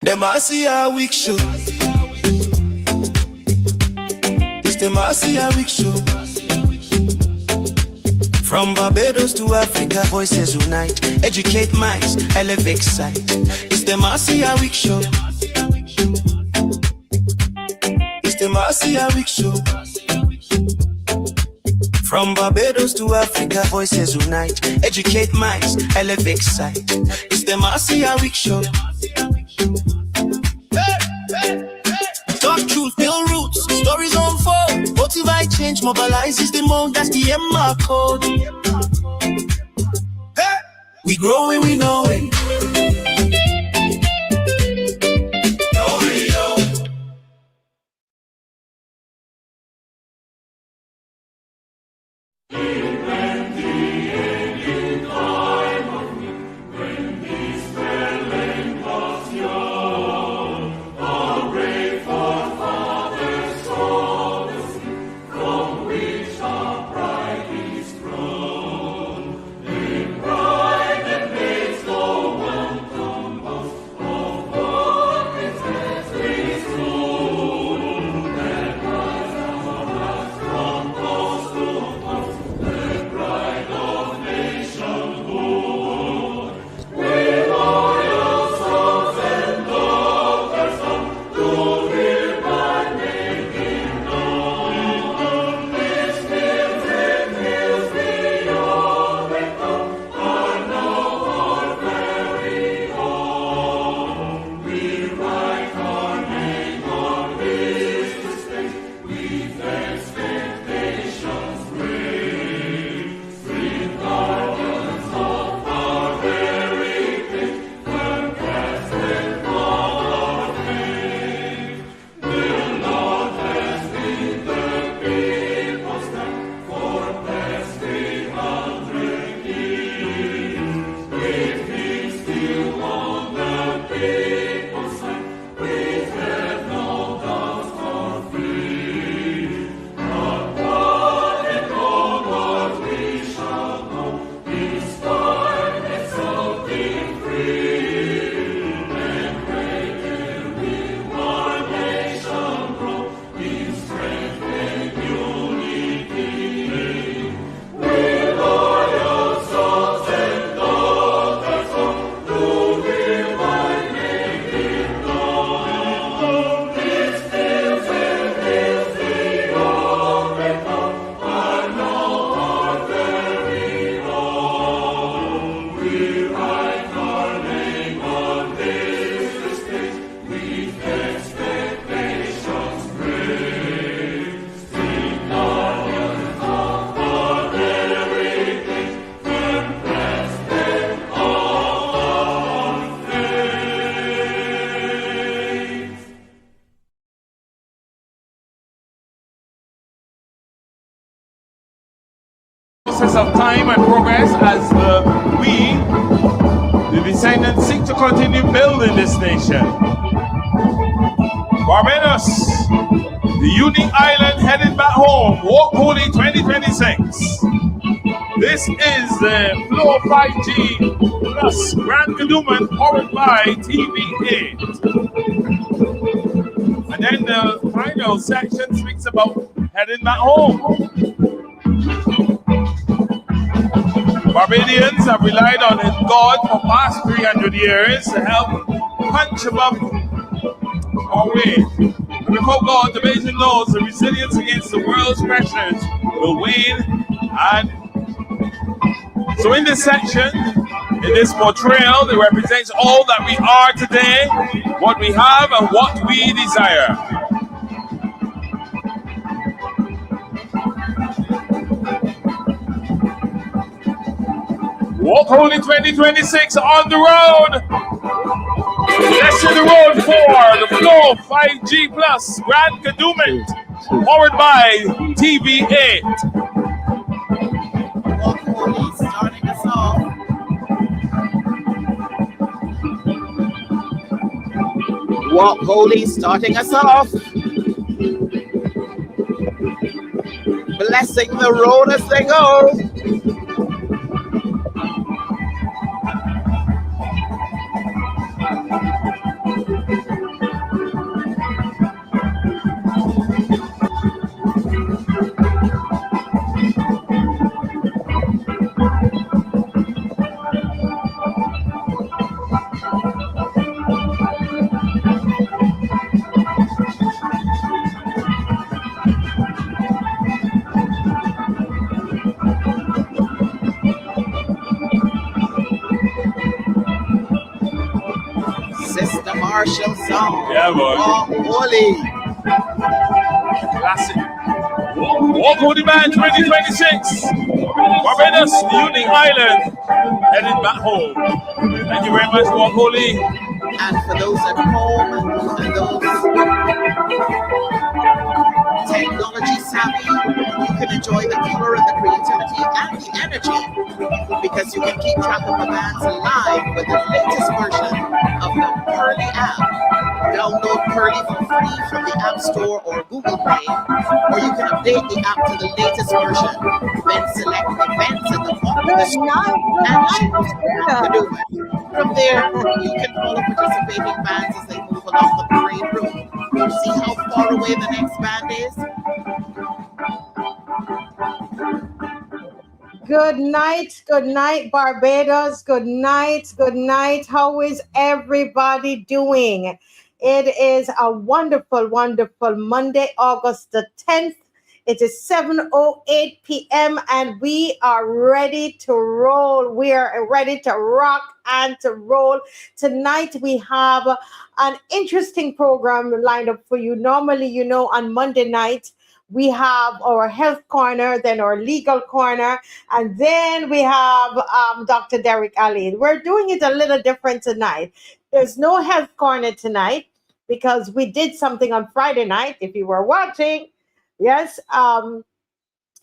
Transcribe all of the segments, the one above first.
The Marcia Week Show. It's the Marcia Week Show. From Barbados to Africa, voices unite. Educate minds, elevate sight. It's the Marcia Week Show. It's the Marcia Week Show. From Barbados to Africa, voices unite. Educate minds, elevate sight. It's the Marcia Week Show. Talk truth, build roots, stories unfold. Motivate change, mobilize is the mode, that's the MR code. Hey! We growing, we know it. Of time and progress as we, the descendants, seek to continue building this nation. Barbados, the unique island headed back home, Walk Holy 2026. This is the Flow 5G Plus Grand Kadooman powered by TV8. And then the final section speaks about heading back home. Barbadians have relied on God for past 300 years to help punch above our way. And before God, the nation knows the resilience against the world's pressures will wane. And so in this section, in this portrayal, it represents all that we are today, what we have and what we desire. Walk Holy 2026 on the road. Let's hit the road for the Flow 5G Plus Grand Kadooman, powered by TV8. Walk Holy starting us off. Walk Holy starting us off. Blessing the road as they go. Sister Marshall song. Yeah, boy. Walk Holy. Classic. Walk Holy Band 2026. Barbados, Unique Island. Headed back home. Thank you very much, Walk Holy. And for those at home and those technology savvy, you can enjoy the color and the creativity and the energy because you can keep track of the bands live with the latest version of the Pearly app. Download Pearly for free from the App Store or Google Play, or you can update the app to the latest version. Then select events at the bottom of the screen and choose to do it. From there, you can follow participating bands as they move along the parade route. See how far away the next band is? Good night, Barbados. Good night. How is everybody doing? It is a wonderful, wonderful Monday, August the 10th. It is 7:08 p.m. and we are ready to roll. We are ready to rock and to roll. Tonight we have an interesting program lined up for you. Normally, you know, on Monday night, we have our health corner, then our legal corner, and then we have Dr. Derek Ali. We're doing it a little different tonight. There's no health corner tonight because we did something on Friday night, if you were watching. Yes,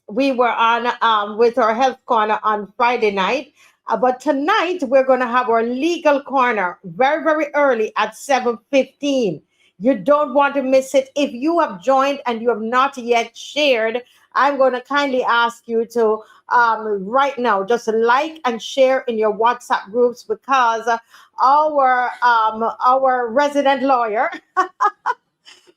we were on with our health corner on Friday night. But tonight, we're going to have our legal corner very, very early at 7:15. You don't want to miss it. If you have joined and you have not yet shared, I'm going to kindly ask you to right now just like and share in your WhatsApp groups because our resident lawyer,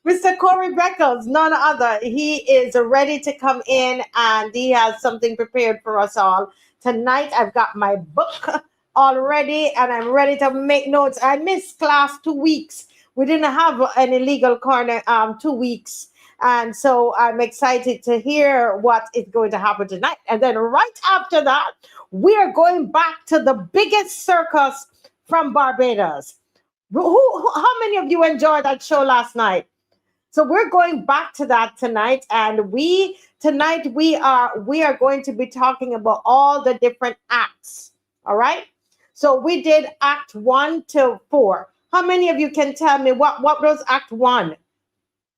Mr. Corey Beckles, none other. He is ready to come in and he has something prepared for us all. Tonight, I've got my book already and I'm ready to make notes. I missed class 2 weeks. We didn't have any legal corner 2 weeks. And so I'm excited to hear what is going to happen tonight. And then right after that, we are going back to the biggest circus from Barbados. How many of you enjoyed that show last night? So we're going back to that tonight, and we are going to be talking about all the different acts. All right. So we did Act 1 to 4. How many of you can tell me what was Act 1?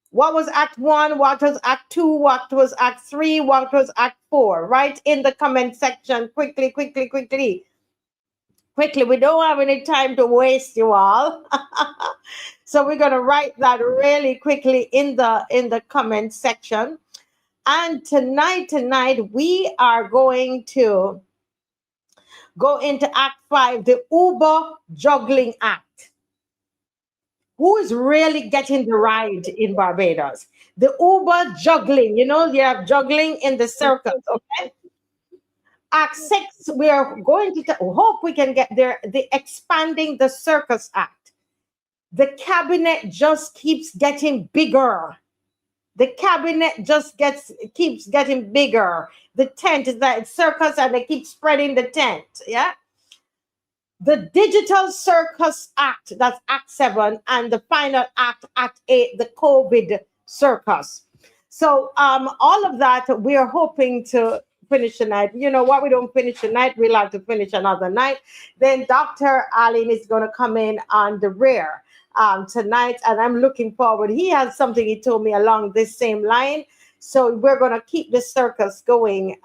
What was Act 1? What was Act 2? What was Act 3? What was Act 4? Right in the comment section. Quickly. We don't have any time to waste, you all. So we're going to write that really quickly in the comment section. And tonight we are going to go into Act 5, the Uber Juggling Act. Who is really getting the ride in Barbados? The Uber juggling, you have juggling in the circus, okay? Act 6, we are going to hope we can get there. The Expanding the Circus Act. The cabinet just keeps getting bigger. The cabinet just keeps getting bigger. The tent is that circus, and they keep spreading the tent. Yeah. The Digital Circus Act, that's Act 7, and the final act, Act 8, the COVID Circus. So all of that, we are hoping to finish tonight. You know what? We don't finish tonight. We'll have to finish another night. Then Dr. Allen is going to come in on the rear tonight, and I'm looking forward. He has something he told me along this same line. So we're going to keep the circus going,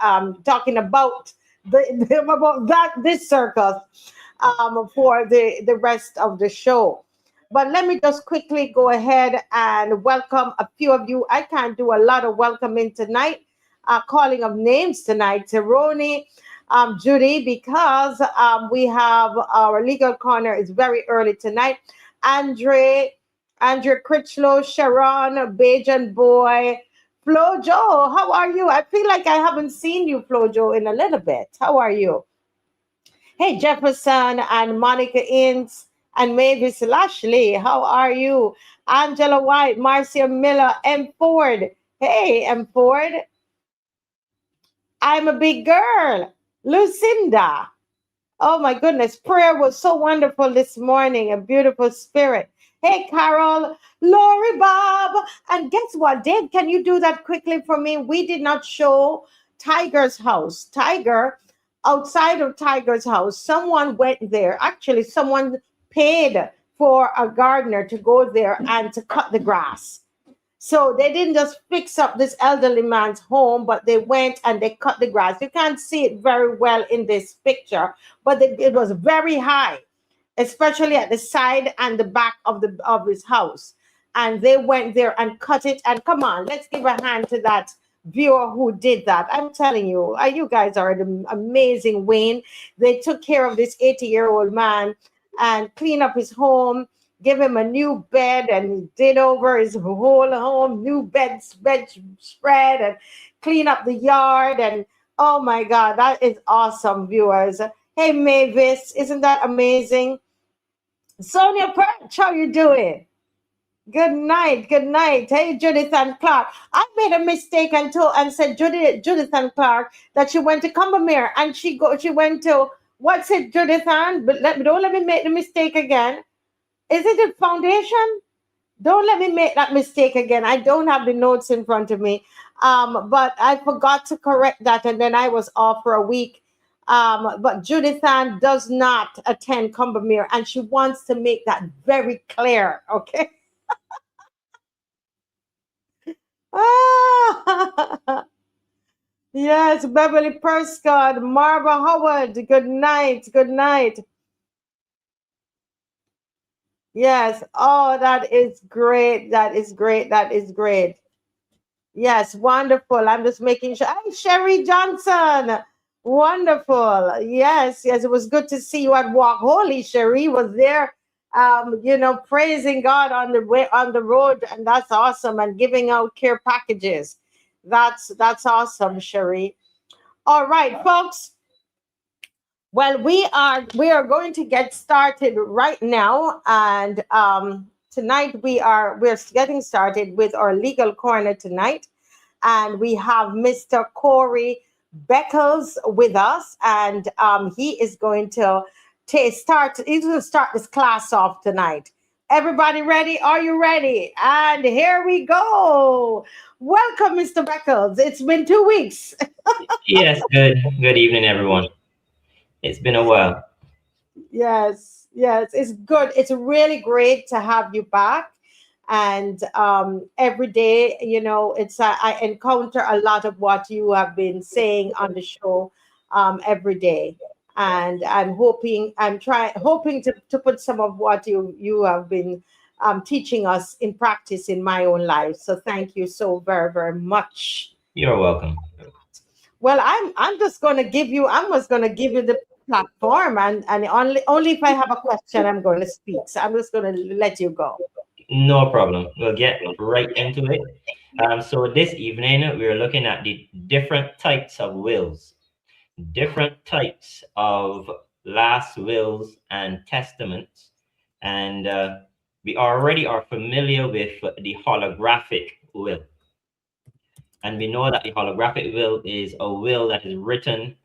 talking about this circus for the rest of the show. But let me just quickly go ahead and welcome a few of you. I can't do a lot of welcoming tonight, calling of names tonight. Teroni, Judy, because we have our legal corner is very early tonight. Andrew Critchlow, Sharon, Bajan Boy, Flo Joe, how are you? I feel like I haven't seen you, Flo Joe, in a little bit. How are you? Hey, Jefferson and Monica Ince and Mavis Lashley, how are you? Angela White, Marcia Miller, M. Ford. Hey, M. Ford. I'm a big girl. Lucinda. Oh my goodness, prayer was so wonderful this morning, a beautiful spirit. Hey, Carol, Lori, Bob, and guess what? Dave, can you do that quickly for me? We did not show Tiger's house. Tiger, outside of Tiger's house, someone went there. Actually, someone paid for a gardener to go there and to cut the grass. So they didn't just fix up this elderly man's home, but they went and they cut the grass. You can't see it very well in this picture, but it was very high, especially at the side and the back of his house. And they went there and cut it. And come on, let's give a hand to that viewer who did that. I'm telling you, you guys are an amazing, Wayne. They took care of this 80-year-old man and cleaned up his home, give him a new bed, and did over his whole home, new bed spread, and clean up the yard. And oh my God, that is awesome, viewers. Hey, Mavis, isn't that amazing? Sonia Perch, how you doing? Good night, good night. Hey, Judith and Clark. I made a mistake and said Judith and Clark that she went to Combermere, and she went to, what's it, Judith Ann? But don't let me make the mistake again. Is it a foundation? Don't let me make that mistake again. I don't have the notes in front of me. But I forgot to correct that, and then I was off for a week. But Judith Ann does not attend Combermere, and she wants to make that very clear, okay? Yes, Beverly Prescott, Marva Howard, good night, good night. Yes. Oh, that is great. That is great. That is great. Yes, wonderful. I'm just making sure. Hi, Sherry Johnson. Wonderful. Yes, yes. It was good to see you at Walk Holy. Sherry was there, praising God on the way on the road, and that's awesome. And giving out care packages. That's awesome, Sherry. All right, folks. Well, we are going to get started right now, and tonight we're getting started with our legal corner tonight, and we have Mr. Corey Beckles with us, and he is going to start this class off tonight. Everybody ready? Are you ready? And here we go. Welcome, Mr. Beckles. It's been 2 weeks. Yes, good evening, everyone. It's been a while. Yes, it's good. It's really great to have you back. And every day, I encounter a lot of what you have been saying on the show every day. And I'm hoping to put some of what you have been teaching us in practice in my own life. So thank you so very, very much. You're welcome. Well, I'm just going to give you the platform, and only if I have a question I'm going to speak. So I'm just going to let you go. No problem. We'll get right into it. So this evening we're looking at the different types of wills, different types of last wills and testaments, and we already are familiar with the holographic will. And we know that the holographic will is a will that is written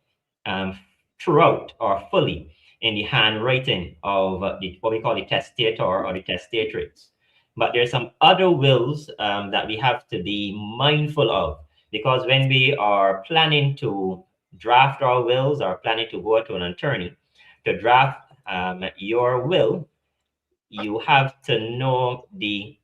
throughout or fully in the handwriting of what we call the testator or the testatrix. But there's some other wills that we have to be mindful of, because when we are planning to draft our wills or planning to go to an attorney to draft your will, you have to know the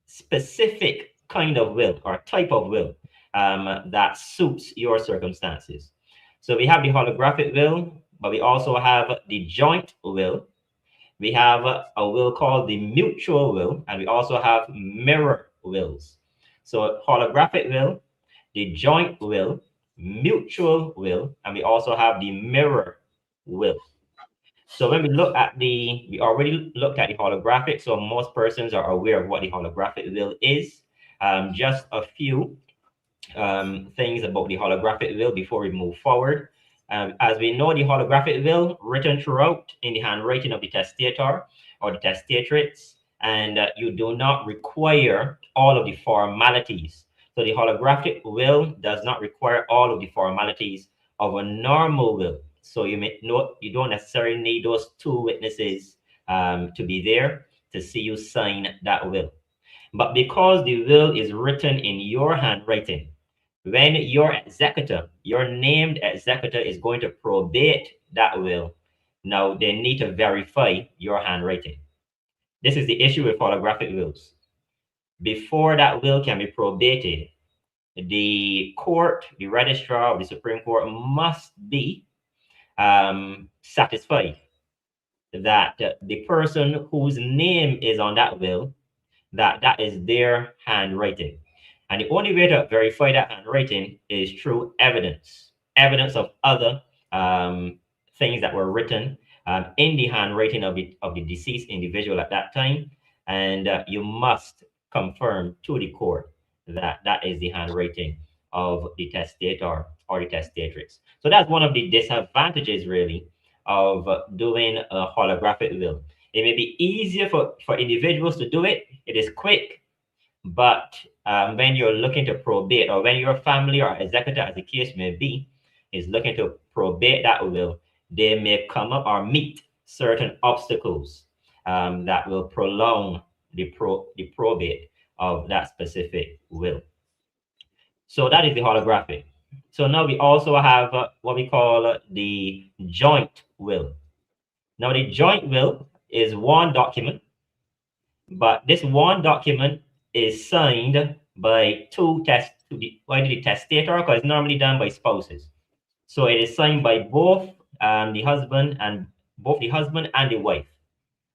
specific kind of will or type of will that suits your circumstances. So we have the holographic will, but we also have the joint will. We have a will called the mutual will, and we also have mirror wills. So holographic will, the joint will, mutual will, and we also have the mirror will. So when we look at we already looked at the holographic, so most persons are aware of what the holographic will is. Just a few things about the holographic will before we move forward. As we know, the holographic will written throughout in the handwriting of the testator or the testatrix, and you do not require all of the formalities. So the holographic will does not require all of the formalities of a normal will. So you don't necessarily need those two witnesses to be there to see you sign that will. But because the will is written in your handwriting, when your executor, your named executor, is going to probate that will, now they need to verify your handwriting. This is the issue with holographic wills. Before that will can be probated, the court, the registrar of the Supreme Court, must be satisfied that the person whose name is on that will, that is their handwriting. And the only way to verify that handwriting is through evidence of other things that were written in the handwriting of the deceased individual at that time. And you must confirm to the court that that is the handwriting of the testator or the testatrix. So that's one of the disadvantages, really, of doing a holographic will. It may be easier for individuals to do it. It is quick. But when you're looking to probate, or when your family or executor, as the case may be, is looking to probate that will, they may come up or meet certain obstacles that will prolong the probate of that specific will. So that is the holographic. So now we also have what we call the joint will. Now the joint will is one document, but this one document is signed by the testator, because it's normally done by spouses. So it is signed by both the husband and the wife.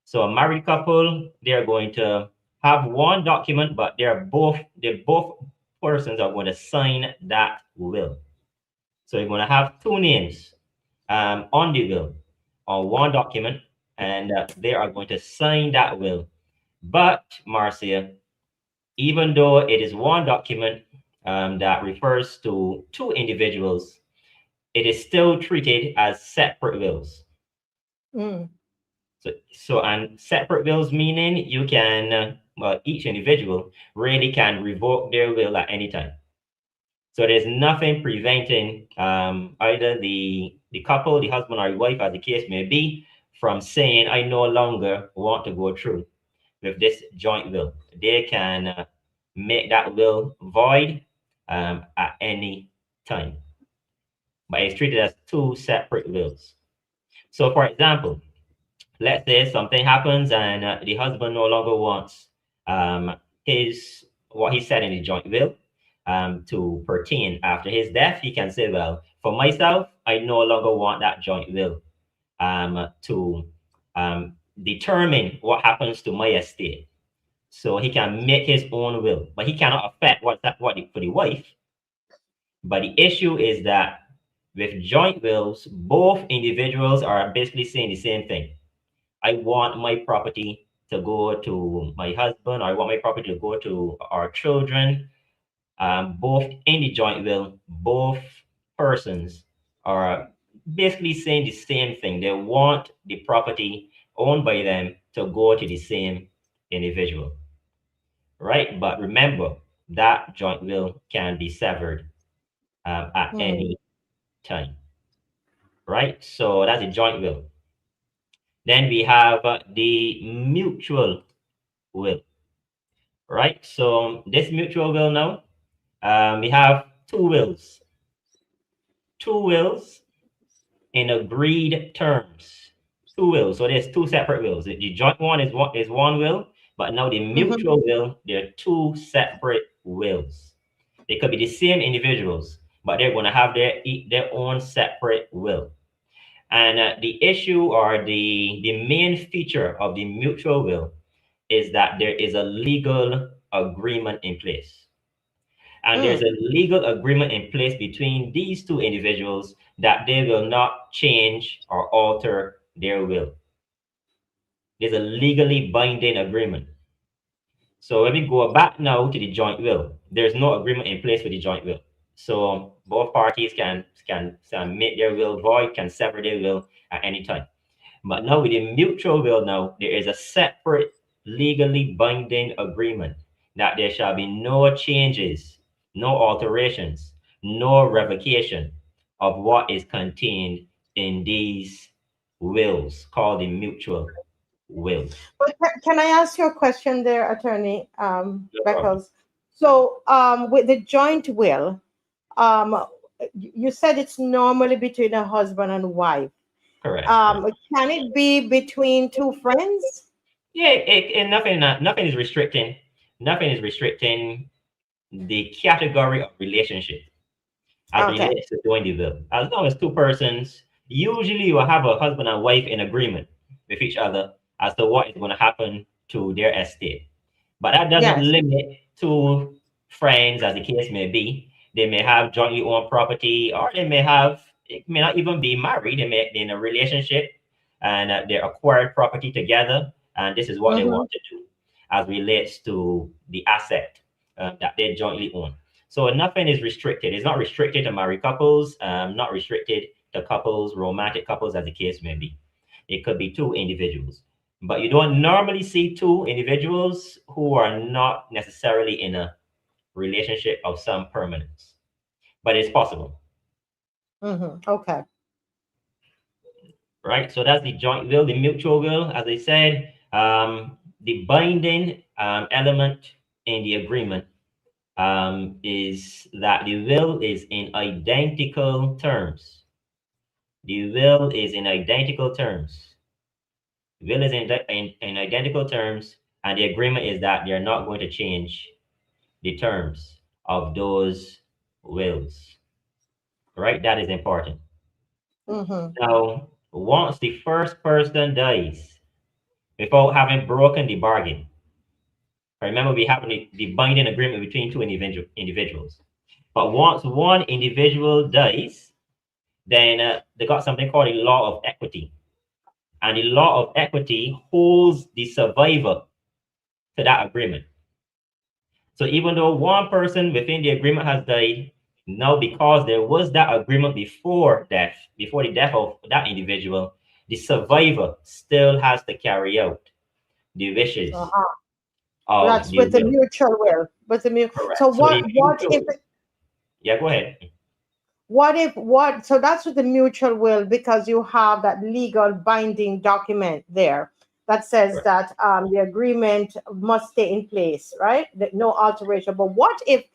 So a married couple, they're going to have one document, but both persons are going to sign that will. So you're going to have two names on the will on one document, and they are going to sign that will. But Marcia, even though it is one document that refers to two individuals, it is still treated as separate wills. And separate wills meaning you can, each individual really can revoke their will at any time. So there's nothing preventing either the couple, the husband or the wife, as the case may be, from saying, I no longer want to go through with this joint will. They can make that will void at any time. But it's treated as two separate wills. So for example, let's say something happens and the husband no longer wants what he said in the joint will to pertain after his death. He can say, well, for myself, I no longer want that joint will to determine what happens to my estate. So he can make his own will, but he cannot affect for the wife. But the issue is that with joint wills, both individuals are basically saying the same thing. I want my property to go to my husband, or I want my property to go to our children. Both in the joint will, both persons are basically saying the same thing. They want the property owned by them to go to the same individual, right? But remember, that joint will can be severed at any time, right? So that's a joint will. Then we have the mutual will, right? So this mutual will now, we have two wills in agreed terms. Two wills. So there's two separate wills. The joint one is one will, but now the mutual will, they're two separate wills. They could be the same individuals, but they're going to have their own separate will. And the issue, or the main feature of the mutual will, is that there is a legal agreement in place. And there's a legal agreement in place between these two individuals that they will not change or alter their will. There's a legally binding agreement. So when we go back now to the joint will, there's no agreement in place with the joint will. So both parties can make their will void, can sever their will at any time. But now with the mutual will, now there is a separate legally binding agreement that there shall be no changes, no alterations, no revocation of what is contained in these wills called the mutual wills. But can I ask you a question there, Attorney No problem. Beckles? So with the joint will, um, you said it's normally between a husband and wife. Correct. Can it be between two friends? Yeah, nothing is restricting. Nothing is restricting the category of relationship as Okay. relates to doing the will. As long as two persons, usually you will have a husband and wife in agreement with each other as to what is going to happen to their estate. But that doesn't Yes. limit two friends, as the case may be. They may have jointly owned property, or it may not even be married. They may be in a relationship and they acquired property together, and this is what they want to do as relates to the asset that they jointly own. So nothing is restricted. It's not restricted to married couples, not restricted to couples, romantic couples, as the case may be. It could be two individuals. But you don't normally see two individuals who are not necessarily in a relationship of some permanence. But it's possible. Okay. Right? So that's the joint will, the mutual will. As I said, the binding element in the agreement is that the will is in identical terms. The will is in identical terms. Will is in identical terms, and the agreement is that they're not going to change the terms of those wills. Right? That is important. Now, once the first person dies, without having broken the bargain, remember we have the binding agreement between two individuals. But once one individual dies, then they got something called a law of equity. And the law of equity holds the survivor to that agreement. So even though one person within the agreement has died, now because there was that agreement before the death of that individual, the survivor still has to carry out the wishes of That's the with the will. mutual will. With the Correct. So So yeah, go ahead. So that's with the mutual will, because you have that legal binding document there that says that the agreement must stay in place, right? No alteration. But what if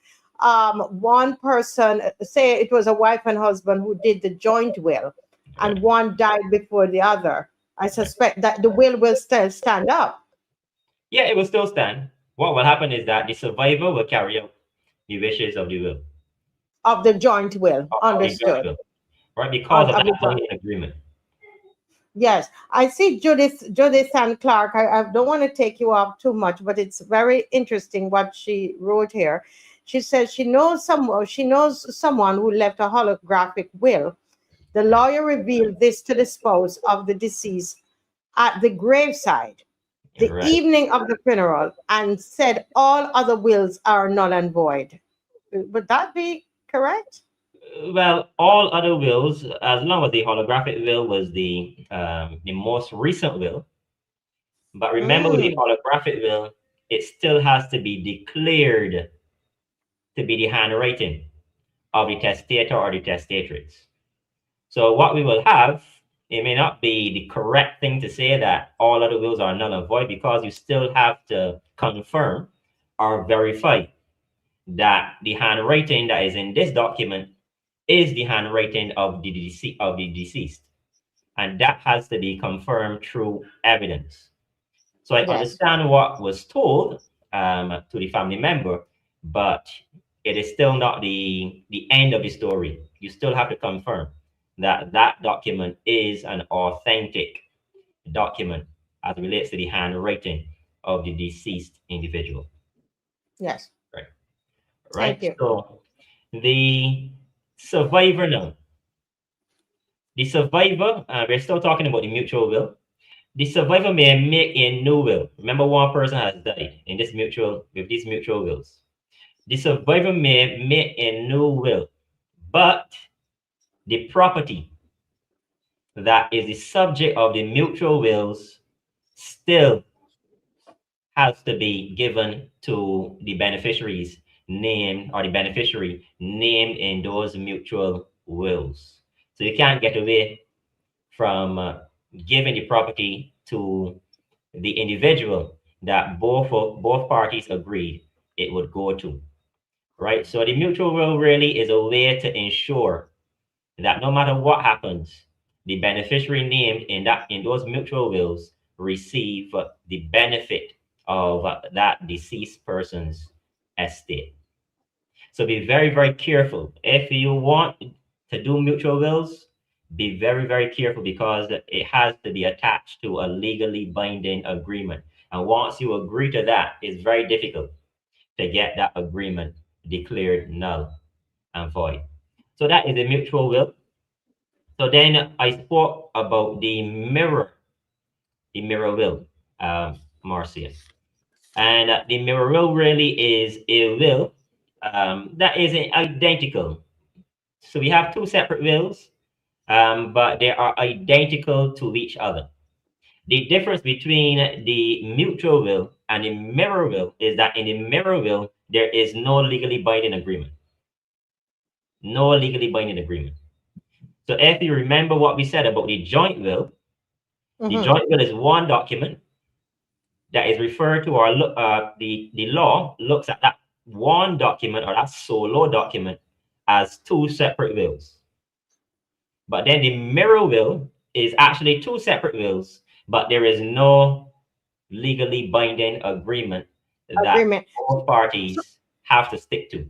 one person, say it was a wife and husband who did the joint will, and one died before the other? I suspect that the will still stand up. Yeah, it will still stand. What will happen is that the survivor will carry out the wishes of the will. Of the joint will. Understood. Will, right? Because of that binding agreement. Yes, I see Judith and Clark. I don't want to take you up too much, but it's very interesting what she wrote here. She says she knows someone who left a holographic will. The lawyer revealed this to the spouse of the deceased at the graveside, the evening of the funeral, and said all other wills are null and void. Would that be correct? Well, all other wills, as long as the holographic will was the most recent will. But remember, with the holographic will, it still has to be declared to be the handwriting of the testator or the testatrix. So what we will have, it may not be the correct thing to say that all other wills are null and void, because you still have to confirm or verify that the handwriting that is in this document is the handwriting of the deceased, and that has to be confirmed through evidence. So I understand what was told to the family member, but it is still not the end of the story. You still have to confirm that that document is an authentic document as it relates to the handwriting of the deceased individual. Yes. Right. So the survivor now. The survivor, we're still talking about the mutual will. The survivor may make a new will. Remember, one person has died with these mutual wills. The survivor may make a new will, but the property that is the subject of the mutual wills still has to be given to the beneficiaries named, or the beneficiary named in those mutual wills. So you can't get away from giving the property to the individual that both parties agreed it would go to, right? So the mutual will really is a way to ensure that no matter what happens, the beneficiary named in those mutual wills receive the benefit of that deceased person's estate. So be very, very careful. If you want to do mutual wills, be very, very careful, because it has to be attached to a legally binding agreement. And once you agree to that, it's very difficult to get that agreement declared null and void. So that is a mutual will. So then I spoke about the mirror will, Marcia. And the mirror will really is a will that is identical. So we have two separate wills, but they are identical to each other. The difference between the mutual will and the mirror will is that in the mirror will, there is no legally binding agreement. No legally binding agreement. So if you remember what we said about the joint will, the joint will is one document that is referred to, or the law looks at that one document, or that solo document, as two separate wills. But then the mirror will is actually two separate wills, but there is no legally binding agreement that both parties have to stick to.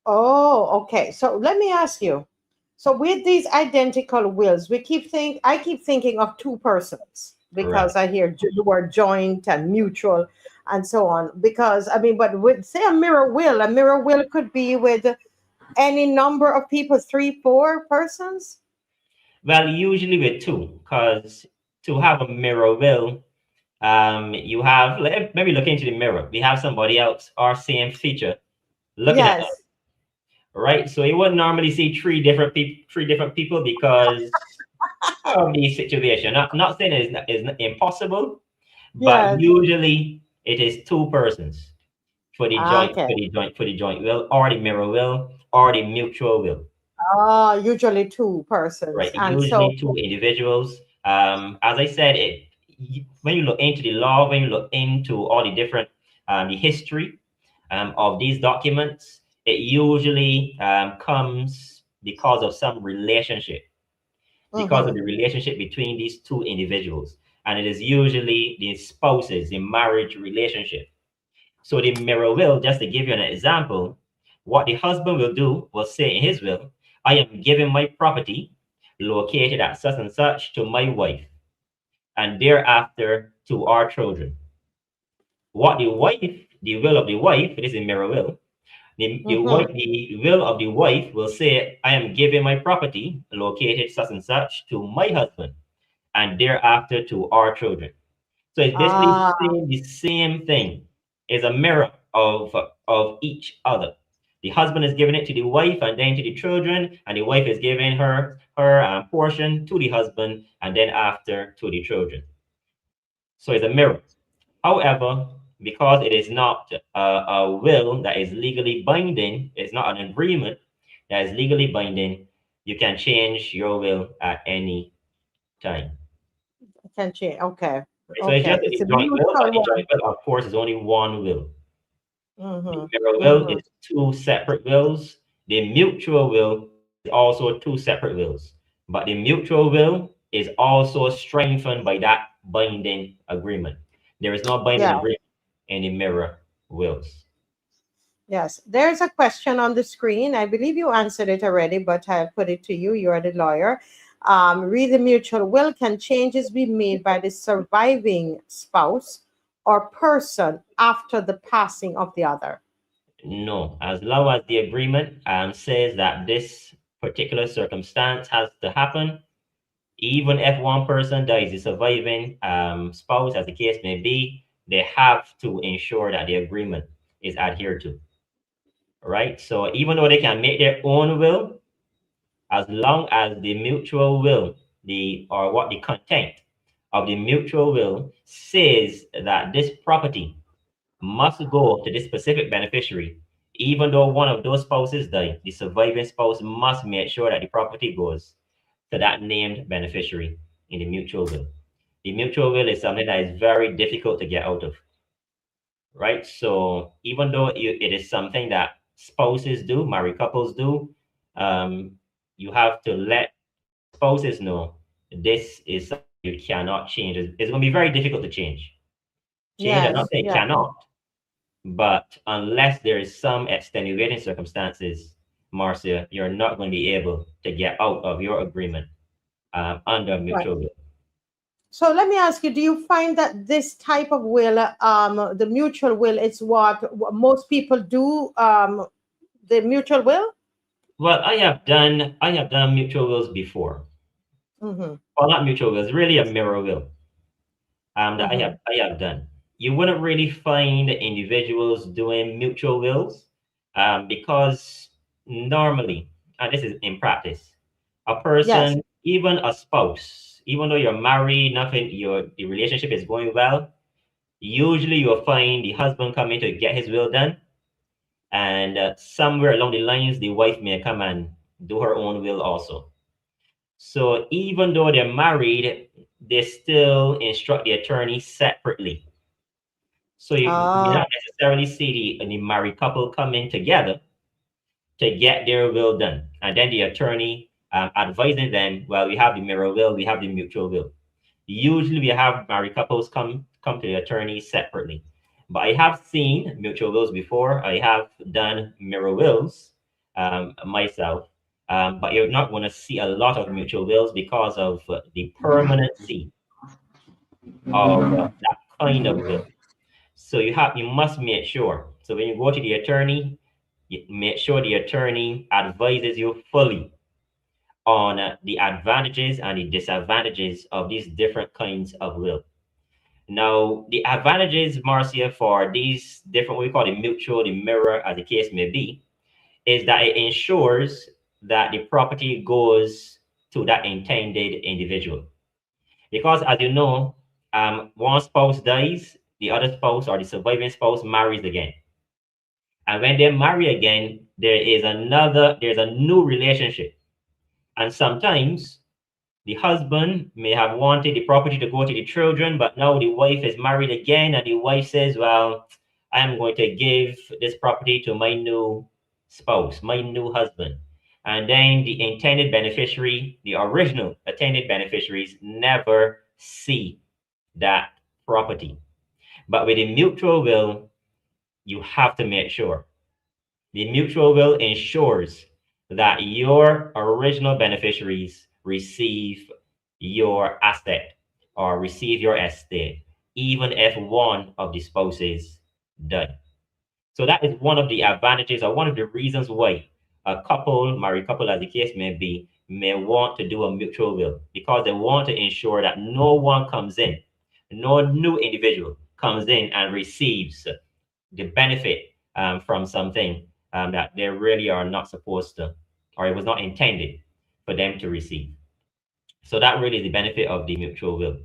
Oh, okay. So let me ask you. So with these identical wills, I keep thinking of two persons, because I hear the word joint and mutual and so on. Because but with, say, a mirror will could be with any number of people, 3, 4 persons. Well, usually with two, because to have a mirror will, you have, maybe look into the mirror. We have somebody else, our same feature, looking at us. Right, so you wouldn't normally see three different people because of the situation. Not saying it's impossible, but usually it is two persons for the joint will, or the mirror will, or the mutual will. Usually two persons. Right, usually two individuals. As I said, when you look into the law, when you look into all the different the history of these documents, it usually comes because of some relationship, because of the relationship between these two individuals. And it is usually the spouses, the marriage relationship. So the mirror will, just to give you an example, what the husband will do, will say in his will, I am giving my property located at such and such to my wife, and thereafter to our children. What the will of the wife, it is a mirror will. The will of the wife will say, I am giving my property located such and such to my husband, and thereafter to our children. So it's basically saying the same thing. It's a mirror of each other. The husband is giving it to the wife and then to the children, and the wife is giving her portion to the husband and then after to the children. So it's a mirror. However, because it is not a will that is legally binding, it's not an agreement that is legally binding, you can change your will at any time. Can change, okay. So it's just a joint will, but the joint will, of course, is only one will. The mirror will is two separate wills. The mutual will is also two separate wills. But the mutual will is also strengthened by that binding agreement. There is no binding agreement in the mirror wills. Yes, there's a question on the screen. I believe you answered it already, but I'll put it to you. You are the lawyer. Read the mutual will. Can changes be made by the surviving spouse or person after the passing of the other? No, as long as the agreement says that this particular circumstance has to happen, even if one person dies, the surviving spouse, as the case may be, they have to ensure that the agreement is adhered to. Right? So even though they can make their own will, as long as the mutual will, the content of the mutual will says that this property must go to this specific beneficiary, even though one of those spouses die, the surviving spouse must make sure that the property goes to that named beneficiary in the mutual will. The mutual will is something that is very difficult to get out of, right? So even though it is something that spouses do, married couples do, you have to let spouses know this is something you cannot change. It's going to be very difficult to change. I'm not Yes, saying yes. cannot, but unless there is some extenuating circumstances, Marcia, you're not going to be able to get out of your agreement under mutual will. So let me ask you, do you find that this type of will, the mutual will, is what most people do, the mutual will? Well, I have done mutual wills before. Mm-hmm. Well, not mutual wills, really a mirror will. That Mm-hmm. I have done. You wouldn't really find individuals doing mutual wills because normally, and this is in practice, a Yes. person, even a spouse, even though you're married, the relationship is going well, usually you'll find the husband coming to get his will done, and somewhere along the lines, the wife may come and do her own will also. So even though they're married, they still instruct the attorney separately. So you may not necessarily see the married couple coming together to get their will done. And then the attorney advising them, well, we have the mirror will, we have the mutual will. Usually we have married couples come to the attorney separately. But I have seen mutual wills before. I have done mirror wills myself. But you're not going to see a lot of mutual wills because of the permanency of that kind of will. So you must make sure. So when you go to the attorney, you make sure the attorney advises you fully on the advantages and the disadvantages of these different kinds of will. Now, the advantages, Marcia, for these different, what we call the mutual, the mirror, as the case may be, is that it ensures that the property goes to that intended individual. Because as you know, one spouse dies, the other spouse or the surviving spouse marries again. And when they marry again, there's a new relationship. And sometimes the husband may have wanted the property to go to the children, but now the wife is married again, and the wife says, well, I am going to give this property to my new spouse, my new husband. And then the intended beneficiary, the original intended beneficiaries, never see that property. But with a mutual will, you have to make sure. The mutual will ensures that your original beneficiaries receive your asset or receive your estate, even if one of the spouses die. So that is one of the advantages or one of the reasons why a couple, married couple as the case may be, may want to do a mutual will, because they want to ensure that no one comes in, no new individual comes in and receives the benefit from something that they really are not supposed to, or it was not intended for them to receive. So that really is the benefit of the mutual will.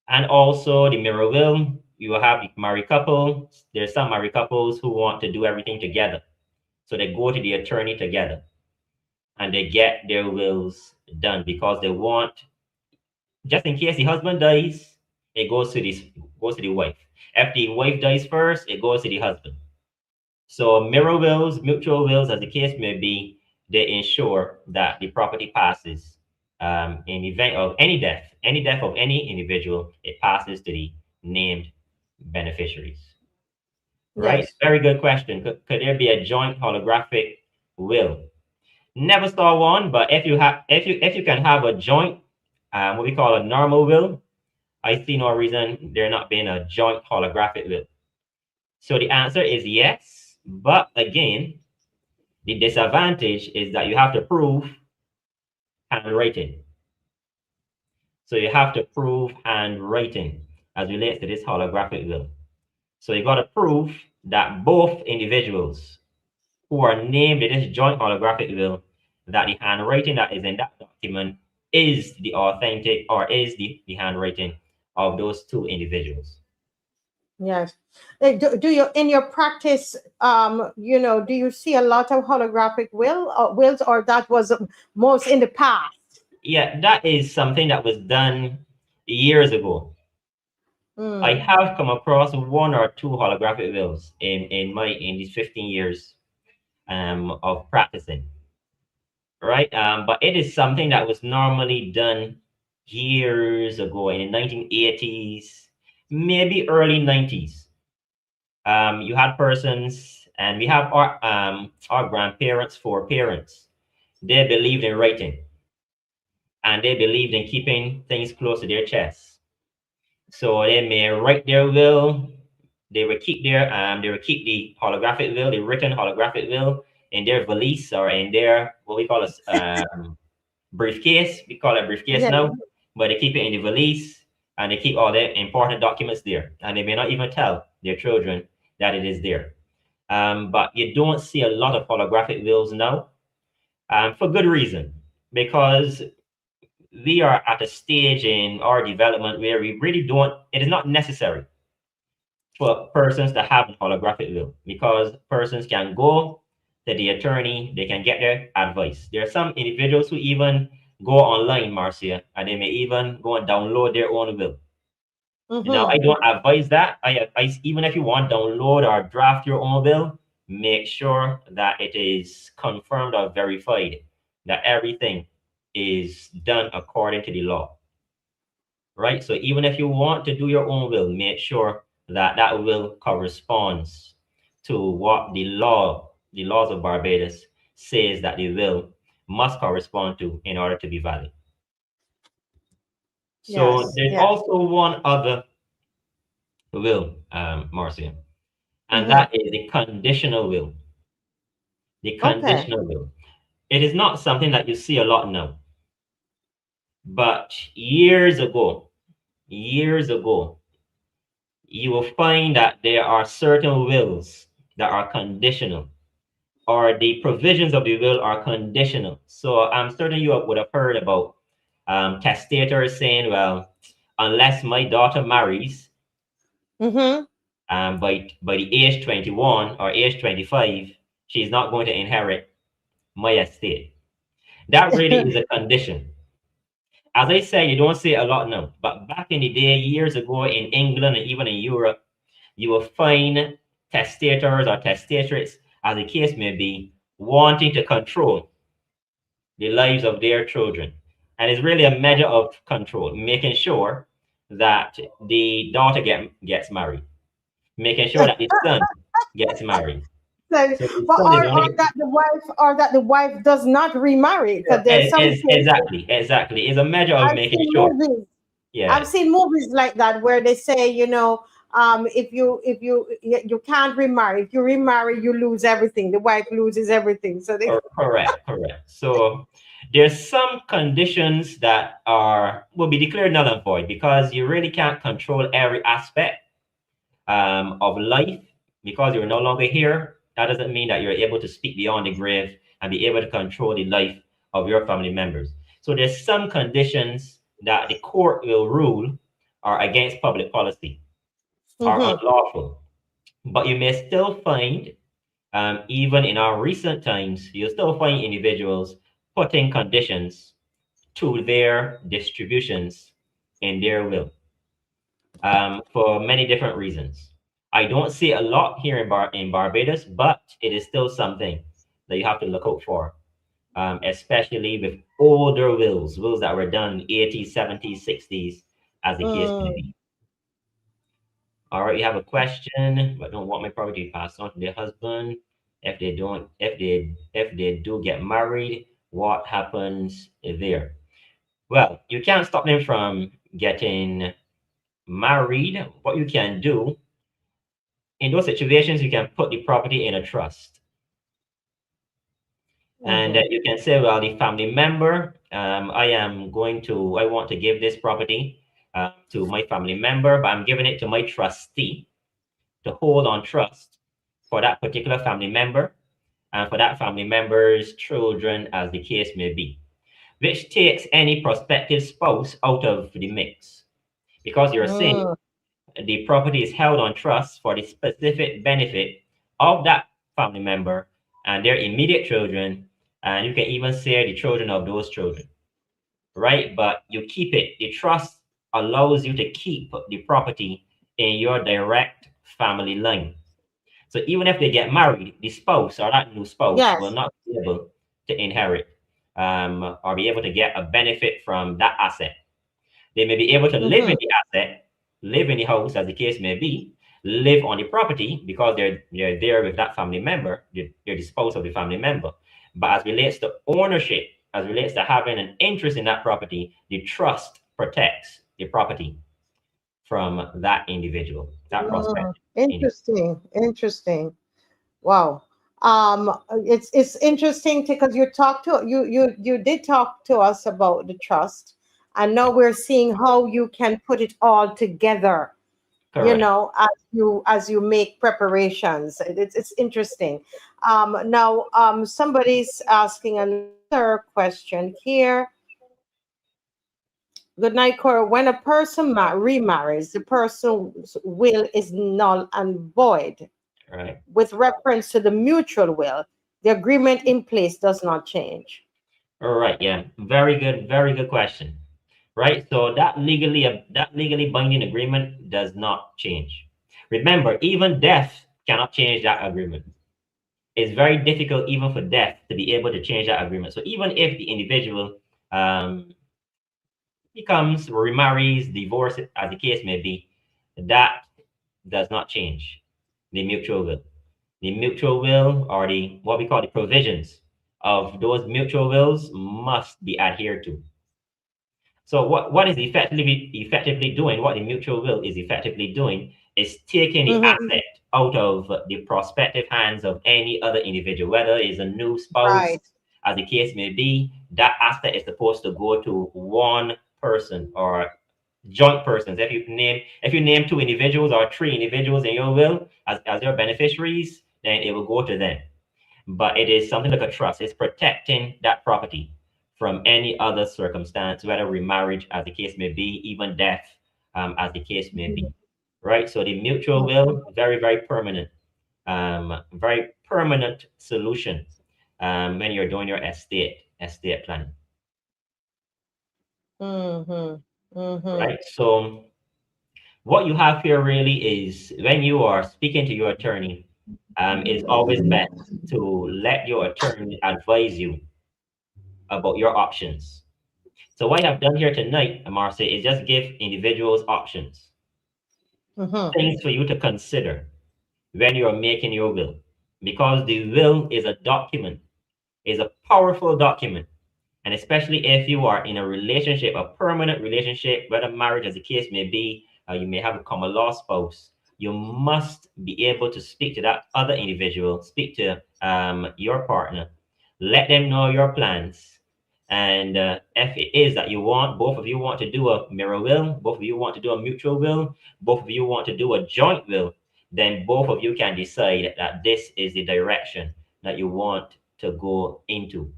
And also the mirror will, you will have the married couple. There's some married couples who want to do everything together. So they go to the attorney together and they get their wills done because they want, just in case the husband dies, it goes to the wife. If the wife dies first, it goes to the husband. So mirror wills, mutual wills, as the case may be, they ensure that the property passes in event of any death of any individual, it passes to the named beneficiaries. Right? Yes. Very good question. Could there be a joint holographic will? Never saw one, but if you can have a joint, what we call a normal will, I see no reason there not being a joint holographic will. So the answer is yes, but again, the disadvantage is that you have to prove handwriting. So you have to prove handwriting as relates to this holographic will. So you got to prove that both individuals who are named in this joint holographic will, that the handwriting that is in that document is the authentic or is the handwriting of those two individuals. Yes. Do you, in your practice, do you see a lot of holographic wills, or that was most in the past? Yeah, that is something that was done years ago. I have come across one or two holographic wills in these 15 years of practicing, right? But it is something that was normally done years ago in the 1980s, maybe early 90s. You had persons, and we have our grandparents, foreparents. They believed in writing, and they believed in keeping things close to their chest. So they may write their will. They would keep the holographic will, the written holographic will, in their valise or in their what we call a briefcase. We call it briefcase Yeah. now, but they keep it in the valise and they keep all their important documents there, and they may not even tell their children that it is there. But you don't see a lot of holographic wills now, for good reason, because we are at a stage in our development where we really don't. It is not necessary for persons to have a holographic will, because persons can go to the attorney, they can get their advice. There are some individuals who even go online, Marcia, and they may even go and download their own will. Now, I don't advise that. Even if you want to download or draft your own will, make sure that it is confirmed or verified that everything is done according to the law. Right? So even if you want to do your own will, make sure that that will corresponds to what the laws of Barbados says that the will must correspond to in order to be valid. So Yes, there's yes. also one other will, Marcia, and that is the conditional will. The conditional will. It is not something that you see a lot now, but years ago, you will find that there are certain wills that are conditional, or the provisions of the will are conditional. So I'm certain you would have heard about testators saying, well, unless my daughter marries by the age 21 or age 25, she's not going to inherit my estate. That really is a condition. As I said, you don't see it a lot now, but back in the day, years ago in England and even in Europe, you will find testators or testatrix, as the case may be, wanting to control the lives of their children. And it's really a measure of control, making sure that the daughter gets married, making sure that the son gets married. So, the but son is or only that the wife does not remarry, because there's some cases, exactly. It's a measure of I've making seen sure. movies. Yeah. I've seen movies like that where they say, if you can't remarry, if you remarry, you lose everything. The wife loses everything. So they Correct. So there's some conditions that will be declared null and void because you really can't control every aspect of life because you're no longer here. That doesn't mean that you're able to speak beyond the grave and be able to control the life of your family members. So there's some conditions that the court will rule are against public policy, are unlawful. But you may still find, even in our recent times, you'll still find individuals putting conditions to their distributions in their will for many different reasons. I don't see a lot here in Barbados, but it is still something that you have to look out for, especially with older wills that were done in the 80s, 70s, 60s, as the case may be. All right, you have a question, but don't want my property passed on to their husband. If they do get married, what happens there? Well, you can't stop them from getting married. What you can do in those situations, you can put the property in a trust. And you can say, well, the family member, I want to give this property to my family member, but I'm giving it to my trustee to hold on trust for that particular family member and for that family member's children, as the case may be, which takes any prospective spouse out of the mix, because you're saying the property is held on trust for the specific benefit of that family member and their immediate children, and you can even say the children of those children, right? But you keep it. The trust allows you to keep the property in your direct family line. So even if they get married, the spouse or that new spouse will Yes. not be able to inherit or be able to get a benefit from that asset. They may be able to live in the asset, live in the house, as the case may be, live on the property because they're there with that family member, they're the spouse of the family member. But as relates to ownership, as relates to having an interest in that property, the trust protects the property from that individual, that prospect. Interesting. Interesting. Wow. It's interesting because you did talk to us about the trust, and now we're seeing how you can put it all together. You Correct. know, as you make preparations, it's interesting. Now, somebody's asking another question here. Good night, Cora. When a person remarries, the person's will is null and void. Right. With reference to the mutual will, the agreement in place does not change. All right. Yeah. Very good question. Right. So that legally binding agreement does not change. Remember, even death cannot change that agreement. It's very difficult even for death to be able to change that agreement. So even if the individual becomes, remarries, divorces, as the case may be, that does not change the mutual will. The mutual will, or the what we call the provisions of those mutual wills, must be adhered to. So what is effectively doing, what the mutual will is effectively doing, is taking the asset out of the prospective hands of any other individual, whether it's a new spouse, Right. as the case may be. That asset is supposed to go to one person or joint persons. If you name two individuals or three individuals in your will as your beneficiaries, then it will go to them. But it is something like a trust. It's protecting that property from any other circumstance, whether remarriage, as the case may be, even death, as the case may be. Right? So the mutual will, very permanent, very permanent solution when you're doing your estate planning. Right? So what you have here really is, when you are speaking to your attorney, it's always best to let your attorney advise you about your options. So what I have done here tonight, Marcia, is just give individuals options, things for you to consider when you are making your will, because the will is a document, is a powerful document. And especially if you are in a relationship, a permanent relationship, whether marriage, as the case may be, you may have a common law spouse, you must be able to speak to that other individual, speak to your partner, let them know your plans. And if it is that both of you want to do a mirror will, both of you want to do a mutual will, both of you want to do a joint will, then both of you can decide that this is the direction that you want to go into.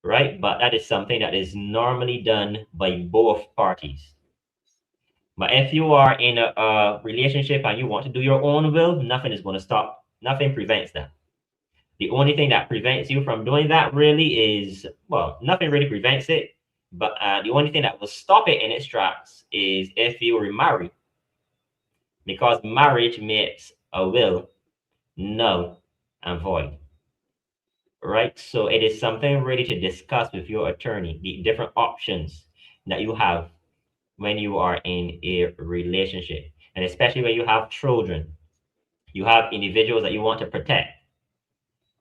Right? But that is something that is normally done by both parties. But if you are in a relationship and you want to do your own will, nothing is going to stop. Nothing prevents that. The only thing that prevents you from doing that really is, well, nothing really prevents it. But the only thing that will stop it in its tracks is if you remarry. Because marriage makes a will null and void. Right? So it is something really to discuss with your attorney, the different options that you have when you are in a relationship. And especially when you have children, you have individuals that you want to protect.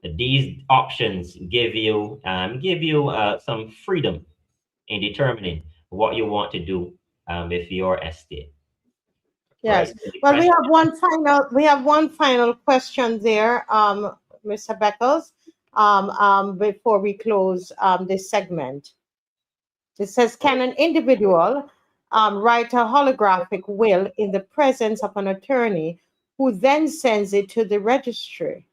These options give you some freedom in determining what you want to do with your estate. Yes. Right? Well, we have one final question there, Mr. Beckles, before we close this segment. It says, can an individual write a holographic will in the presence of an attorney who then sends it to the registry?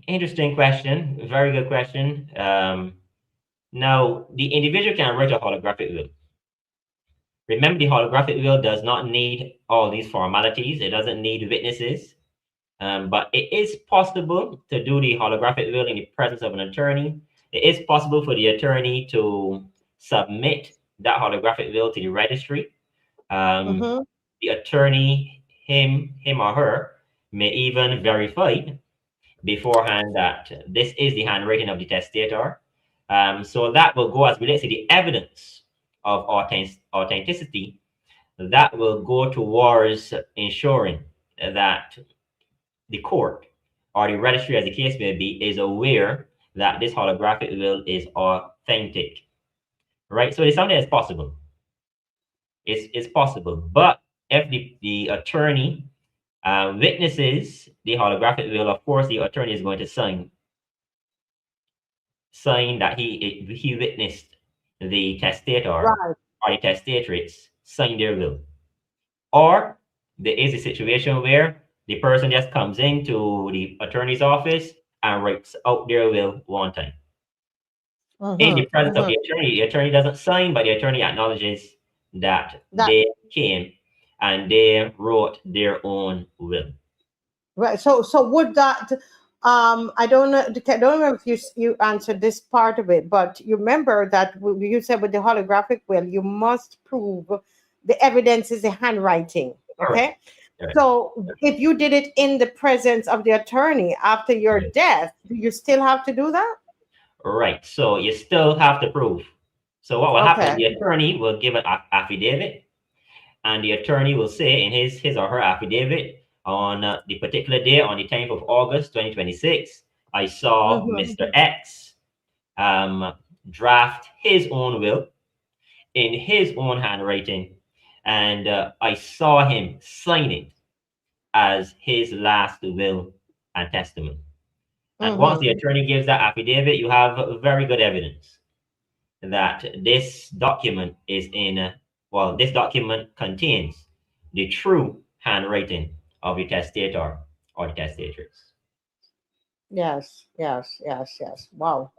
Interesting question. Very good question. Now, the individual can write a holographic will. Remember, the holographic will does not need all these formalities. It doesn't need witnesses. But it is possible to do the holographic will in the presence of an attorney. it is possible for the attorney to submit that holographic will to the registry. The attorney, him or her, may even verify beforehand that this is the handwriting of the testator. So that will go as relates to the evidence of authenticity. That will go towards ensuring that the court or the registry, as the case may be, is aware that this holographic will is authentic, right? So it's something that's possible. It's possible, but if the attorney witnesses the holographic will, of course, the attorney is going to sign that he witnessed the testator or the testatrix sign their will. Or there is a situation where the person just comes into the attorney's office and writes out their will one time. In the presence of the attorney doesn't sign, but the attorney acknowledges that they came and they wrote their own will. Right. So would that I don't know. I don't remember if you answered this part of it, but you remember that you said with the holographic will, you must prove the evidence is the handwriting. Okay. Correct. So if you did it in the presence of the attorney after your death, do you still have to do that? Right. So you still have to prove. So what will happen? The attorney will give an affidavit, and the attorney will say in his or her affidavit, on the particular day, on the 10th of August, 2026, I saw Mr. X draft his own will in his own handwriting, and I saw him sign it as his last will and testament. And once the attorney gives that affidavit, you have very good evidence that this document is this document contains the true handwriting of the testator or the testatrix. Yes. Wow.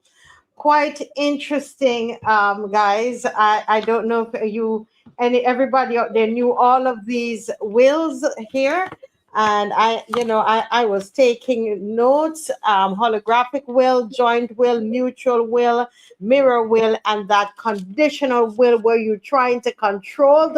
Quite interesting, guys. I don't know if everybody out there knew all of these wills here. And I was taking notes, holographic will, joint will, mutual will, mirror will, and that conditional will where you're trying to control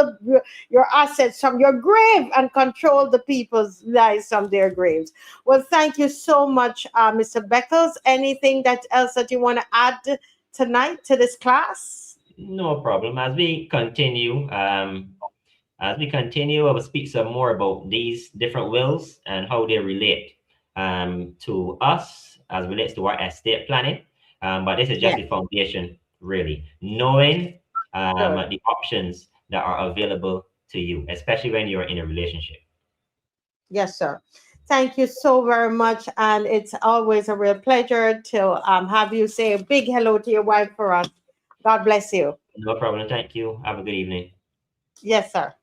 your assets from your grave and control the people's lives from their graves. Well, thank you so much, Mr. Beckles. Anything else that you want to add tonight to this class? No problem. As we continue, I will speak some more about these different wills and how they relate to us as relates to our estate planning. But this is just the foundation, really. Knowing the options that are available to you, especially when you're in a relationship. Yes, sir. Thank you so very much. And it's always a real pleasure to have you say a big hello to your wife for us. God bless you. No problem. Thank you. Have a good evening. Yes, sir.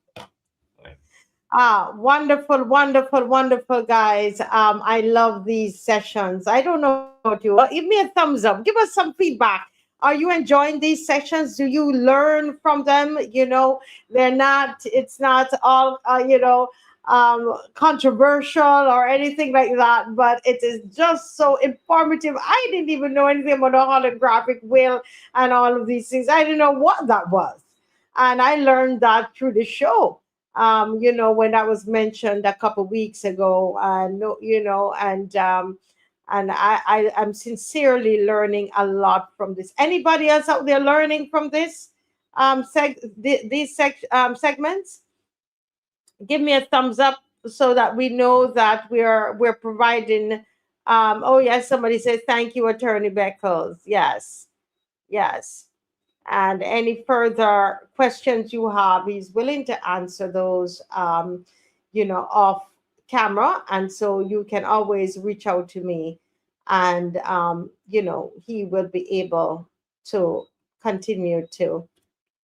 Wonderful, wonderful, wonderful, guys. I love these sessions. I don't know about you. Give me a thumbs up. Give us some feedback. Are you enjoying these sessions? Do you learn from them? It's not all, controversial or anything like that, but it is just so informative. I didn't even know anything about a holographic will and all of these things. I didn't know what that was. And I learned that through the show. When that was mentioned a couple of weeks ago, and I'm sincerely learning a lot from this. Anybody else out there learning from this segments? Give me a thumbs up so that we know that we're providing. Oh yes, somebody says thank you, Attorney Beckles. Yes. And any further questions you have, he's willing to answer those, off camera. And so you can always reach out to me and, he will be able to continue to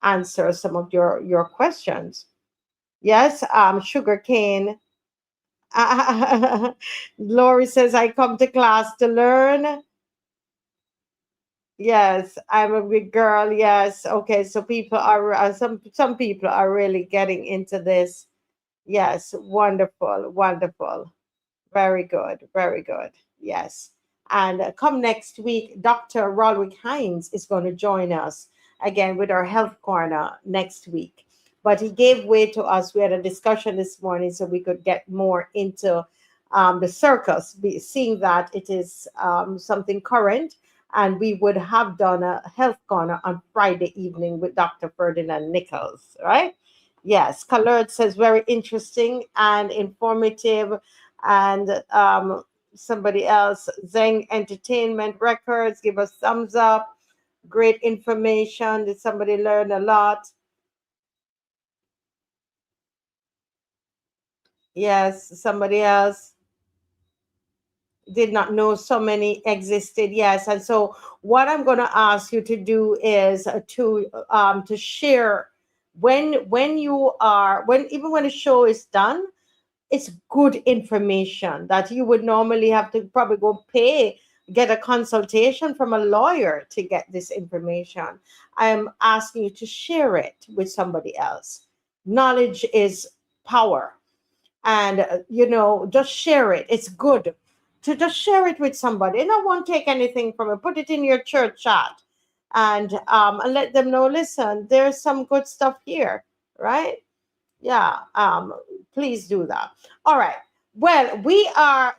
answer some of your questions. Yes, sugarcane. Lori says, I come to class to learn. Yes, I'm a big girl. Yes. Okay. So people are some people are really getting into this. Yes. Wonderful. Wonderful. Very good. Very good. Yes. And come next week, Dr. Rolwick Hines is going to join us again with our health corner next week. But he gave way to us. We had a discussion this morning so we could get more into the circus, seeing that it is something current. And we would have done a health corner on Friday evening with Dr. Ferdinand Nichols, right? Yes, Colored says very interesting and informative. And somebody else, Zeng Entertainment Records, give us thumbs up. Great information. Did somebody learn a lot? Yes, somebody else did not know so many existed. Yes, and so what I'm going to ask you to do is to share when you are even when the show is done. It's good information that you would normally have to probably go get a consultation from a lawyer to get this information. I'm asking you to share it with somebody else. Knowledge is power. And, just share it. It's good to just share it with somebody. And I won't take anything from it. Put it in your church chat and let them know, listen, there's some good stuff here, right? Yeah, please do that. All right. Well, we are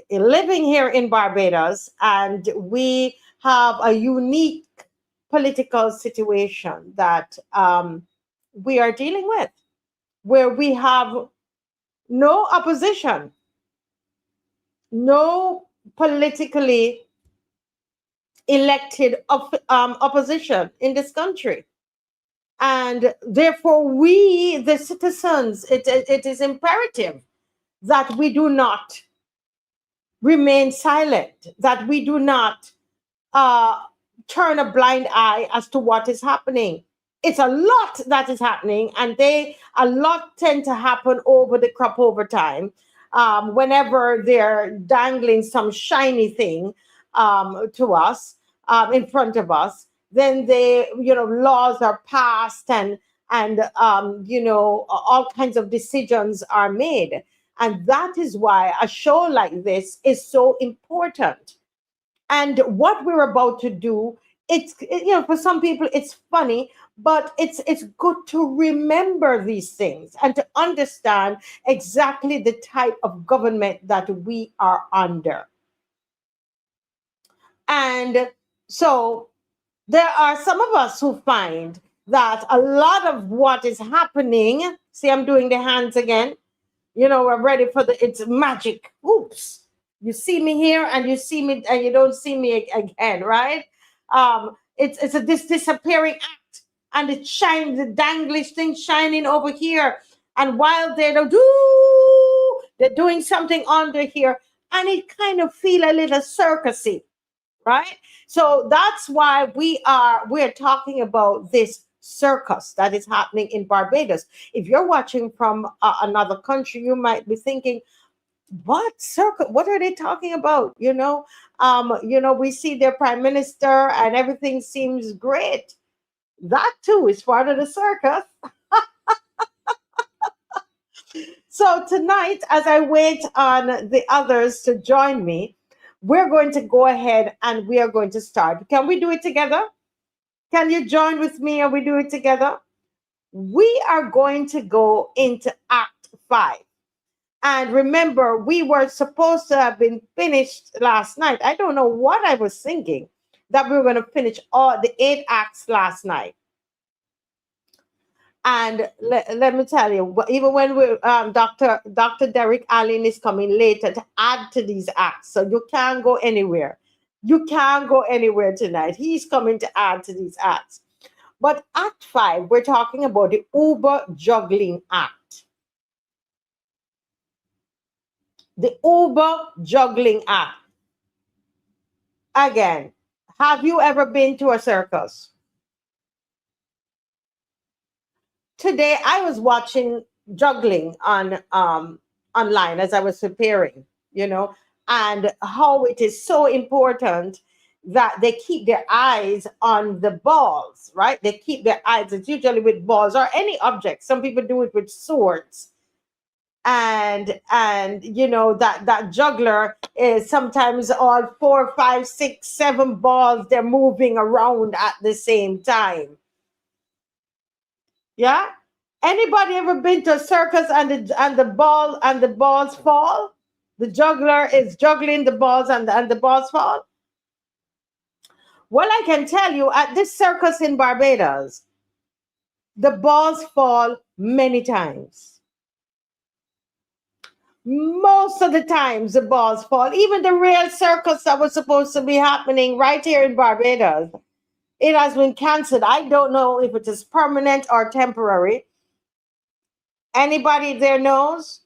living here in Barbados, and we have a unique political situation that we are dealing with, where we have no opposition, no politically elected opposition in this country. And therefore, we, the citizens, it is imperative that we do not remain silent, that we do not turn a blind eye as to what is happening. It's a lot that is happening, and a lot tend to happen over the crop over time. Whenever they're dangling some shiny thing to us, in front of us, then laws are passed and all kinds of decisions are made. And that is why a show like this is so important. And what we're about to do, for some people it's funny, but it's good to remember these things and to understand exactly the type of government that we are under. And so there are some of us who find that a lot of what is happening, see, I'm doing the hands again, we're ready for it's magic. Oops. You see me here and you see me and you don't see me again, right? It's this disappearing act, and it shines, the danglish thing shining over here. And while they're doing something under here, and it kind of feel a little circusy, right? So that's why we're talking about this circus that is happening in Barbados. If you're watching from another country, you might be thinking, what circus? What are they talking about? We see their prime minister and everything seems great. That too is part of the circus. So tonight, as I wait on the others to join me, we're going to go ahead and we are going to start. Can we do it together? Can you join with me and we do it together? We are going to go into Act 5. And remember, we were supposed to have been finished last night. I don't know what I was thinking, that we were going to finish all the 8 acts last night. And let me tell you, even when we Dr. Derek Allen is coming later to add to these acts, so you can't go anywhere. You can't go anywhere tonight. He's coming to add to these acts. But Act 5, we're talking about the Uber Juggling Act. The Uber Juggling Act. Again, have you ever been to a circus? Today, I was watching juggling on online as I was preparing, and how it is so important that they keep their eyes on the balls, right? They keep their eyes, it's usually with balls or any object. Some people do it with swords. And and you know that juggler is sometimes all 4, 5, 6, 7 balls they're moving around at the same time. Yeah, anybody ever been to a circus and the balls fall? The juggler is juggling the balls and the balls fall. Well, I can tell you at this circus in Barbados, the balls fall many times. Most of the times the balls fall. Even the real circus that was supposed to be happening right here in Barbados, it has been canceled. I don't know if it is permanent or temporary. Anybody there knows?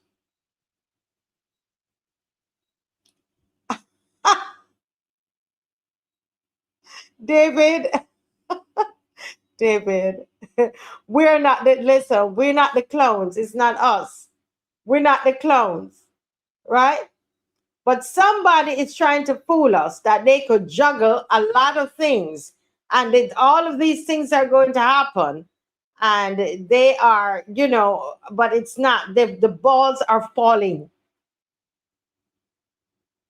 David, David, we're not the clones. It's not us. We're not the clones, right? But somebody is trying to fool us that they could juggle a lot of things and all of these things are going to happen. And they are, you know, but it's not. The balls are falling.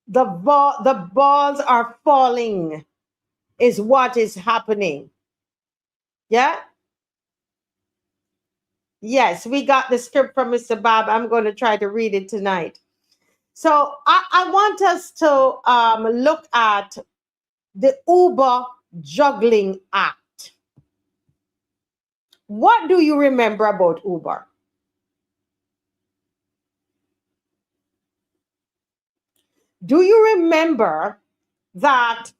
The balls are falling is what is happening. Yeah? Yes, we got the script from Mr. Bob. I'm going to try to read it tonight. So I want us to look at the Uber Juggling Act. What do you remember about Uber? Do you remember that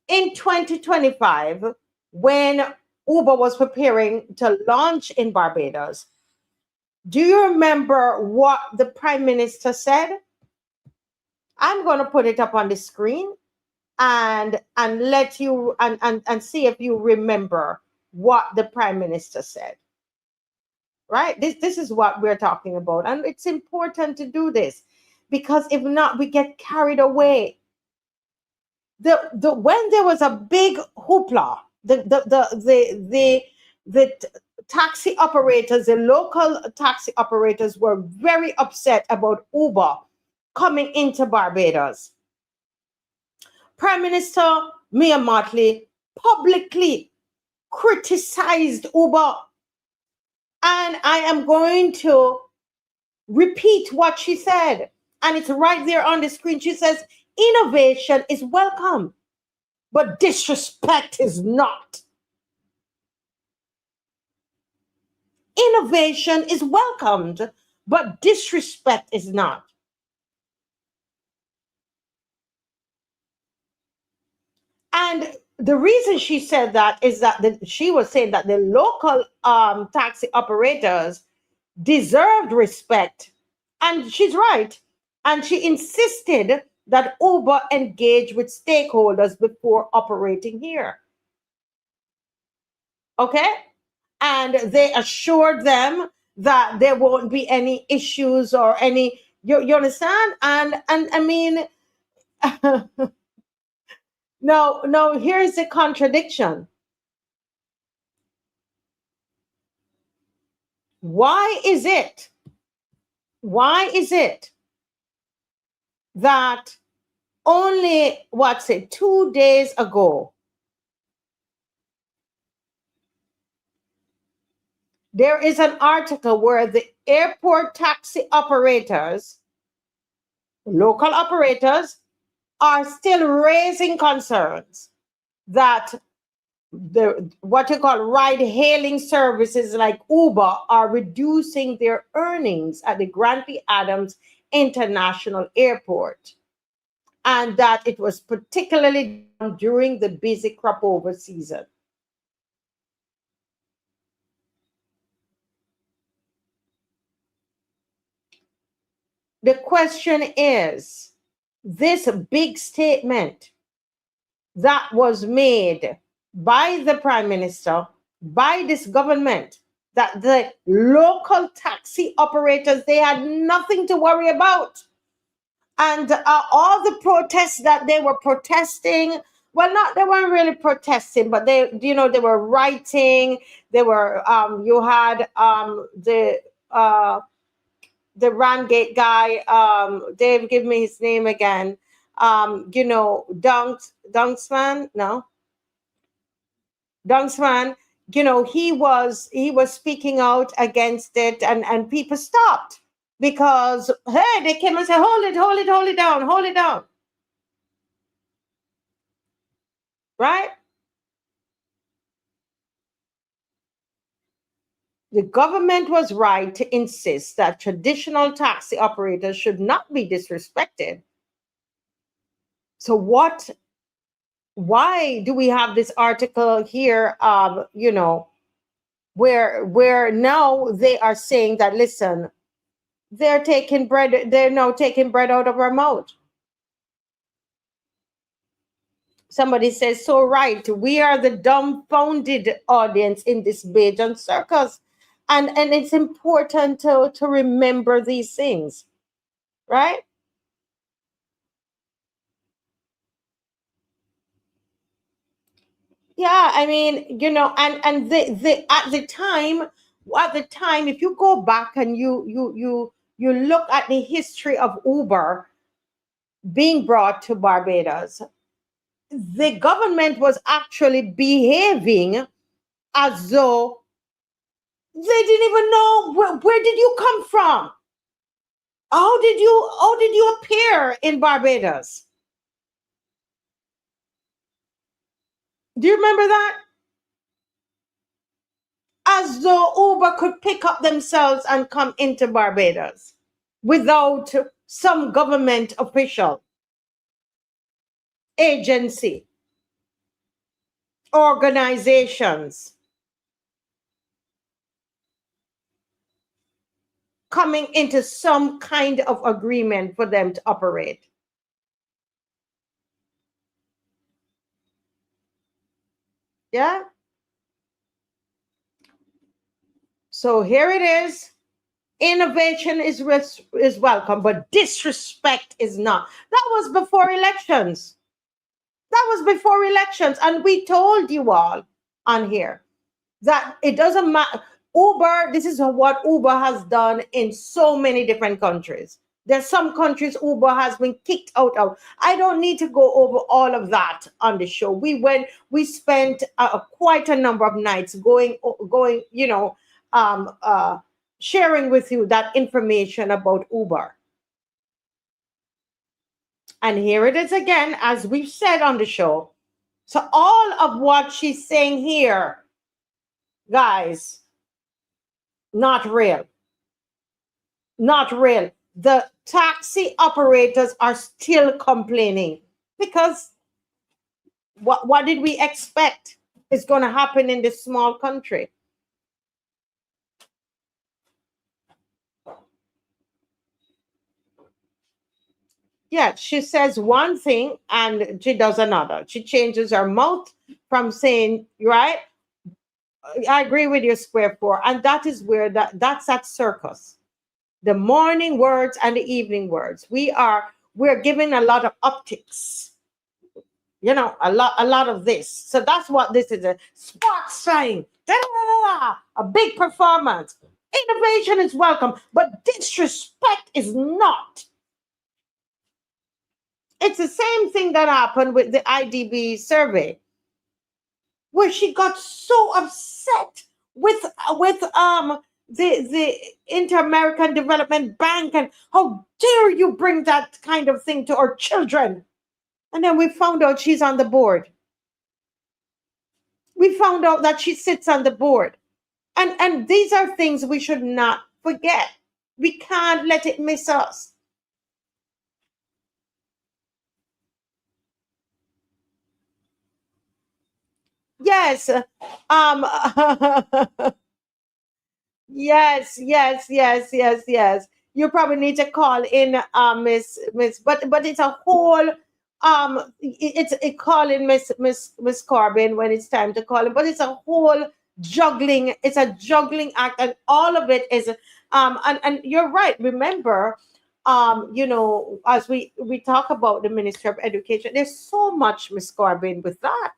in 2025, when Uber was preparing to launch in Barbados, do you remember what the Prime Minister said? I'm going to put it up on the screen and let you and see if you remember what the Prime Minister said. Right? This is what we're talking about. And it's important to do this because if not, we get carried away. When there was a big hoopla, the taxi operators, the local taxi operators were very upset about Uber coming into Barbados. Prime Minister Mia Mottley publicly criticized Uber. And I am going to repeat what she said. And it's right there on the screen. She says, innovation is welcome, but disrespect is not. Innovation is welcomed, but disrespect is not. And the reason she said that is that she was saying that the local taxi operators deserved respect. And she's right. And she insisted that Uber engage with stakeholders before operating here. Okay? And they assured them that there won't be any issues or any, you understand? And I mean, no, here's the contradiction. Why is it that only, 2 days ago, there is an article where the airport taxi operators, local operators, are still raising concerns that what you call ride-hailing services like Uber are reducing their earnings at the Grantley Adams International Airport, and that it was particularly during the busy crop over season. The question is, this big statement that was made by the Prime Minister, by this government, that the local taxi operators, they had nothing to worry about. And all the protests that they were protesting, well, they weren't really protesting, but they were writing. They were, you had the Rangate guy, Dave, give me his name again. You know, Dunksman, no, Dunksman, you know, he was speaking out against it, and people stopped because, hey, they came and said, hold it down. Right? The government was right to insist that traditional taxi operators should not be disrespected. So why do we have this article here, you know, where now they are saying that, listen, they're now taking bread out of our mouth. Somebody says, so right, we are the dumbfounded audience in this Bajan circus. And it's important to remember these things, right? Yeah, I mean, you know, and at the time, if you go back and you look at the history of Uber being brought to Barbados, the government was actually behaving as though they didn't even know where did you come from? How did you appear in Barbados? Do you remember that? As though Uber could pick up themselves and come into Barbados without some government official, agency, organizations coming into some kind of agreement for them to operate. Yeah. So here it is. Innovation is welcome, but disrespect is not. That was before elections. And we told you all on here that it doesn't matter. Uber, this is what Uber has done in so many different countries. There's some countries Uber has been kicked out of. I don't need to go over all of that on the show. We spent quite a number of nights going, you know, sharing with you that information about Uber. And here it is again, as we've said on the show. So all of what she's saying here, guys, not real. Not real. The taxi operators are still complaining because what did we expect is going to happen in this small country? Yeah, she says one thing and she does another. She changes her mouth from saying, right? I agree with you, Square Four. And that is where that's at circus. The morning words and the evening words. We're given a lot of optics. You know, a lot of this. So that's what this is, a sparks flying. A big performance. Innovation is welcome, but disrespect is not. It's the same thing that happened with the IDB survey, where she got so upset with the Inter-American Development Bank, and how dare you bring that kind of thing to our children. And then we found out she's on the board. We found out that she sits on the board. And these are things we should not forget. We can't let it miss us. Yes. Yes. You probably need to call in, Miss, but it's a whole it's a call in Miss Corbin when it's time to call in, but it's a whole juggling. It's a juggling act, and all of it is and you're right. Remember, you know, as we talk about the Ministry of Education, there's so much, Miss Corbin, with that.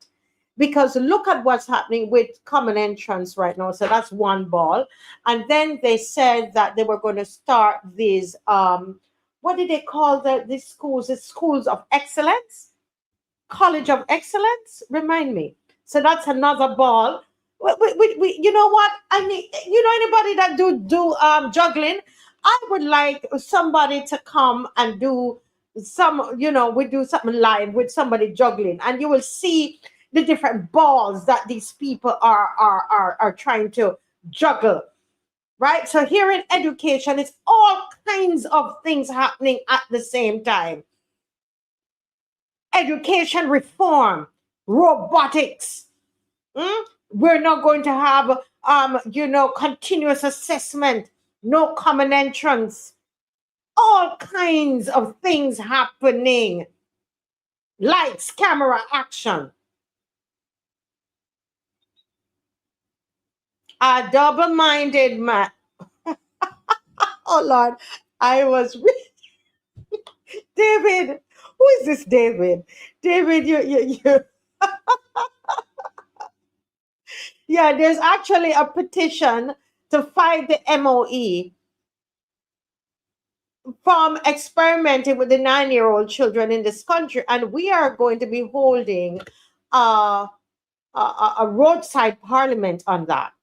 because look at what's happening with common entrance right now. So that's one ball. And then they said that they were going to start these, what did they call these schools? The schools of excellence, college of excellence. Remind me. So that's another ball. You know what? I mean, you know, anybody that do juggling, I would like somebody to come and do some, you know, we do something live with somebody juggling, and you will see the different balls that these people are trying to juggle, right? So here in education, it's all kinds of things happening at the same time. Education reform, robotics. We're not going to have, you know, continuous assessment, no common entrance, all kinds of things happening. Lights, camera, action. A double-minded man. Oh Lord, I was David. Who is this David? David, you. Yeah, there's actually a petition to fight the MOE from experimenting with the 9-year-old children in this country, and we are going to be holding a roadside parliament on that.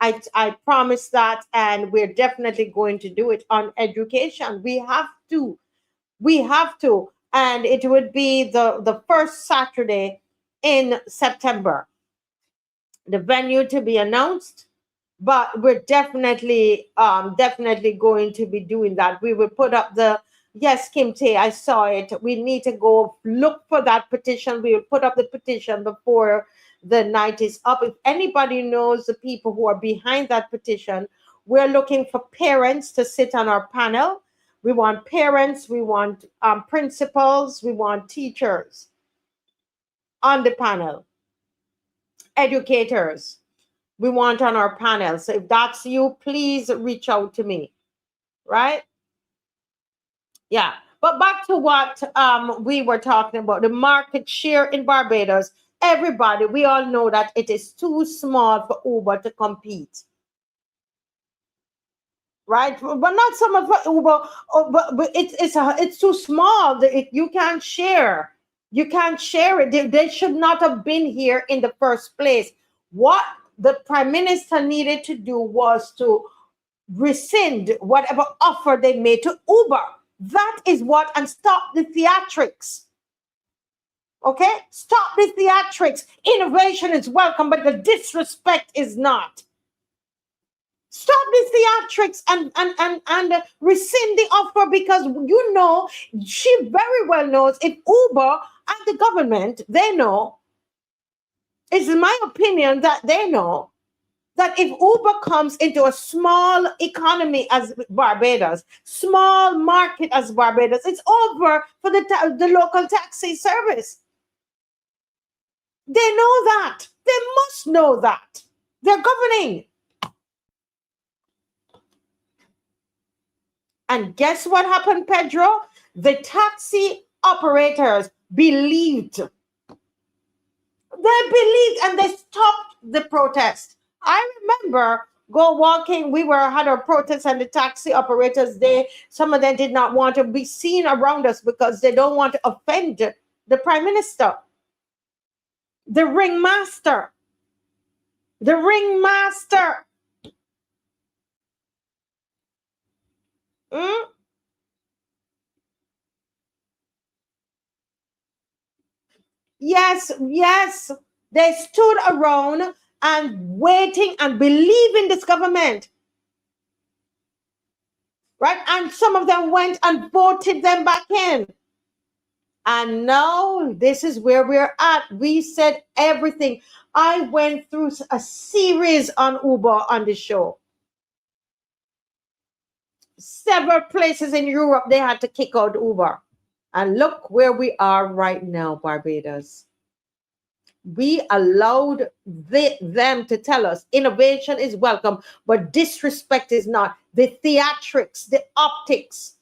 I promise that, and we're definitely going to do it on education. We have to, and it would be the first Saturday in September. The venue to be announced, but we're definitely going to be doing that. We will put up yes, Kimte, I saw it. We need to go look for that petition. We will put up the petition before the night is up. If anybody knows the people who are behind that petition, we're looking for parents to sit on our panel. We want parents, we want principals, we want teachers on the panel, educators. We want on our panel. So if that's you, please reach out to me, right? Yeah. But back to what we were talking about, the market share in Barbados. Everybody, we all know that it is too small for Uber to compete, right? But not so much for Uber, but it's too small. You can't share. You can't share it. They should not have been here in the first place. What the Prime Minister needed to do was to rescind whatever offer they made to Uber. That is what, and stop the theatrics. Okay? Stop the theatrics. Innovation is welcome, but the disrespect is not. Stop the theatrics and rescind the offer, because you know, she very well knows if Uber and the government, they know, it's my opinion that they know that if Uber comes into a small economy as Barbados, small market as Barbados, it's over for the local taxi service. They know that. They must know that. They're governing. And guess what happened, Pedro? The taxi operators believed. They believed, and they stopped the protest. I remember we had our protest, and the taxi operators, some of them did not want to be seen around us because they don't want to offend the Prime Minister. The ringmaster. The ringmaster. Yes. They stood around and waiting and believing this government. Right? And some of them went and voted them back in. And now this is where we're at. We said everything. I went through a series on Uber on the show. Several places in Europe, they had to kick out Uber. And look where we are right now, Barbados. We allowed them to tell us innovation is welcome, but disrespect is not. The theatrics, the optics.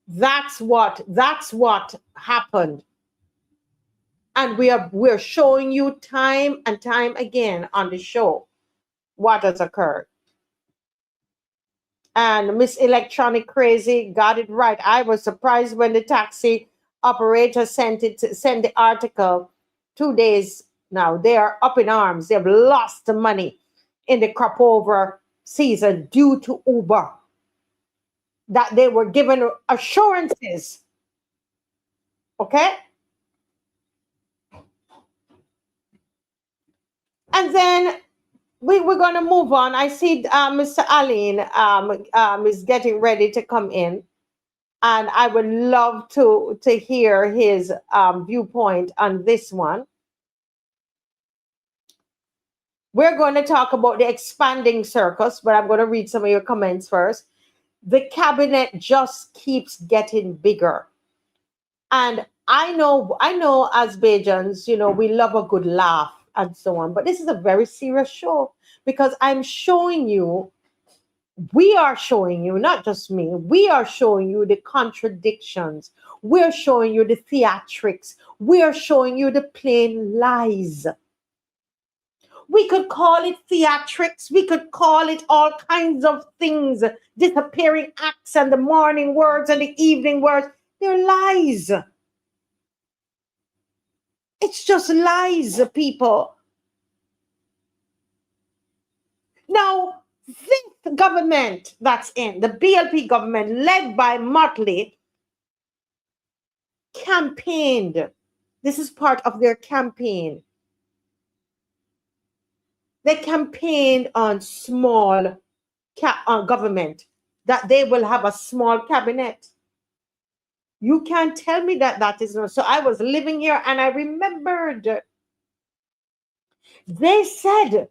That's what happened. And we're showing you time and time again on the show what has occurred. And Miss Electronic Crazy got it right. I was surprised when the taxi operator sent the article 2 days now. They are up in arms. They've lost the money in the crop over season due to Uber. That they were given assurances. Okay? And then we're going to move on. I see Mr. Aline is getting ready to come in. And I would love to hear his viewpoint on this one. We're going to talk about the expanding circus, but I'm going to read some of your comments first. The cabinet just keeps getting bigger. And I know as Bajans, we love a good laugh and so on. But this is a very serious show because I'm showing you, we are showing you, not just me, we are showing you the contradictions. We're showing you the theatrics. We are showing you the plain lies. We could call it theatrics. We could call it all kinds of things, disappearing acts and the morning words and the evening words. They're lies. It's just lies, people. Now, this government that's in, the BLP government led by Mottley, campaigned. This is part of their campaign. They campaigned on small government, that they will have a small cabinet. You can't tell me that is not. So I was living here and I remembered they said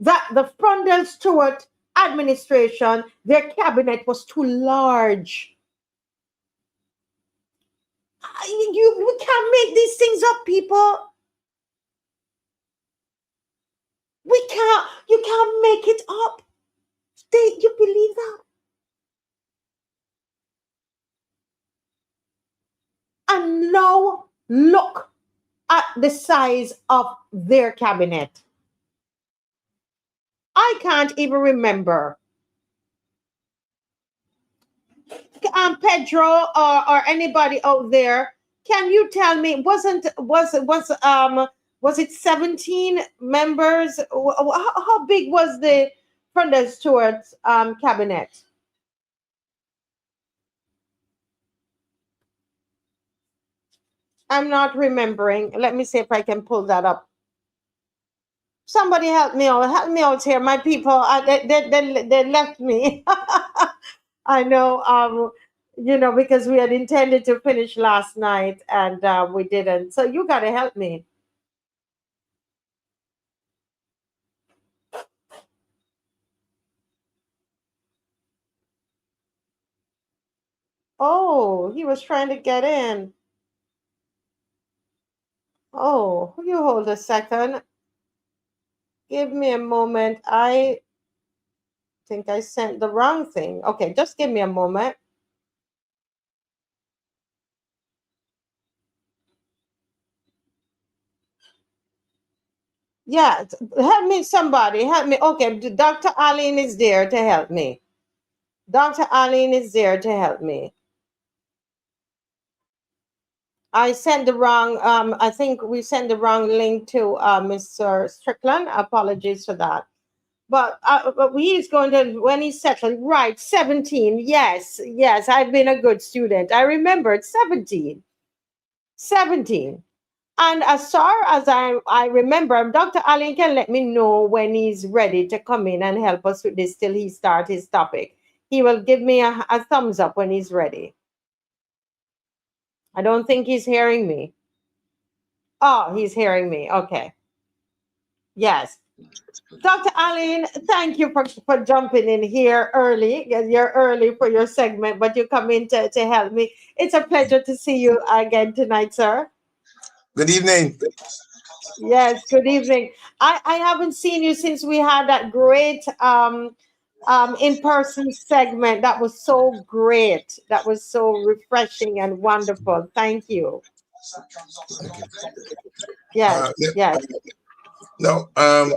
that the Frondell Stewart administration, their cabinet was too large. We can't make these things up, people. You can't make it up. You believe that? And now look at the size of their cabinet. I can't even remember. Pedro or anybody out there, can you tell me, was it 17 members? How big was the Frondell Stewart cabinet? I'm not remembering. Let me see if I can pull that up. Somebody help me out. Help me out here. My people, they left me. I know, because we had intended to finish last night and we didn't. So you got to help me. Oh, he was trying to get in. Oh, you hold a second. Give me a moment. I think I sent the wrong thing. Okay, just give me a moment. Yeah, help me, somebody. Help me. Okay, Dr. Aline is there to help me. Dr. Aline is there to help me. I sent the wrong, I think we sent the wrong link to Mr. Strickland. Apologies for that. But he's going to, when he's settled, right, 17. Yes, I've been a good student. I remembered 17. 17. And as far as I remember, Dr. Allen can let me know when he's ready to come in and help us with this till he starts his topic. He will give me a thumbs up when he's ready. I don't think he's hearing me. Oh, he's hearing me. Okay. Yes. Dr. Allen, thank you for jumping in here early. You're early for your segment, but you come in to help me. It's a pleasure to see you again tonight, sir. Good evening. Yes, good evening. I haven't seen you since we had that great in-person segment. That was so great. That was so refreshing and wonderful. Thank you. Yes, yes. No, I'm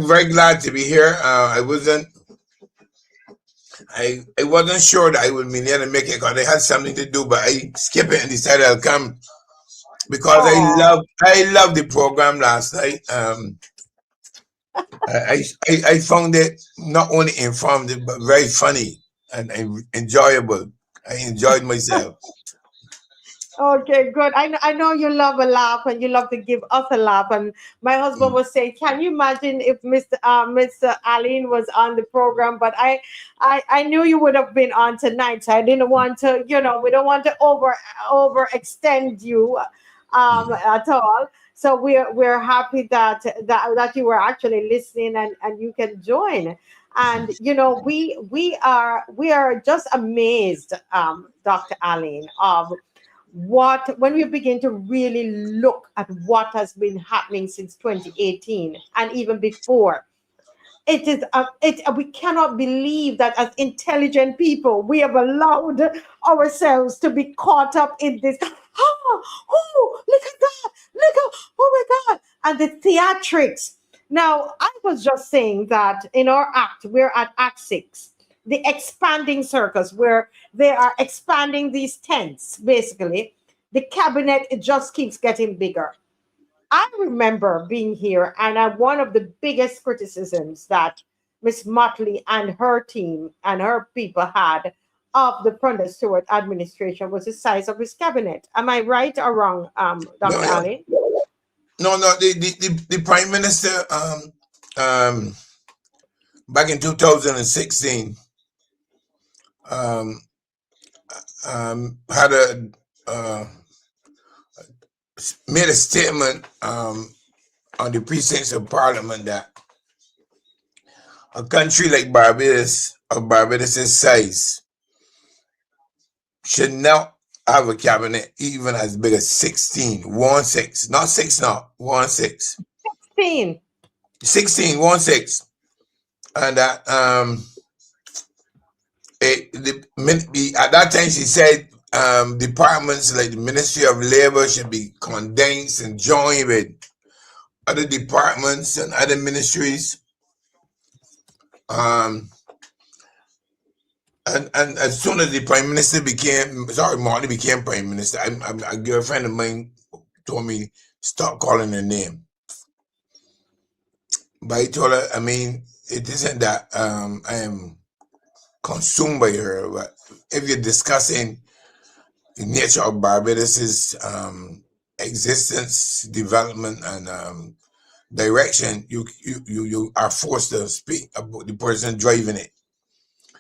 very glad to be here. I wasn't sure that I would be there to make it because I had something to do, but I skipped it and decided I'll come because I love the program last night. I found it not only informative but very funny and enjoyable. I enjoyed myself. Okay, good. I know you love a laugh and you love to give us a laugh. And my husband was saying, can you imagine if Mr. Aline was on the program? But I knew you would have been on tonight, so I didn't want to, we don't want to overextend you at all. So we're happy that you were actually listening and you can join. And we are just amazed, Dr. Aline, of when we begin to really look at what has been happening since 2018 and even before. We cannot believe that as intelligent people we have allowed ourselves to be caught up in this. Oh, look at that, oh my God, and the theatrics. Now, I was just saying that in our act, we're at Act 6, the Expanding Circus, where they are expanding these tents, basically. The cabinet, it just keeps getting bigger. I remember being here, and one of the biggest criticisms that Miss Mottley and her team and her people had of the Prunda Stewart administration was the size of his cabinet. Am I right or wrong, Dr. Ali? No. The Prime Minister back in 2016 had made a statement on the precincts of Parliament that a country like Barbados, of Barbados' size, should not have a cabinet even as big as 16, 1-6, not 6 now, 1-6. 16, 1-6. And that at that time she said departments like the Ministry of Labor should be condensed and joined with other departments and other ministries. And as soon as the Prime Minister Marley became Prime Minister, a girlfriend of mine told me, stop calling her name. But I told her, it isn't that I am consumed by her, but if you're discussing the nature of Barbados's existence, development, and direction, you are forced to speak about the person driving it.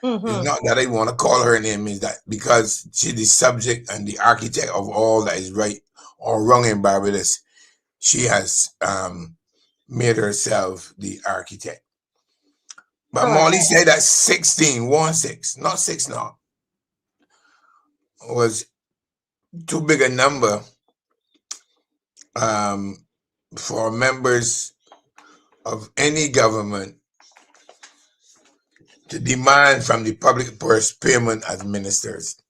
Mm-hmm. It's not that I want to call her name, is that because she's the subject and the architect of all that is right or wrong in Barbados, she has made herself the architect. But Molly said that 16, 1-6, not 6 now, was too big a number for members of any government to demand from the public purse payment as ministers.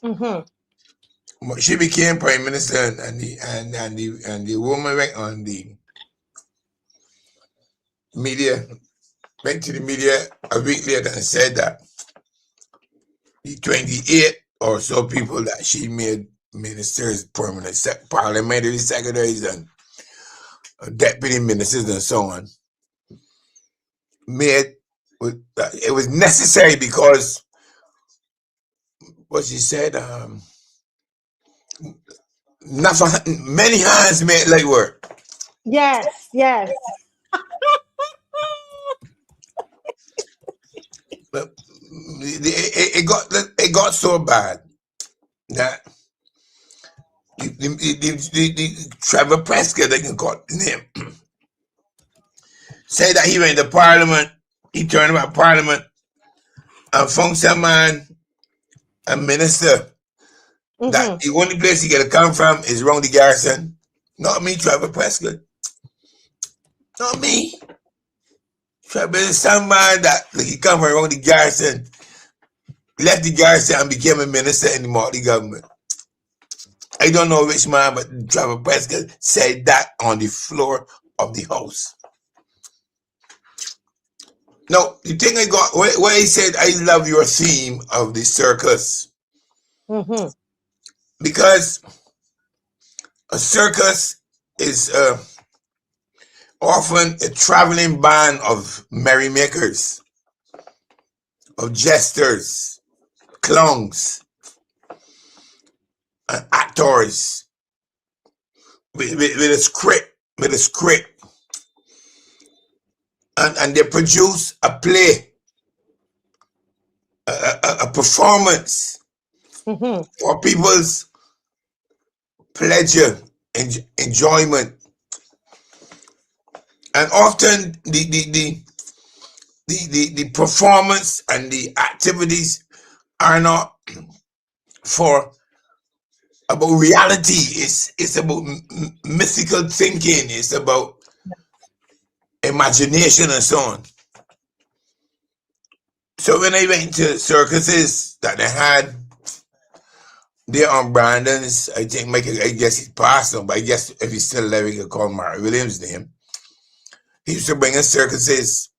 Mm-hmm. She became Prime Minister, and the woman went on the media, went to the media a week later and said that the 28 or so people that she made ministers, permanent parliamentary secretaries, and deputy ministers, and so on, it was necessary because what she said, many hands made light work. Yes. But it got so bad that the Trevor Prescott, they can call his name, said that he went to Parliament. He turned about Parliament and found some man, a minister, that the only place he can come from is around the garrison. Not me, Trevor Prescott. Not me. Trevor is some man that he come from around the garrison, left the garrison and became a minister in the Motley government. I don't know which man, but Trevor Prescott said that on the floor of the house. Now, the thing I got, where he said, I love your theme of the circus. Mm-hmm. Because a circus is often a traveling band of merrymakers, of jesters, clowns, and actors with a script, and they produce a play, a performance Mm-hmm. for people's pleasure and enjoyment. And often the performance and the activities are not for about reality. It's about mythical thinking. It's about imagination and so on. So when I went to circuses that they had there on Brandon's, I think I guess he passed on, but I guess if he's still living, you call Mark Williams' name. He used to bring in circuses,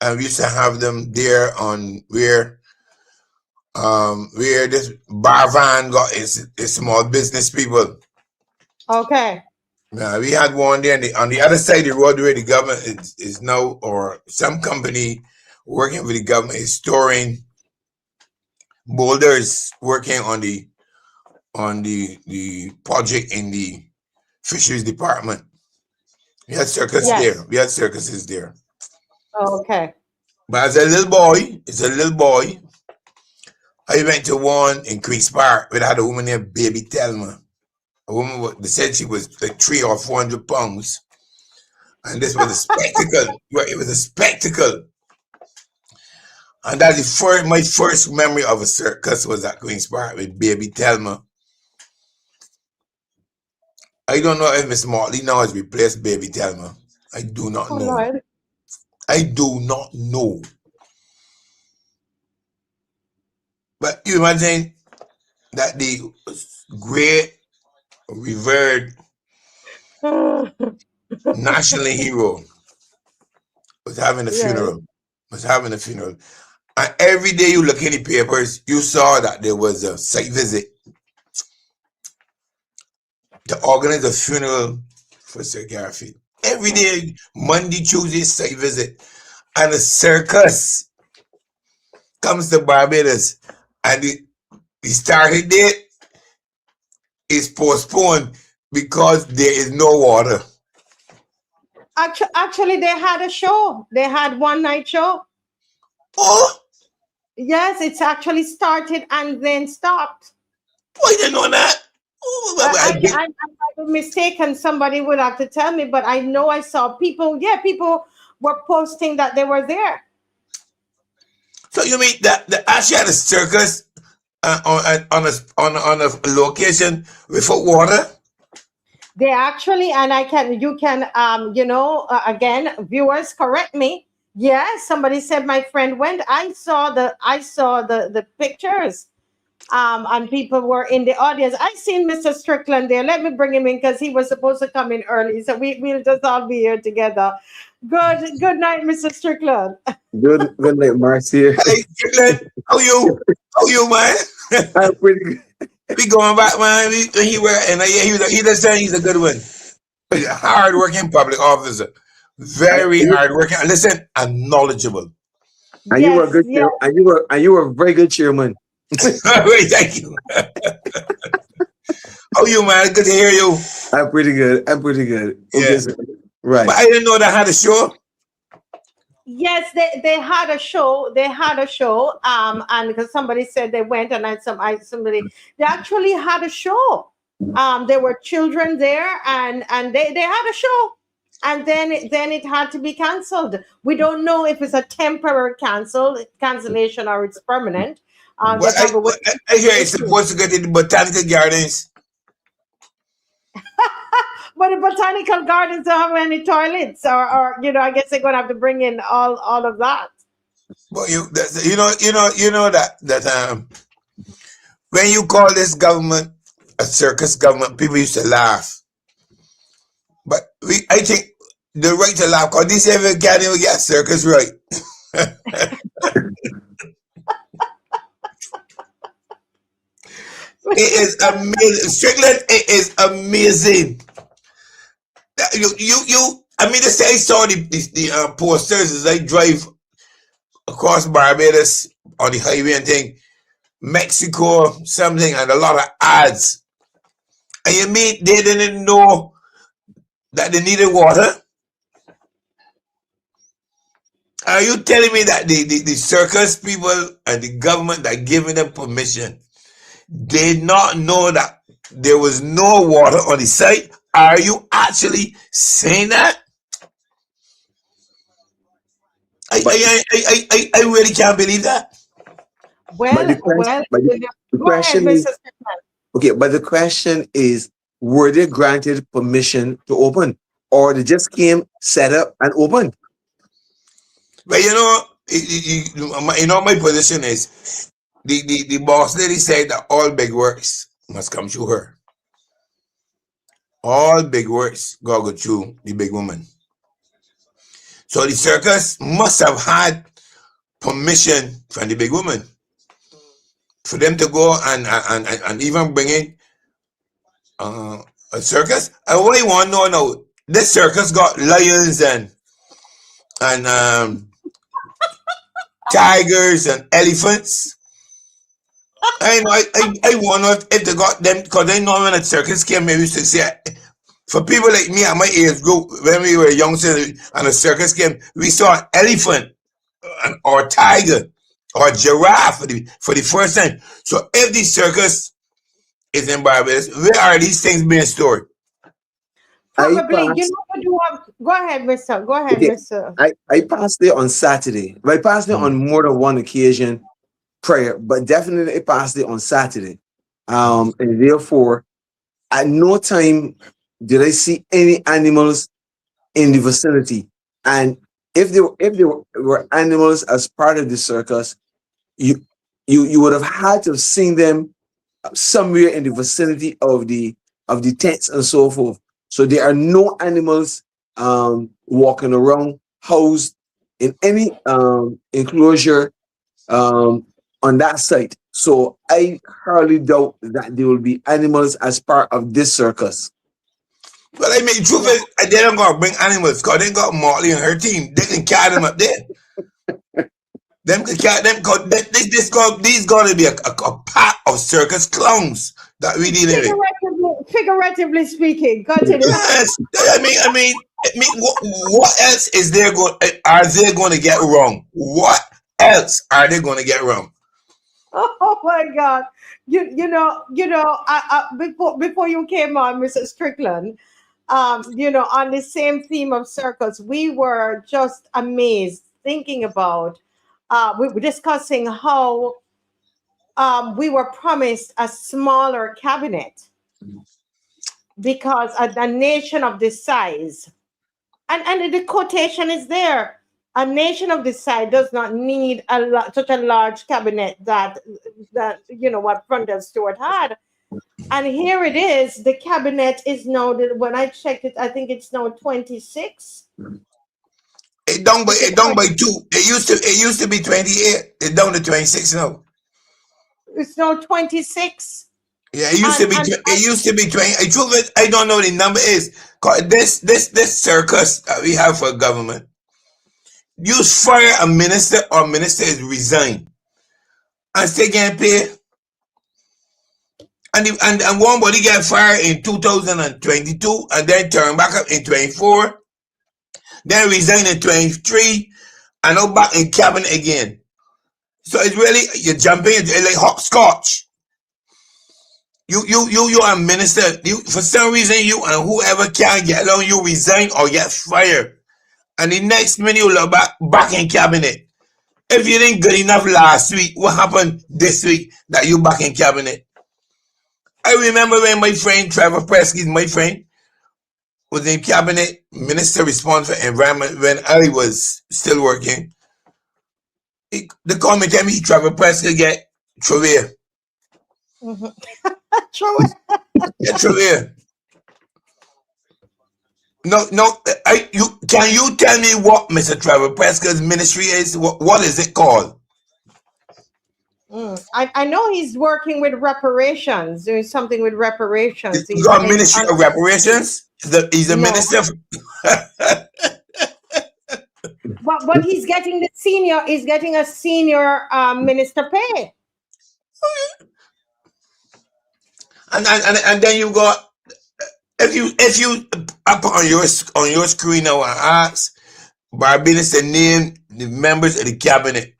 and we used to have them there on where this bar van got its small business people. Okay. Now we had one there on the other side of the road where the government is now, or some company working with the government is storing boulders, working on the project in the fisheries department. We had circus there. We had circuses there. Okay. But as a little boy, I went to one in Queen's Park where I had a woman named Baby Thelma. A woman, they said she was like 300 or 400 pounds. And this was a spectacle. It was a spectacle. And that's my first memory of a circus was at Queen's Park with Baby Thelma. I don't know if Miss Motley now has replaced Baby Thelma. I do not know. Lord. I do not know. But you imagine that the great, revered national hero was having a funeral. And every day you look in the papers, you saw that there was a site visit to organize a funeral for Sir Garfield. Every day, Monday, Tuesday, site visit. And the circus comes to Barbados, and the starting date is postponed because there is no water. Actually, they had a show. They had one night show. Oh? Yes, it's actually started and then stopped. Oh, I didn't know that. Oh, I might be mistaken. Somebody would have to tell me, but I know I saw people. Yeah, people were posting that they were there. So you mean that the actually had a circus on a location without water? They actually, and you can, again, viewers, correct me. Yes, somebody said my friend went. I saw the pictures. And people were in the audience. I seen Mr. Strickland there. Let me bring him in because he was supposed to come in early. So we'll just all be here together. Good night, Mr. Strickland. Good night, Marcia. Hey, Strickland, how you, man? I'm pretty good. We going back, man. He just saying he's a good one. He's a hard-working public officer. Very hard-working. Listen, and knowledgeable. And you were a good chair, and you were a very good chairman. Thank you. How you, man? Good to hear you. I'm pretty good. Yeah. Right. But I didn't know they had a show. Yes, they had a show. And because somebody said they went, and somebody they actually had a show. There were children there, and they had a show, and then it had to be canceled. We don't know if it's a temporary cancellation or it's permanent. I hear it's supposed to go to the botanical gardens. But the botanical gardens don't have any toilets, or I guess they're gonna have to bring in all of that. Well, you know that when you call this government a circus government, people used to laugh. But I think the right to laugh, because this ever can't even get circus right. It is amazing. Strickland, it is amazing. I mean, I saw the posters as I drive across Barbados on the highway and thing, Mexico, something, and a lot of ads. And you mean they didn't know that they needed water? Are you telling me that the circus people and the government that giving them permission did not know that there was no water on the site? Are you actually saying that? I really can't believe that. But the question is, okay, but the question is, were they granted permission to open, or they just came, set up, and opened? But my position is the boss lady said that all big works must come through her. All big works gotta go through the big woman. So the circus must have had permission from the big woman for them to go and even bring in a circus. And what you want to know now, this circus got lions and tigers and elephants. I wonder if they got them, because they know when a circus came, maybe used to say, for people like me at my age group, when we were young and a circus came, we saw an elephant or a tiger or a giraffe for the first time. So if the circus is in Barbados, where are these things being stored? Probably, go ahead, mister. Go ahead, okay. Mister. I passed there on Saturday. I passed there on more than one occasion prior, but definitely I passed there on Saturday. And therefore, at no time did I see any animals in the vicinity. And if there were animals as part of the circus, you would have had to have seen them somewhere in the vicinity of the tents and so forth. So there are no animals walking around housed in any enclosure on that site. So I hardly doubt that there will be animals as part of this circus. Well, I mean, the truth is, they don't got to bring animals, because they got Motley and her team. They can carry them up there. Them can carry them, because these going to be a pack of circus clowns that we dealing with. Figuratively speaking, continue. Yes, I mean, what else are they going to get wrong? What else are they going to get wrong? Oh my God! Before you came on, Mrs. Strickland, on the same theme of circus, we were just amazed thinking about. We were discussing how we were promised a smaller cabinet because a nation of this size, and the quotation is there. A nation of this size does not need such a large cabinet that what Frontal Stewart had. And here it is. The cabinet is now, when I checked it, I think it's now 26. It down by 2. It used to be 28. It's down to 26 now. It's now 26. Yeah, it used to be 20. I don't know what the number is. This circus that we have for government, you fire a minister or minister is resign and still getting paid. And one body get fired in 2022 and then turn back up in 24, then resign in 23 and now back in cabinet again. So it's really, you're jumping, it's like hopscotch. You are a minister. For some reason, you and whoever can get along, you resign or get fired. And the next minute you'll back in cabinet. If you didn't good enough last week, what happened this week that you back in cabinet? I remember when my friend Trevor Presky, my friend, was in cabinet minister responsible for environment when I was still working. The comment tell me Trevor Presky get Trevor. Mm-hmm. That's true here. No, can you tell me what Mr. Trevor Prescott's ministry is? What is it called? I know he's working with reparations, doing something with reparations. He's got a ministry of reparations. He's a minister. But he's getting a senior minister pay. And then you got, if you up on your screen now and ask Barbadians to name the members of the cabinet,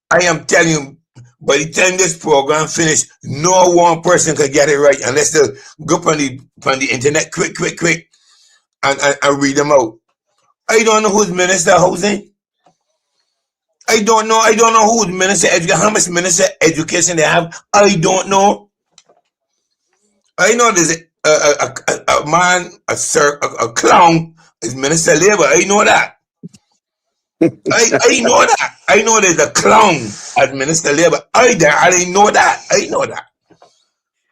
I am telling you, by the time this program finished, no one person could get it right unless they go up on the internet quick and read them out. I don't know who's minister housing. I don't know who's minister education, how much minister education they have. I don't know. I know there's a man, a clown is minister of labor. I know that. I know that. I know there's a clown as minister of labor. I know that. I know that.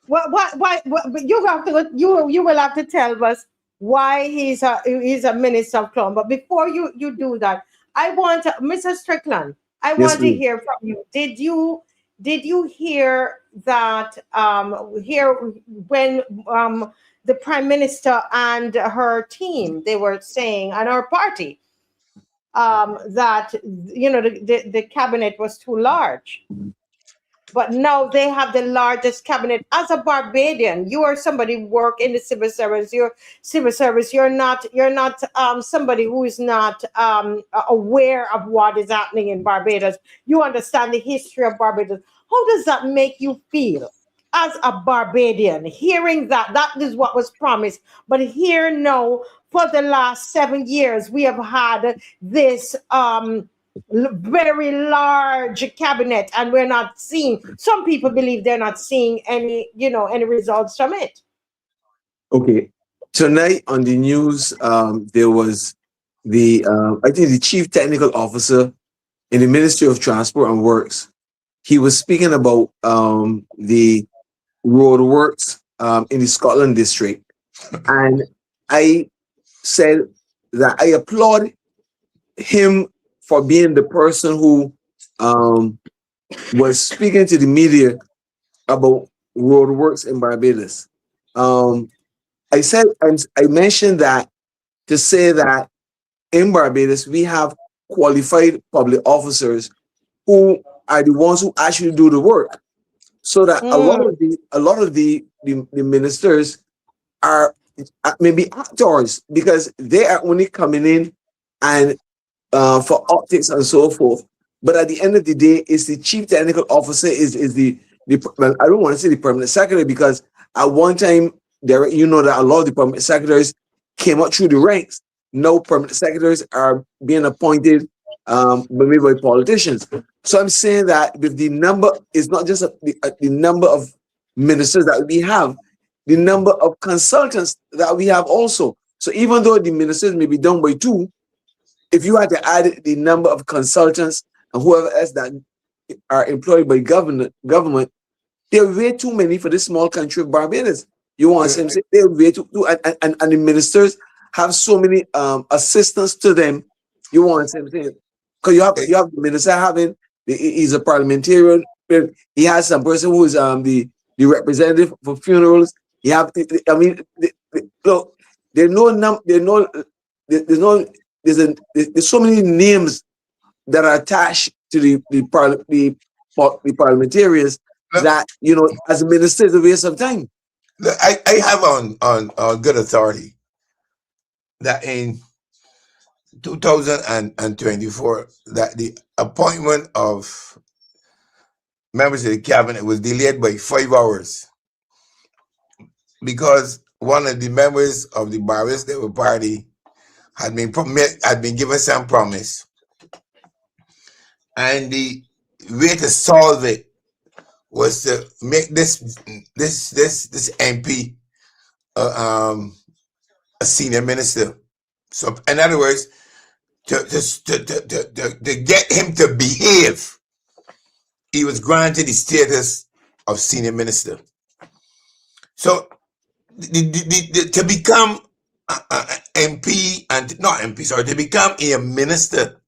Why you will have to tell us why he's a minister of clown. But before you do that, I want Mr. Strickland. I want to hear from you. Did you hear that when the Prime Minister and her team, they were saying, and our party, that the cabinet was too large, but now they have the largest cabinet. As a Barbadian, you are somebody who work in the civil service. You're not somebody who is not aware of what is happening in Barbados. You understand the history of Barbados. How does that make you feel as a Barbadian, hearing that is what was promised, but here now, for the last 7 years, we have had this very large cabinet, and we're not seeing. Some people believe they're not seeing any results from it. Okay, tonight on the news, there was I think the chief technical officer in the Ministry of Transport and Works. He was speaking about the road works in the Scotland district, and I said that I applaud him for being the person who was speaking to the media about road works in Barbados. I mentioned that to say that in Barbados we have qualified public officers who are the ones who actually do the work, so that a lot of the ministers are maybe actors, because they are only coming in and for optics and so forth. But at the end of the day, it's the chief technical officer is the well, I don't want to say the permanent secretary, because at one time that a lot of the permanent secretaries came up through the ranks. No permanent secretaries are being appointed maybe by politicians. So I'm saying that with the number is not just the number of ministers that we have, the number of consultants that we have also. So even though the ministers may be done by 2, if you had to add the number of consultants and whoever else that are employed by government, they're way too many for this small country of Barbados. You want to say they're way too, and the ministers have so many assistants to them. You want to say, because you have the minister he's a parliamentarian. He has some person who is the representative for funerals. You have, look, there's so many names that are attached to the parliamentarians that, as a minister, it's a waste of time. I have on good authority that in 2024 that the appointment of members of the cabinet was delayed by 5 hours because one of the members of the Barbados Labour Party had been given some promise, and the way to solve it was to make this MP a senior minister. So, in other words, to get him to behave, he was granted the status of senior minister. So to become MP and not MP, sorry, to become a minister,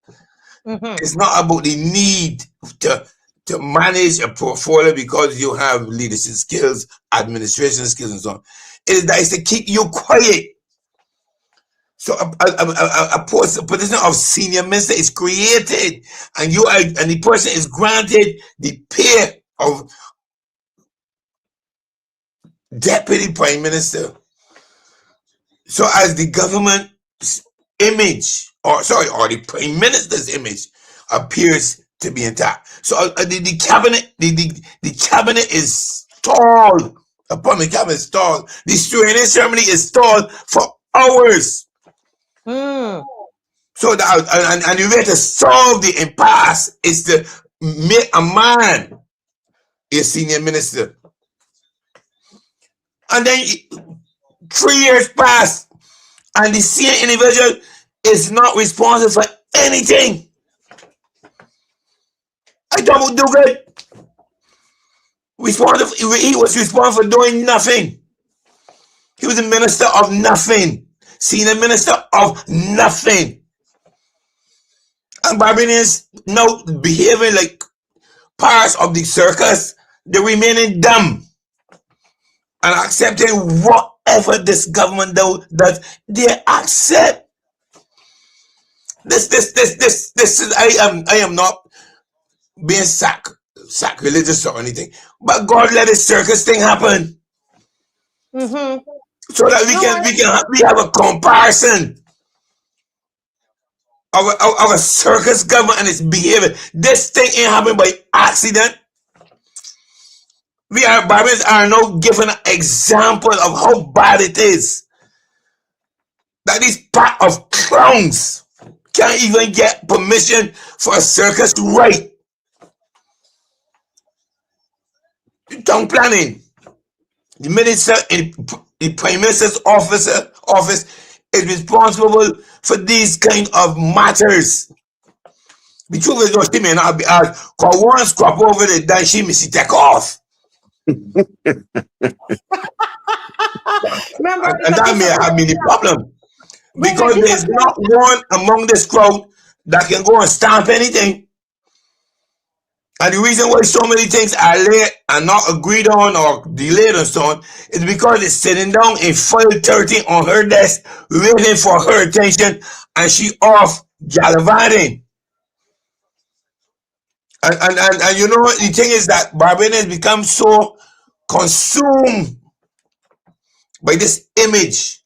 it's not about the need to manage a portfolio because you have leadership skills, administration skills, and so on. It's to keep you quiet. So a position of senior minister is created, and the person is granted the pay of deputy prime minister. So as the government's image, or the prime minister's image appears to be intact. So the cabinet is stalled. Upon the cabinet is stalled. The swearing ceremony is stalled for hours. So that and the way to solve the impasse is to make a man a senior minister. And then 3 years pass, and the same individual is not responsible for anything. I double do good. He was responsible for doing nothing. He was a minister of nothing, senior minister of nothing. And Barbadians now behaving like parts of the circus, they're remaining dumb and accepting whatever this government does. They accept. This is I am not being sacrilegious or anything, but God let this circus thing happen, so that we have a comparison of a circus government and its behavior. This thing ain't happening by accident. Barbadians are now given an example of how bad it is that this pack of clowns can't even get permission for a circus to right. Town planning. The minister in the prime minister's office is responsible for these kind of matters. The truth is, she may not be asked, because once crop over the then she may take off. Remember, and that may have been the problem, because there's not one among this crowd that can go and stamp anything. And the reason why so many things are late and not agreed on or delayed and so on is because it's sitting down in file 30 on her desk waiting for her attention, and she off gallivanting. And you know, the thing is that Barbadians become so consumed by this image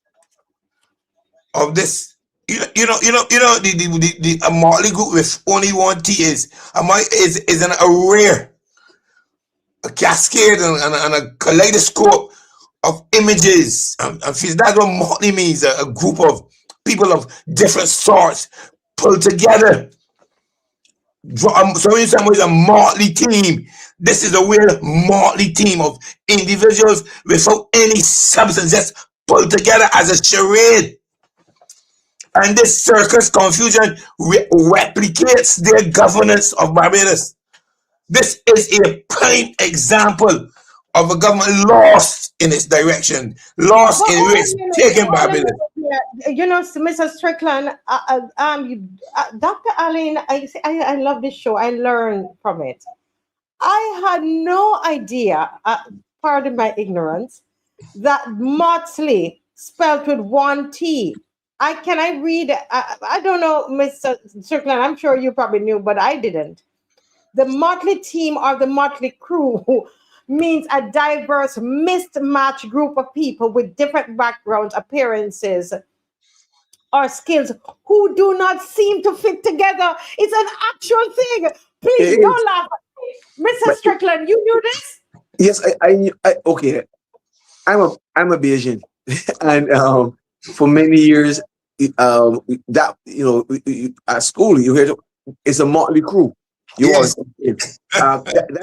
of this. You know, the motley group with only one T is a rare, a cascade and a kaleidoscope of images. And that's what motley means, a group of people of different sorts pulled together. So in some ways, a motley team. This is a real motley team of individuals without any substance, just pulled together as a charade. And this circus confusion replicates their governance of Barbados. This is a prime example of a government lost in its direction, lost in where it's taken Barbados. You know, Mr. Strickland, Dr. Allen, I love this show. I learned from it. I had no idea, pardon my ignorance, that Motley spelled with one T. Can I read? I don't know, Mr. Strickland. I'm sure you probably knew, but I didn't. The motley team or the motley crew means a diverse, mismatched group of people with different backgrounds, appearances, or skills who do not seem to fit together. It's an actual thing. Please don't laugh. Mr. Strickland, you knew this? Yes, I okay. I'm a Bayesian, and for many years, that at school you hear it's a motley crew. That's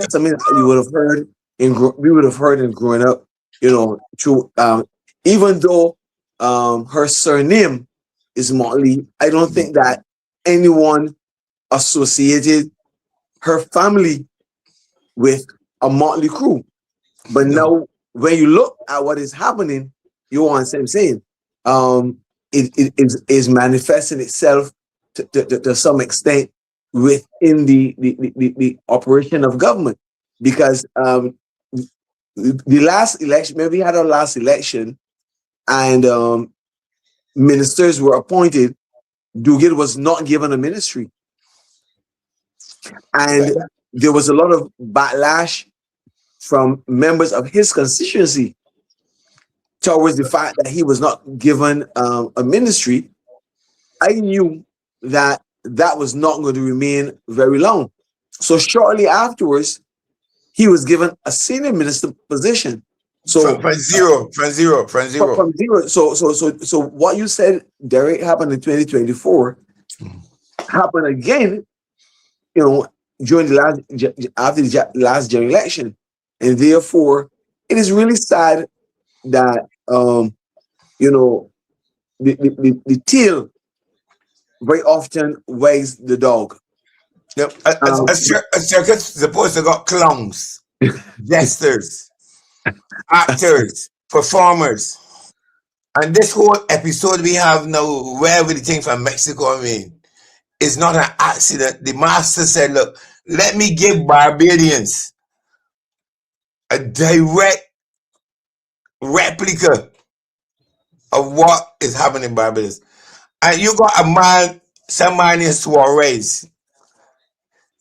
something that you would have heard we would have heard in growing up. Through even though her surname is Motley, I don't think that anyone associated her family with a motley crew. But now, when you look at what is happening, You want what I'm saying? It is manifesting itself to some extent within the operation of government, because the last election, maybe we had our last election, and ministers were appointed. Duguid was not given a ministry, and there was a lot of backlash from members of his constituency towards the fact that he was not given a ministry. I knew that was not going to remain very long. So shortly afterwards, he was given a senior minister position. So from zero. So what you said, Derek, happened in 2024, happened again, during after the last general election, and therefore it is really sad that the tail very often wags the dog. A circus is supposed to got clowns, jesters, actors, performers. And this whole episode we have now, where everything from Mexico, is not an accident. The master said, look, let me give Barbadians a direct replica of what is happening in Barbados. And you got a man, some man in Suarez,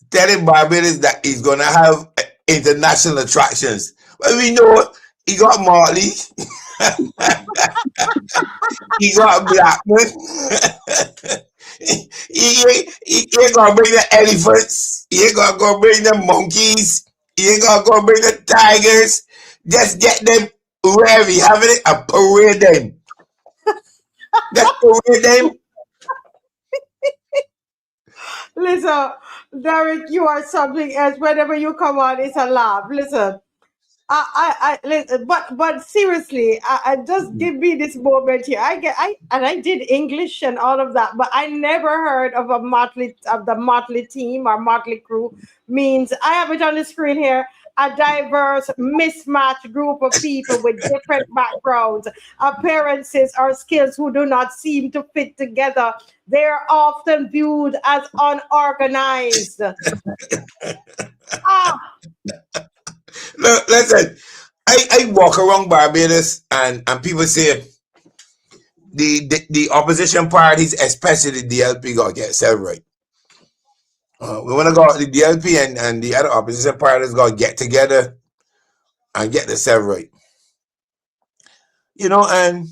telling Barbados that he's gonna have international attractions. Well, we know he got Mottley, he got Blackman, he ain't gonna bring the elephants, he ain't gonna go bring the monkeys, he ain't gonna go bring the tigers. Just get them wherever he having it and parade them. Just parade them. Listen, Derek, you are something else. Whenever you come on, it's a laugh. Listen, I listen, but seriously, I just give me this moment here. I did English and all of that, but I never heard of the Motley team or Motley crew. Means I have it on the screen here. A diverse, mismatched group of people with different backgrounds, appearances, or skills who do not seem to fit together. They are often viewed as unorganized. Look, listen, I walk around Barbados and people say the opposition parties, especially the DLP, got to get self right. We want to go, the DLP and the other opposition parties got to get together and get themselves right. And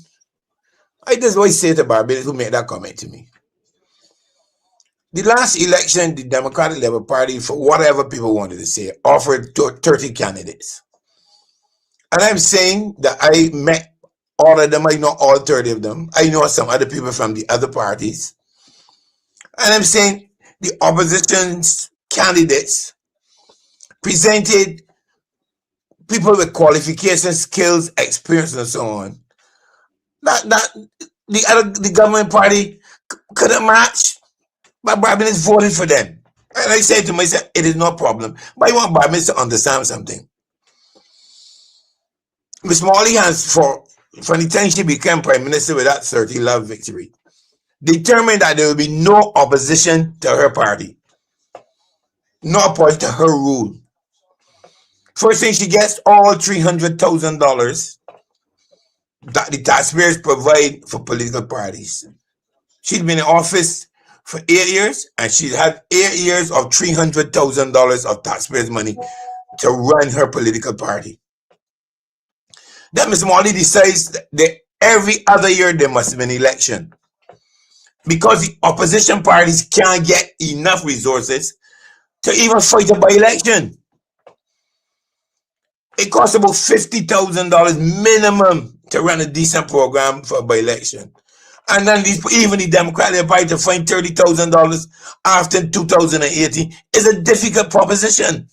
I just always say to Barbados who made that comment to me. The last election, the Democratic Labour Party, for whatever people wanted to say, offered 30 candidates. And I'm saying that I met all of them. I know all 30 of them. I know some other people from the other parties. And I'm saying the opposition's candidates presented people with qualifications, skills, experience, and so on. That the government party couldn't match. But Barbadians voted for them. And I said to myself, it is no problem. But I want Barbadians to understand something. Miss Molly has, from the time she became Prime Minister with that 30-love victory, determined that there will be no opposition to her party. No opposition to her rule. First thing, she gets all $300,000 that the taxpayers provide for political parties. She's been in office for 8 years, and she had 8 years of $300,000 of taxpayers' money to run her political party. Then Ms. Molly decides that every other year there must be an election, because the opposition parties can't get enough resources to even fight a by-election. It costs about $50,000 minimum to run a decent program for a by-election. And then even the Democratic Party to find $30,000 after 2018 is a difficult proposition.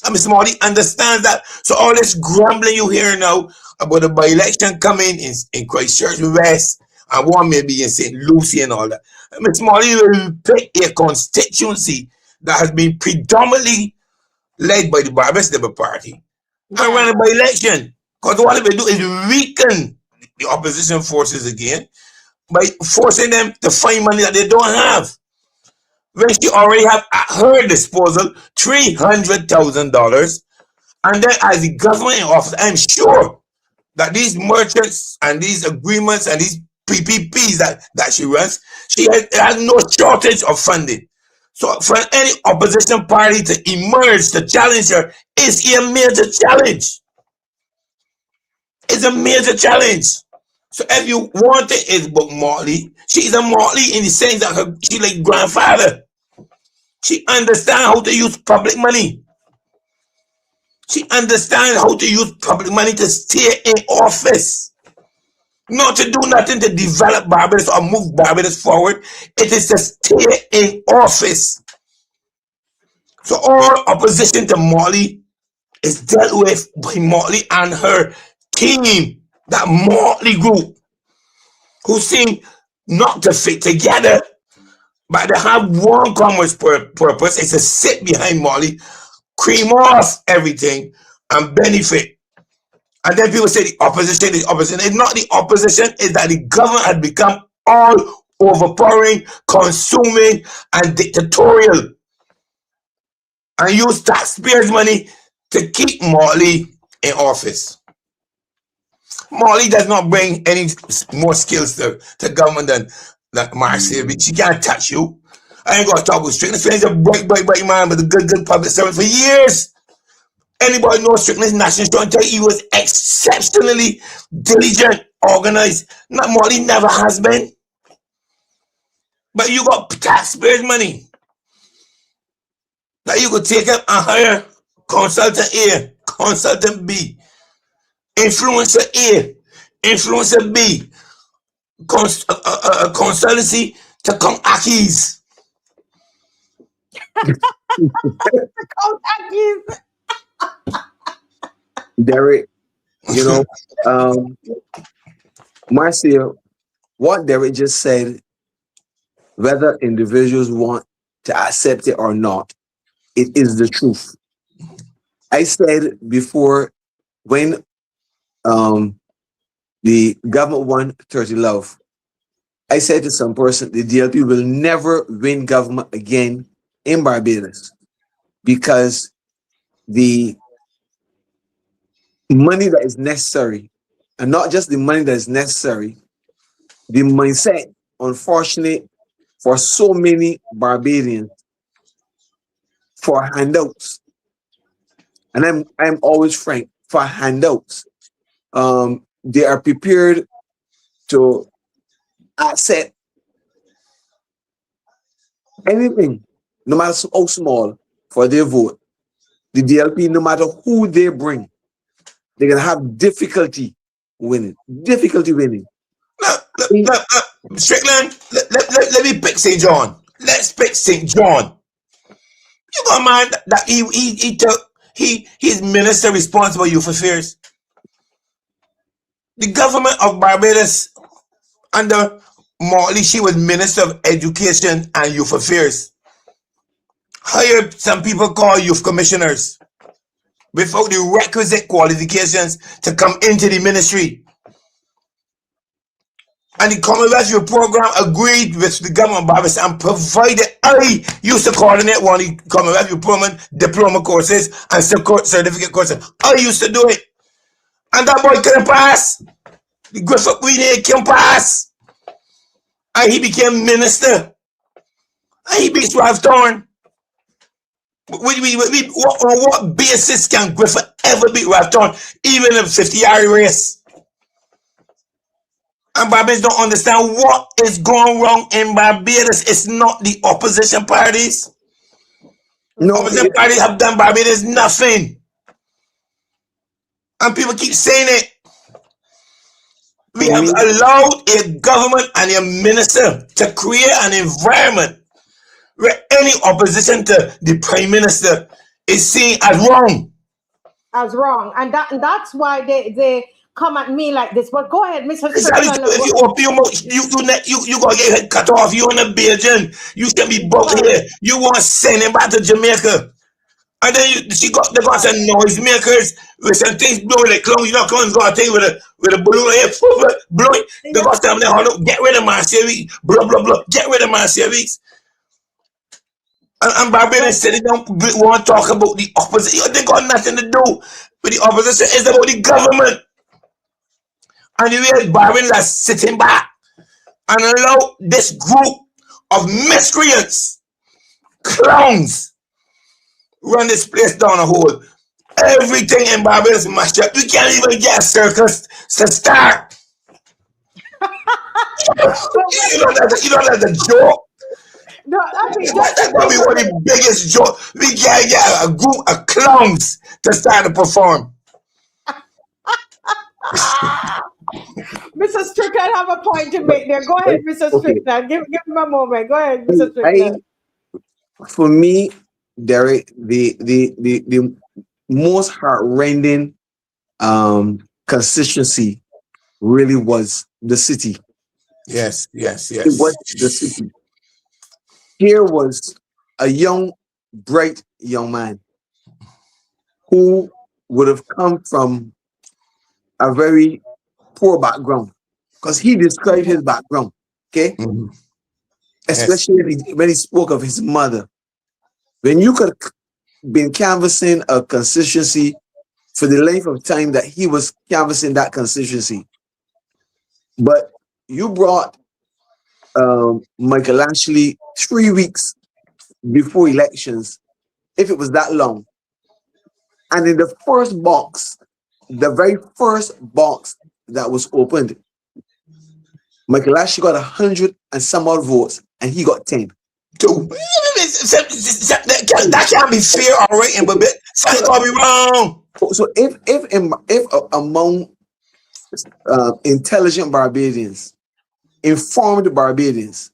And Mr. Molly understands that. So all this grumbling you hear now about the by-election coming in Christchurch West and one maybe in St. Lucie and all that, Mr. Molly will pick a constituency that has been predominantly led by the Barbados Labour Party and run a by-election. Because what they do is weaken the opposition forces again by forcing them to find money that they don't have. When she already have at her disposal $300,000, and then as the government in office, I'm sure that these merchants and these agreements and these PPPs that she runs, she has no shortage of funding. So for any opposition party to emerge to challenge her is a major challenge. It's a major challenge. So if you want it, it's book Motley. She's a Motley in the sense that she like grandfather. She understands how to use public money. She understands how to use public money to stay in office. Not to do nothing to develop Barbados or move Barbados forward. It is to stay in office. So all opposition to Motley is dealt with by Motley and her team, that Motley group, who seem not to fit together, but they have one common purpose, is to sit behind Motley, cream off everything, and benefit. And then people say the opposition. It's not the opposition, it's that the government has become all overpowering, consuming, and dictatorial, and use taxpayers' money to keep Motley in office. Motley does not bring any more skills to government than Marcia. She can't touch you. I ain't gonna talk with Strickland. He's a bright man, but a good public servant for years. Anybody knows Strickland's national tell you he was exceptionally diligent, organized. Not Motley never has been. But you got taxpayers' money that you could take him and hire consultant A, consultant B, influencer A, influencer B, consultancy to come Akis. Derek, Marcia, what Derek just said, whether individuals want to accept it or not, it is the truth. I said before, when the government won 30 Love, I said to some person, the DLP will never win government again in Barbados, because the money that is necessary, and not just the money that is necessary, the mindset, unfortunately, for so many Barbadians, for handouts, and I'm always frank, for handouts, they are prepared to accept anything, no matter how small, for their vote. The DLP, no matter who they bring, they're gonna have difficulty winning. Strickland, let me pick St. John. Let's pick St. John. You got mind that he's minister responsible youth affairs. The government of Barbados under Motley, she was Minister of Education and Youth Affairs. Hired some people called youth commissioners without the requisite qualifications to come into the ministry. And the Commonwealth Youth Program agreed with the government of Barbados and provided, I used to coordinate one of the Commonwealth Youth Program diploma courses and certificate courses. I used to do it. And that boy couldn't pass. The Griffith Queen couldn't pass. And he became minister. And he beats Ralph Thorne. On what basis can Griffith ever beat Ralph Thorne, even in a 50-yard race? And Barbadians don't understand what is going wrong in Barbados. It's not the opposition parties. No, opposition parties have done Barbados nothing. And people keep saying it. We have allowed a government and a minister to create an environment where any opposition to the prime minister is seen as wrong. As wrong. And that's why they come at me like this. But go ahead, Mr. Exactly. If you open your mouth, you gonna get head cut off. You in a Belgian. You can be both here. You want to send him back to Jamaica. And then they got some noisemakers with some things blowing like clowns. You know, clowns got a thing with a balloon here, blowing. They got some there, get rid of my series, blah blah blah, get rid of my series. And Barbadians said they don't want to talk about the opposition. They got nothing to do with the opposition. It's about the government. And the way Barbadians are sitting back and allow this group of miscreants, clowns, run this place down a hole. Everything in Barbados mashed up. You can't even get a circus to start. you know that's a joke. No, That's gonna be one of the biggest jokes. We can't get a group of clowns to start to perform. Mr. Strickland have a point to make there. Go ahead, Mr. Strickland. Give him a moment. Go ahead, Mr. Strickland. For me, Derek, the most heart-rending constituency really was the city. Yes. It was the city. Here was a young, bright young man who would have come from a very poor background, because he described his background, okay? Mm-hmm. Especially when he spoke of his mother. When you could been canvassing a constituency for the length of time that he was canvassing that constituency, but you brought Michael Ashley 3 weeks before elections, if it was that long, and in the first box, the very first box that was opened, Michael Ashley got 100 and some odd votes, and he got 10. That can't be fair or rating, but something gonna be wrong. So if among intelligent Barbadians, informed Barbadians,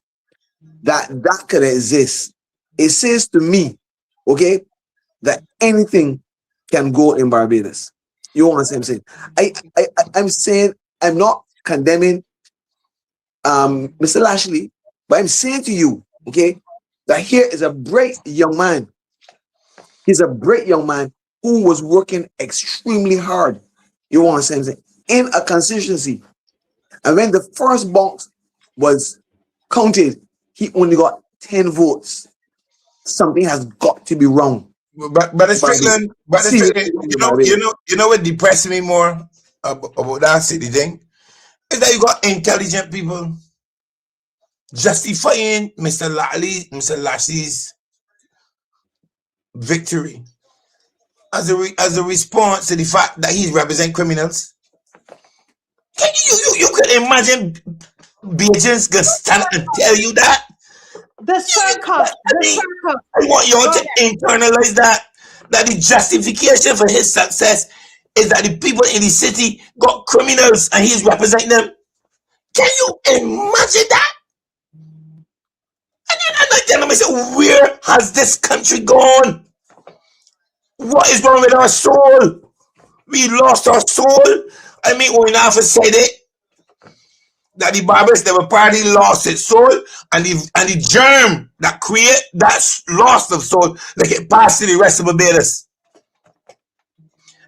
that could exist, it says to me, okay, that anything can go in Barbados. You understand what I'm saying? I'm saying, I'm not condemning Mr. Lashley, but I'm saying to you, okay, that here is a bright young man. He's a bright young man who was working extremely hard. You understand what I'm saying? In a constituency. And when the first box was counted, he only got 10 votes. Something has got to be wrong. But Strickland, you know what depressed me more about that city thing? Is that you got intelligent people justifying Mr. Lashley's victory as a response to the fact that he's represent criminals. Can you could imagine Bajans gonna stand and tell you that? The circus. I want you all to internalize that the justification for his success is that the people in the city got criminals and he's representing them. Can you imagine that? And then I tell myself, where has this country gone? What is wrong with our soul? We lost our soul. I mean, we never said it. That the Barbados Labour Party lost its soul, and the germ that create that loss of soul, like it passed to the rest of Barbados.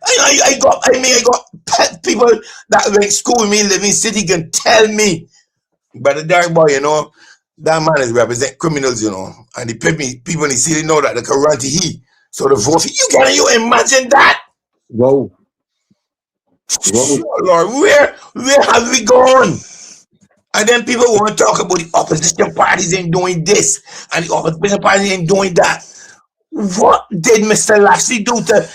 I got people that went to school with me in Living City can tell me, but the dark boy, that man is represent criminals, and the people in the city know that they can run to he. So the vote for you, can you imagine that? Whoa. Oh Lord, where have we gone? And then people want to talk about the opposition parties ain't doing this and the opposition parties ain't doing that. What did Mr. Lashley do to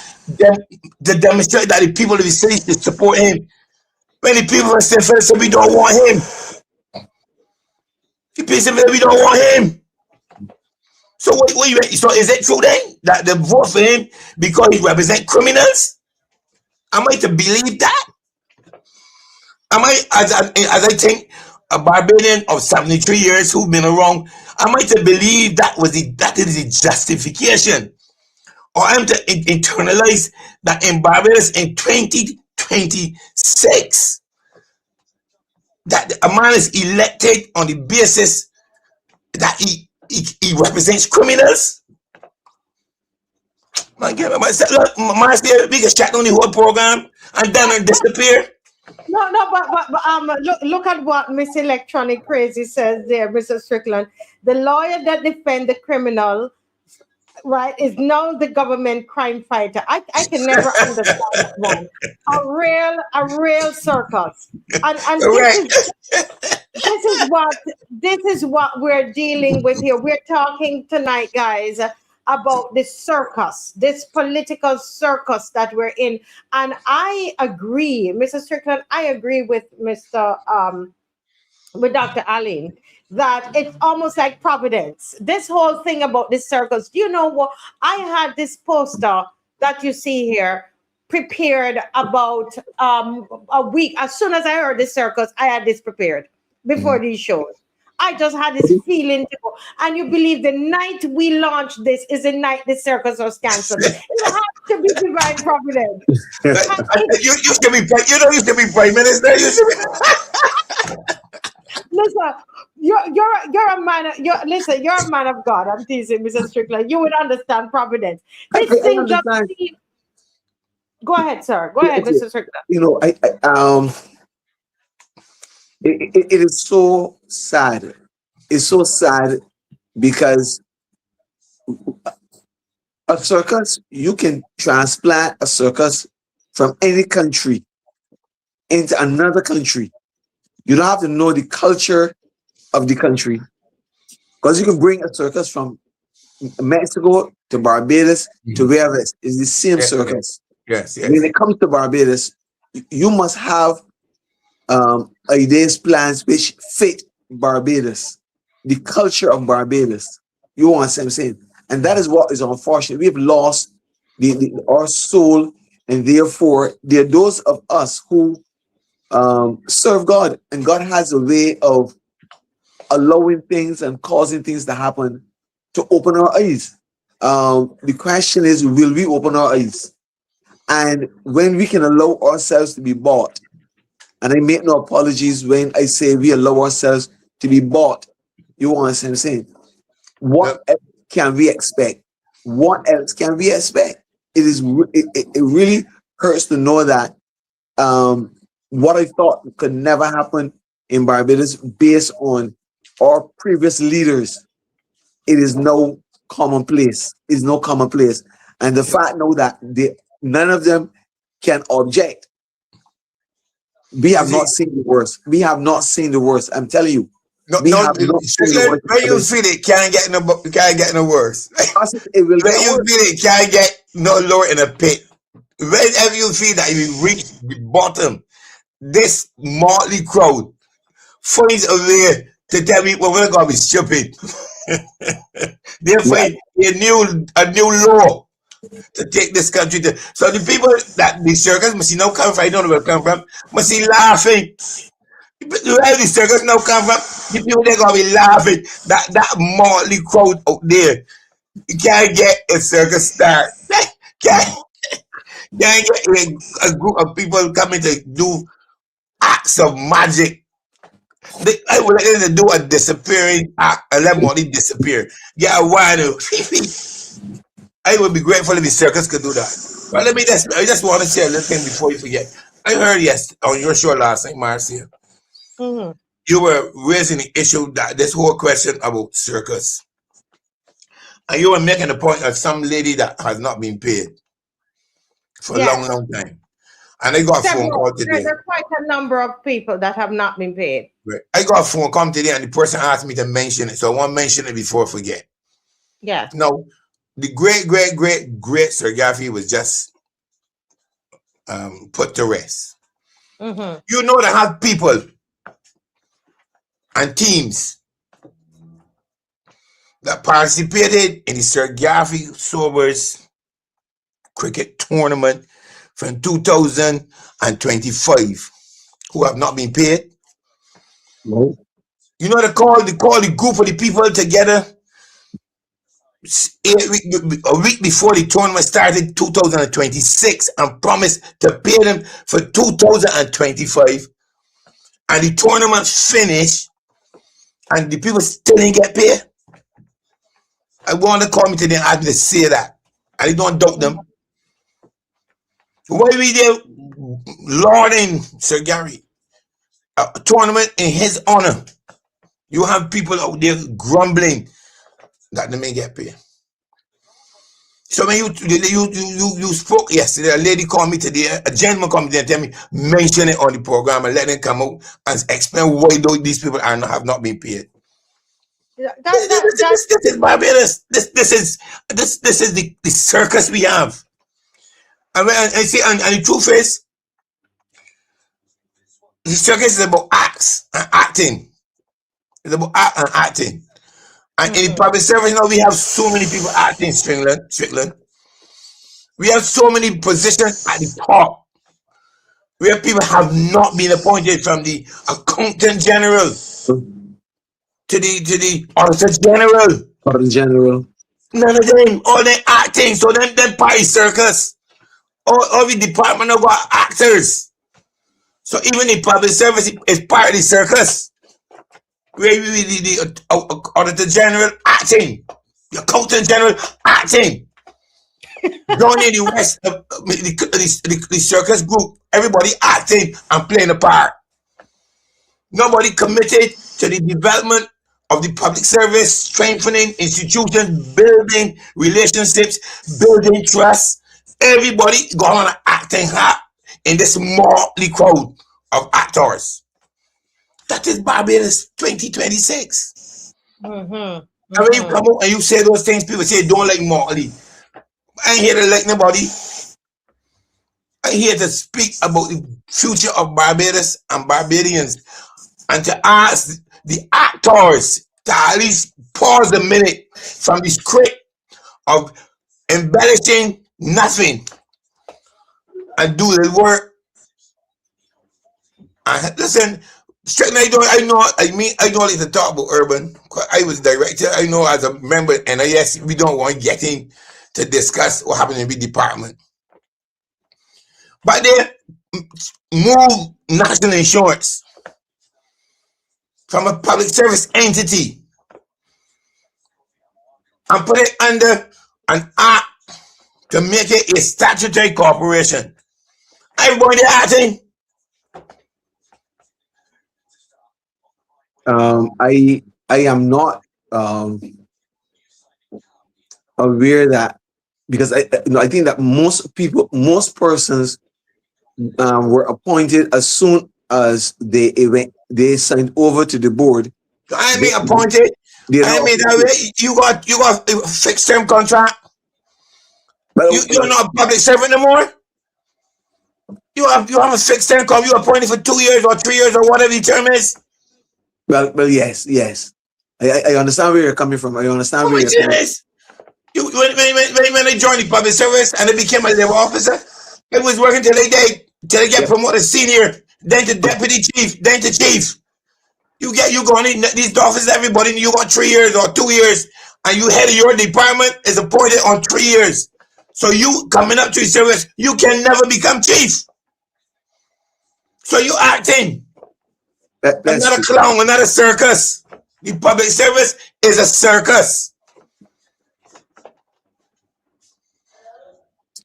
demonstrate that the people of the city should support him? When the people of St. Philip said we don't want him. The people said we don't want him. So so is it true then that the vote for him because he represents criminals? Am I to believe that? Am I, as I think, a Barbadian of 73 years who've been around, am I to believe that is the justification? Or am I to internalize that in Barbados in 2026, that a man is elected on the basis that he represents criminals? Man, give me look, Marcia, we can chat on the whole program and then disappear. No, but look at what Miss Electronic Crazy says there, Mr. Strickland. The lawyer that defend the criminal, right, is now the government crime fighter. I can never understand that one. A real circus. And this is what we're dealing with here. We're talking tonight, guys, about this circus, this political circus that we're in. And I agree, Mr. Strickland, I agree with with Dr. Aline, that it's almost like Providence. This whole thing about this circus. Do you know what? I had this poster that you see here prepared about a week. As soon as I heard the circus, I had this prepared before these shows. I just had this feeling to go. And you believe the night we launched this is the night the circus was canceled. It has to be divine providence. You used to be prime minister. You used to be. Listen, you're a man. You're a man of God. I'm teasing, Mr. Strickland. You would understand providence. This thing just. Go ahead, sir. Go ahead, Mr. Strickland. You know, it is so sad. It's so sad because a circus, you can transplant a circus from any country into another country. You don't have to know the culture of the country, because you can bring a circus from Mexico to Barbados to wherever it's the same circus. Yes. When it comes to Barbados, you must have ideas, plans which fit Barbados, the culture of Barbados. You understand what I'm saying? And that is what is unfortunate. We have lost our soul, and therefore there are those of us who serve God, and God has a way of allowing things and causing things to happen to open our eyes. The question is, will we open our eyes? And when we can allow ourselves to be bought, and I make no apologies when I say we allow ourselves to be bought, you understand what I'm saying? What else can we expect? What else can we expect? It really hurts to know that what I thought could never happen in Barbados, based on our previous leaders, it is no commonplace. It's no commonplace. And the fact now that none of them can object. We have not seen the worst. We have not seen the worst. I'm telling you. When you feel it, can't get no worse. It will when you feel it, can't get no lower in a pit. Whenever you feel that you reach the bottom, this motley crowd finds a way to tell me, well, we're gonna be stupid. They find a new law to take this country to. So the people that the circus must see now come from, I don't know where it come from, must see laughing. Where the circus now come from, the people they're gonna be laughing. That motley crowd out there, you can't get a circus star. Can't get a group of people coming to do acts of magic. I would like them to do a disappearing act and let money disappear. Yeah, why do? I would be grateful if the circus could do that. But I just want to share a little thing before you forget. I heard on your show last night, Marcia, you were raising the issue that this whole question about circus. And you were making the point of some lady that has not been paid for a long time. And I got a phone call today. There are quite a number of people that have not been paid. Right. I got a phone call today, and the person asked me to mention it, so I want to mention it before I forget. Yeah. No, the great Sir Gaffey was just put to rest. You know, to have people and teams that participated in the Sir Gaffey Sobers cricket tournament from 2025 who have not been paid. No. You know, they call the group of the people together a week before the tournament started, 2026, and promised to pay them for 2025. And the tournament finished, and the people still didn't get paid. I want to call me today and ask me to say that. I don't doubt them. Why we there lauding Sir Gary a tournament in his honor? You have people out there grumbling that they may get paid. So when you spoke yesterday, a lady called me today, a gentleman called me today and tell me, mention it on the program and let them come out and explain why these people have not been paid. This is Barbados. This is the circus we have. And the truth is, the circus is about acts and acting. It's about act and acting. And in the public service now, we have so many people acting, Strickland. We have so many positions at the top where people have not been appointed, from the accountant general to the auditor general. None of them, all they acting. So then party circus, all the department of our actors. So even the public service is part of the circus. Where the auditor general acting, the accountant general acting. Down in the west, the circus group, everybody acting and playing a part. Nobody committed to the development of the public service, strengthening institutions, building relationships, building trust. Everybody going on acting hard in this motley crowd of actors. That is Barbados 2026. And when you come out and you say those things, people say don't like Motley. I ain't here to like nobody. I'm here to speak about the future of Barbados and Barbadians, and to ask the actors to at least pause a minute from the script of embellishing nothing and do the work. And listen, Strickland, I don't like to talk about urban. I was director. I know as a member, and yes, we don't want getting to discuss what happened in the department. But they moved national insurance from a public service entity and put it under an act to make it a statutory corporation. Everybody acting. I am not aware that, because I think that most persons were appointed as soon as they signed over to the board. I mean appointed. I mean you got a fixed term contract. You're not a public servant anymore. You have a fixed term contract. You're appointed for 2 years or 3 years or whatever the term is. Well, yes. I understand where you're coming from. I understand where you're coming from. When they joined the public service and they became a level officer, it was working till they get promoted senior, then to deputy chief, then to chief. You going in these offices, everybody, you got 3 years or 2 years, and you head of your department is appointed on 3 years. So you coming up to the service, you can never become chief. So you acting. That's not a clown, we're not a circus. The public service is a circus.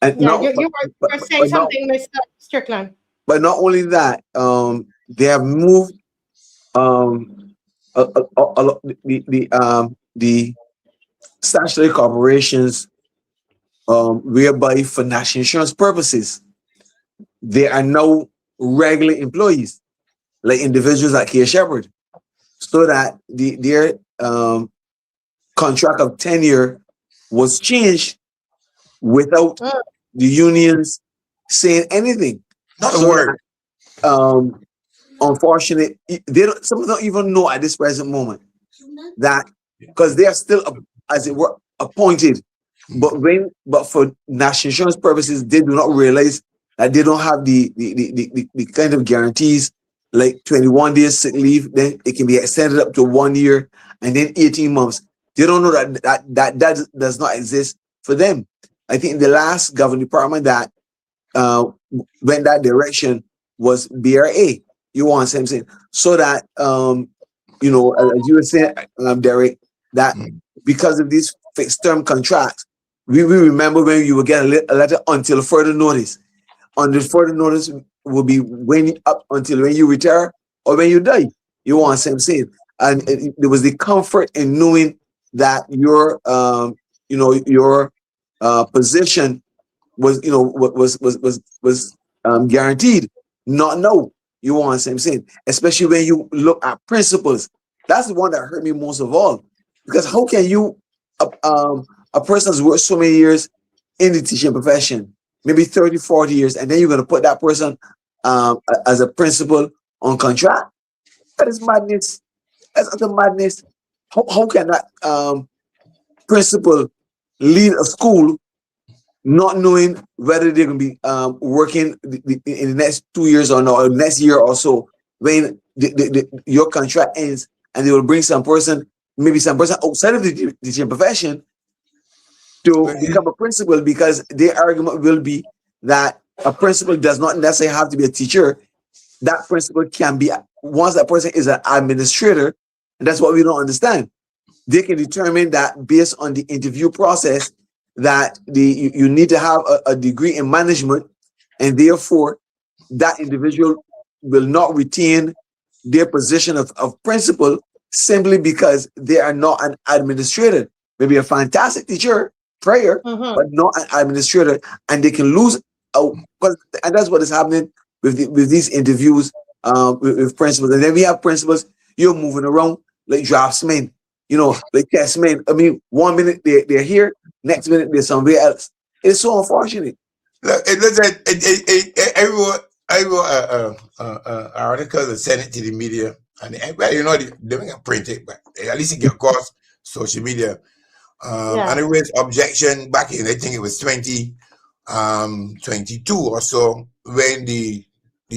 And you were saying something, Mr. Strickland. But not only that, they have moved the statutory corporations, whereby for national insurance purposes, they are now regular employees, like individuals like Kia Shepherd, so that their contract of tenure was changed without the unions saying anything. Not a word. Unfortunately, some don't even know at this present moment that, because they are still, as it were, appointed. But for national insurance purposes, they do not realize that they don't have the kind of guarantees like 21 days sick leave. Then it can be extended up to 1 year, and then 18 months. They don't know that does not exist for them. I think the last governing department that went that direction was BRA. You want something, so that as you were saying, Derek, that because of these fixed term contracts, we remember when you would get a letter until further notice. Until further notice will be up until when you retire or when you die. You want same saying. And there was the comfort in knowing that your your position was guaranteed. Not no. You want same saying. Especially when you look at principles. That's the one that hurt me most of all. Because how can you a person has worked so many years in the teaching profession, maybe 30, 40 years, and then you're going to put that person as a principal on contract? That is madness. That's utter madness. How can that principal lead a school not knowing whether they're going to be working in the next 2 years or not, or next year or so, when your contract ends, and they will bring maybe some person outside of the teaching profession to become a principal, because their argument will be that a principal does not necessarily have to be a teacher. That principal can be, once that person is an administrator, and that's what we don't understand. They can determine that based on the interview process that you need to have a degree in management, and therefore that individual will not retain their position of principal simply because they are not an administrator. Maybe a fantastic teacher, prayer, but not an administrator, and they can lose. And that's what is happening with these interviews with principals. And then we have principals, you're moving around like draftsmen, like testmen. I mean, 1 minute they're here, next minute they're somewhere else. It's so unfortunate. Look, I wrote an article and sent it to the media, and they don't print it, but at least it get across social media. And it raised objection back in, I think it was 2022 or so, when the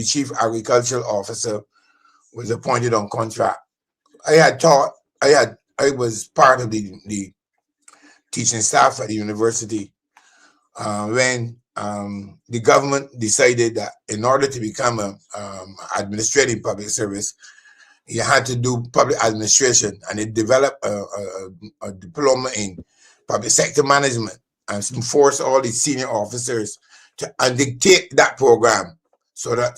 chief agricultural officer was appointed on contract. I was part of the teaching staff at the university when the government decided that in order to become an administrative public service, you had to do public administration, and it developed a diploma in public sector management and forced all the senior officers to undertake that program. So that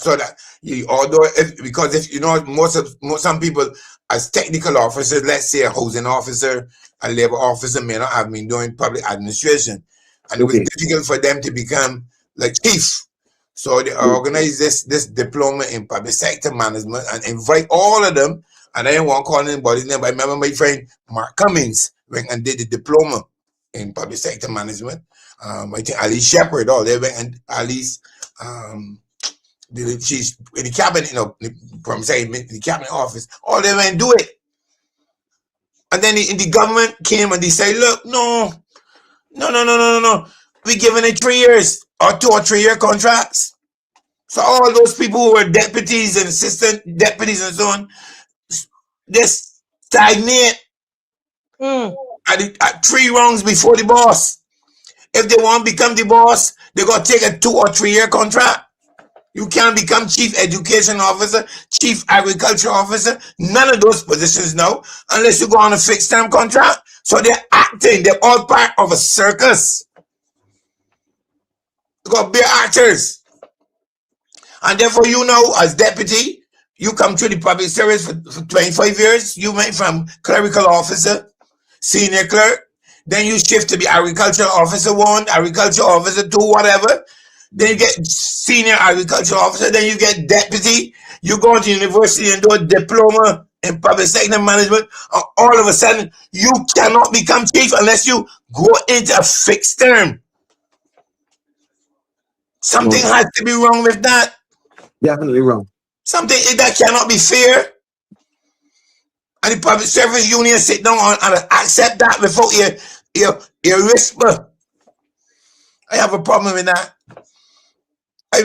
some people as technical officers, let's say a housing officer, a labor officer, may not have been doing public administration, and it was difficult for them to become like chief. So they organized this diploma in public sector management and invite all of them. And I didn't want to call anybody's name, but I remember my friend Mark Cummings went and did the diploma in public sector management. I think Alice Shepherd, they went, and Alice, she's in the cabinet, from saying the cabinet office, all they went and do it. And then the government came and they say, look, no. We're giving it 3 years or 2 or 3 year contracts. So all those people who were deputies and assistant deputies and so on, they stagnate at 3 rounds before the boss. If they want to become the boss, they got to take a 2 or 3 year contract. You can't become chief education officer, chief agriculture officer, none of those positions now, unless you go on a fixed term contract. So they're acting, they're all part of a circus. You got to be actors. And therefore, as deputy, you come through the public service for 25 years. You went from clerical officer, senior clerk, then you shift to be agricultural officer 1, agricultural officer 2, whatever. Then you get senior agricultural officer, then you get deputy. You go to university and do a diploma in public sector management. All of a sudden, you cannot become chief unless you go into a fixed term. Something has to be wrong with that. Definitely wrong. Something that cannot be fair. And the public service union sit down and accept that without your whisper. I have a problem with that. I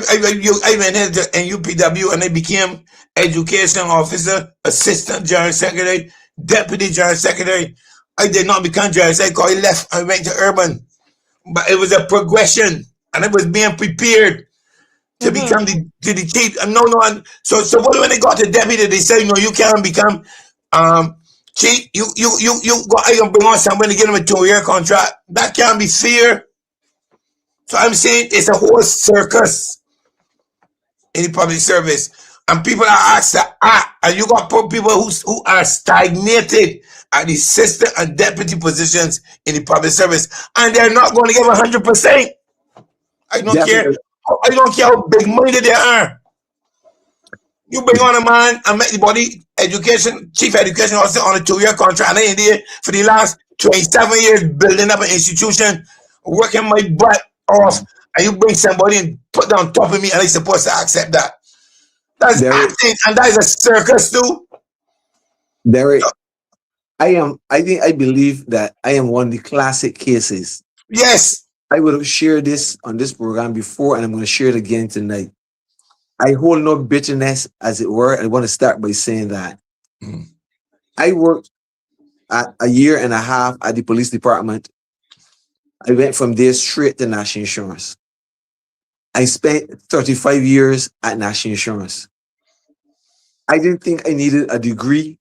went into NUPW and I became education officer, assistant general secretary, deputy general secretary. I did not become general secretary. I left. I went to urban, but it was a progression, and I was being prepared to become the chief. And no. So when they got to deputy, they said, you can't become See, you go, I can bring on somebody to give them a 2-year contract. That can't be fair. So I'm saying it's a whole circus in the public service. And people are asked to act. And you got people who are stagnated at the assistant and deputy positions in the public service. And they're not going to give 100%. I don't care. I don't care how big minded they are. You bring on a man and make the body chief education officer on a 2-year contract, and I ain't there for the last 27 years building up an institution, working my butt off, and you bring somebody and put that on top of me, and I'm supposed to accept that. That's acting, and that is a circus too. Derek, I believe that I am one of the classic cases. Yes. I would have shared this on this program before, and I'm going to share it again tonight. I hold no bitterness, as it were. I want to start by saying that I worked at 1.5 years at the police department. I went from there straight to national insurance. I spent 35 years at national insurance. I didn't think I needed a degree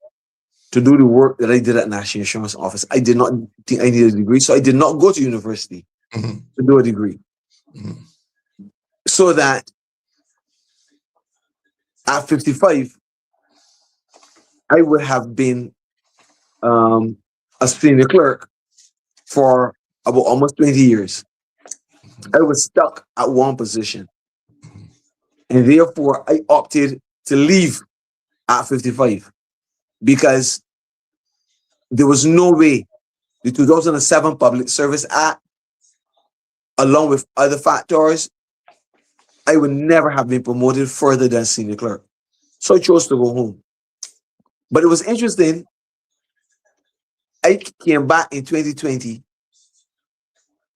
to do the work that I did at national insurance office. I did not think I needed a degree, so I did not go to university to do a degree. So that at 55, I would have been a senior clerk for about almost 20 years. I was stuck at one position. And therefore, I opted to leave at 55 because there was no way the 2007 Public Service Act, along with other factors, I would never have been promoted further than senior clerk. So I chose to go home. But it was interesting. I came back in 2020,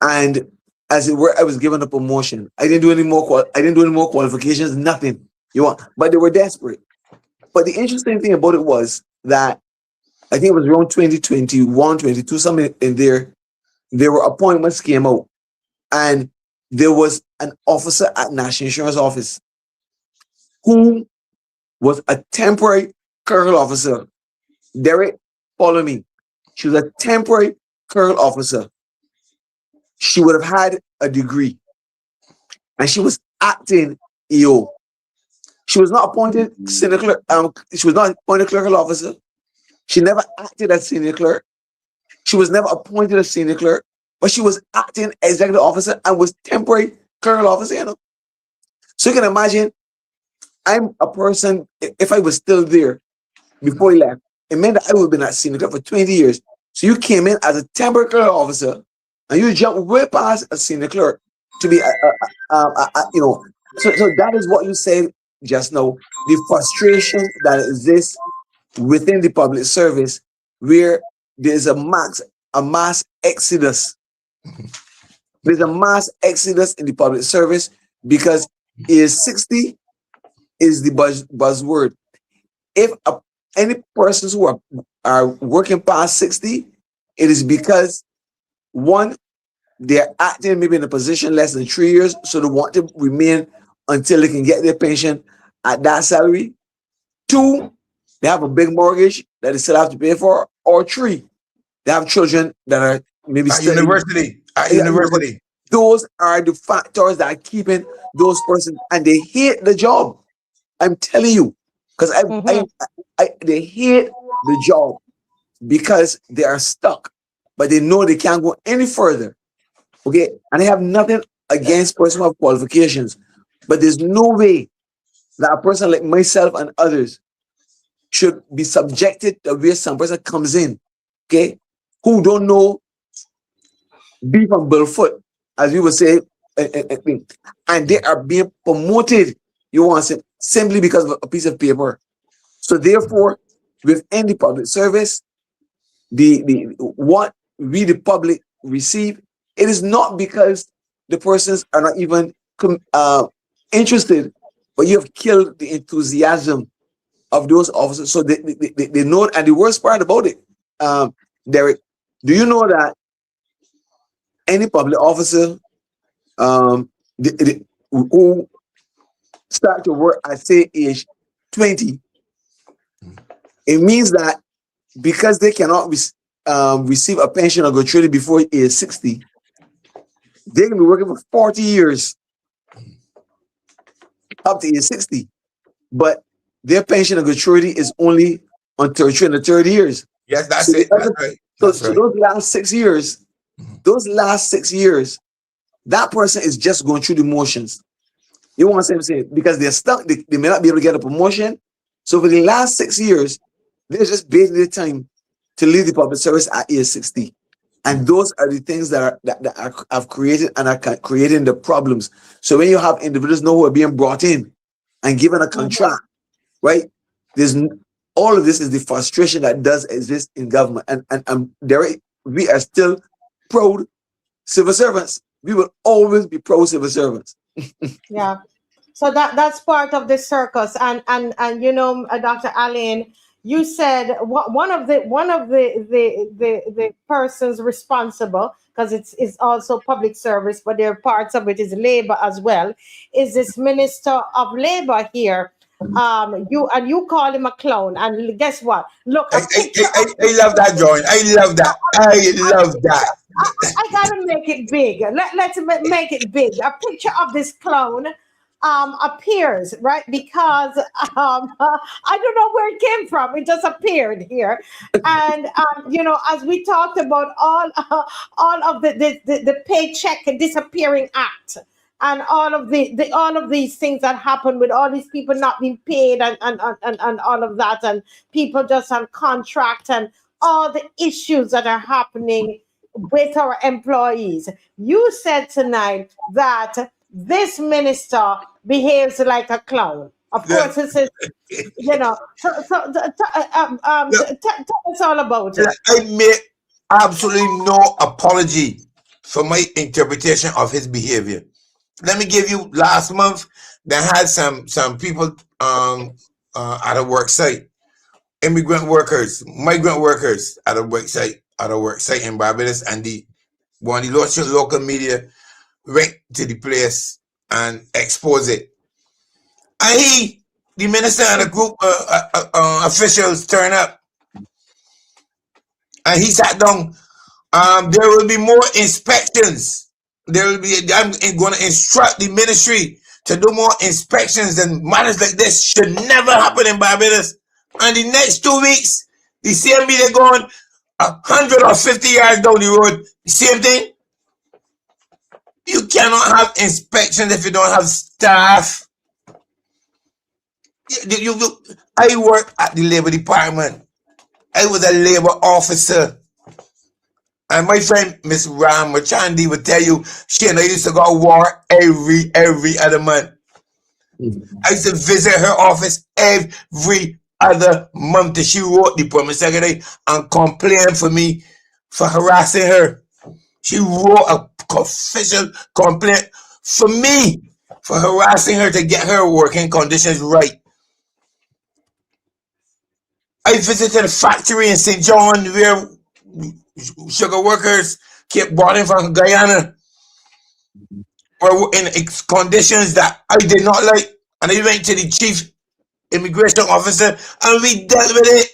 and as it were, I was given a promotion. I didn't do any more qualifications, nothing. But they were desperate. But the interesting thing about it was that I think it was around 2021, 22, something in there. There were appointments came out, and there was an officer at National Insurance Office who was a temporary clerical officer. Derek, follow me. She was a temporary clerical officer. She would have had a degree, and she was acting EO. She was not appointed senior clerk. She was not appointed clerical officer. She never acted as senior clerk. She was never appointed as senior clerk, but she was acting executive officer and was temporary clerical officer. You know, so you can imagine. I'm a person. If I was still there before he left, it meant that I would have been at senior clerk for 20 years. So you came in as a temporary clerical officer, and you jumped way past a senior clerk to be, you know. So that is what you said just now. The frustration that exists within the public service, where there's a mass exodus. There's a mass exodus in the public service because is 60 is the buzzword. If any persons who are working past 60, it is because one, they're acting maybe in a position less than 3 years, so they want to remain until they can get their pension at that salary. 2, they have a big mortgage that they still have to pay for. Or 3, they have children that are maybe at university. Those are the factors that are keeping those persons, and they hate the job. I'm telling you, because they hate the job because they are stuck, but they know they can't go any further. Okay, and I have nothing against persons who have qualifications, but there's no way that a person like myself and others should be subjected to where some person comes in, okay, who don't know beef and bullfoot, as we would say, and they are being promoted, you want to say, simply because of a piece of paper. So therefore, within the public service, what we the public receive, it is not because the persons are not even interested, but you have killed the enthusiasm of those officers. So they know, and the worst part about it, Derek, do you know that any public officer who start to work at say age 20, it means that because they cannot receive a pension or gratuity before age 60, they can be working for 40 years up to age 60. But their pension and gratuity is only on 30 and 30 years. Yes, that's So it. That's right. So, That's so right. those last 6 years, that person is just going through the motions. You want to say because they're stuck, they may not be able to get a promotion. So for the last 6 years, they're just baiting their time to leave the public service at age 60. And those are the things that have created and are creating the problems. So when you have individuals know who are being brought in and given a contract, right? All of this is the frustration that does exist in government. And we are still pro civil servants. We will always be pro civil servants. Yeah. So that's part of the circus. And you know, Dr. Alain, you said one of the persons responsible, because it's also public service, but there are parts of it is labor as well, is this Minister of Labor here. You call him a clown, and guess what? Look, I love that, John. I love that. I love that. I gotta make it big. Let's make it big. A picture of this clown appears, right? Because I don't know where it came from. It just appeared here. And you know, as we talked about all of the paycheck disappearing act, and all of these things that happen with all these people not being paid, and all of that, and people just on contract, and all the issues that are happening with our employees. You said tonight that this minister behaves like a clown. Of course, this is, you know, tell us all about it. I make absolutely no apology for my interpretation of his behavior. Let me give you, last month, they had some people at a work site, migrant workers at a work site in Barbados, and one of the local media went to the place and exposed it. And the minister and a group of officials turn up, and he sat down. There will be more inspections. I'm going to instruct the ministry to do more inspections, and matters like this should never happen in Barbados. And the next 2 weeks, the same media going 150 yards down the road, the same thing. You cannot have inspections if you don't have staff. I worked at the labor department. I was a labor officer. And my friend Miss Ramachandi would tell you, she and I used to go to war every other month. I used to visit her office every other month till she wrote the permanent secretary and complained for me for harassing her. She wrote a official complaint for me for harassing her to get her working conditions right. I visited a factory in St. John where sugar workers kept brought in from Guyana were in conditions that I did not like, and I went to the chief immigration officer and we dealt with it.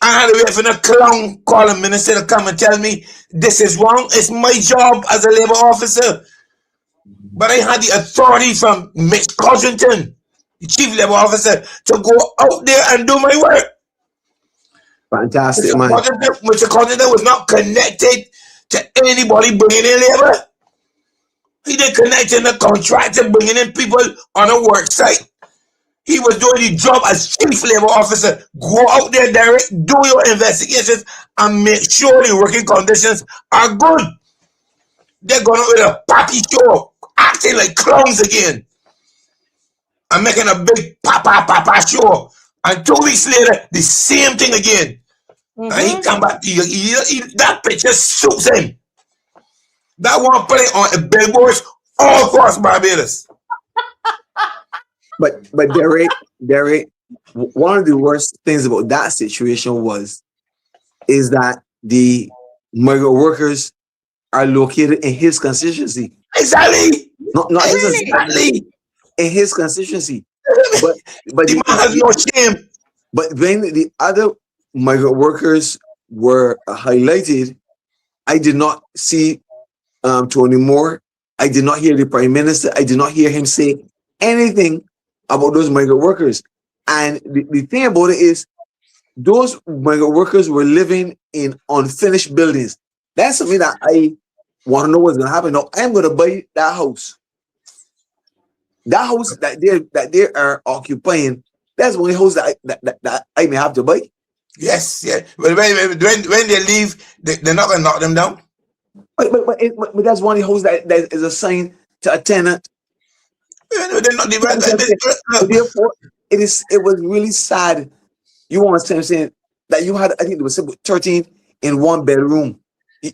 I had to wait for the clown calling minister to come and tell me this is wrong. It's my job as a labor officer. But I had the authority from Mitch Codrington, the chief labor officer, to go out there and do my work. Fantastic, man. Mr. Codrington was not connected to anybody bringing in labor. He didn't connect in the contractor bringing in people on a work site. He was doing the job as chief labor officer. Go out there, direct, do your investigations, and make sure the working conditions are good. They're going out with a party show, acting like clowns again, and making a big papa show. And 2 weeks later, the same thing again. And he come back, that picture suits him. That one play on a billboards all across Barbados. But Derek, one of the worst things about that situation is that the migrant workers are located in his constituency. Exactly. Not exactly in his constituency. But the man has no shame. But when the other migrant workers were highlighted, I did not see Tony Moore. I did not hear the Prime Minister. I did not hear him say anything about those migrant workers. And the thing about it is, those migrant workers were living in unfinished buildings. That's something that I want to know what's going to happen. Now, I'm going to buy that house. That house that they are occupying, that's the only house that I may have to buy. Yes, yeah. Well, when they leave, they're not going to knock them down. But that's one house that is assigned to a tenant. They're not Therefore, it was really sad. You understand what I'm saying? That you had, I think it was 13 in one bedroom.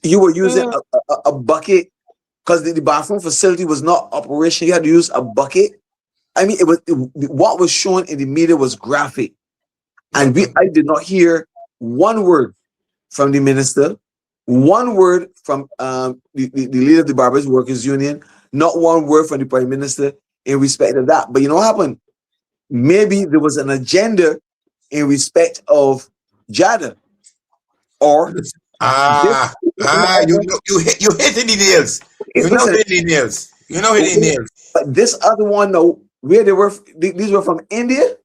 You were using a bucket because the bathroom facility was not operational. You had to use a bucket. I mean, what was shown in the media was graphic. And I did not hear one word from the minister, one word from the leader of the Barbers Workers Union, not one word from the Prime Minister in respect of that. But you know what happened? Maybe there was an agenda in respect of JADA, or you hitting the nails. You know hitting the nails. You know hitting the nails. But this other one, though, where they were, these were from India.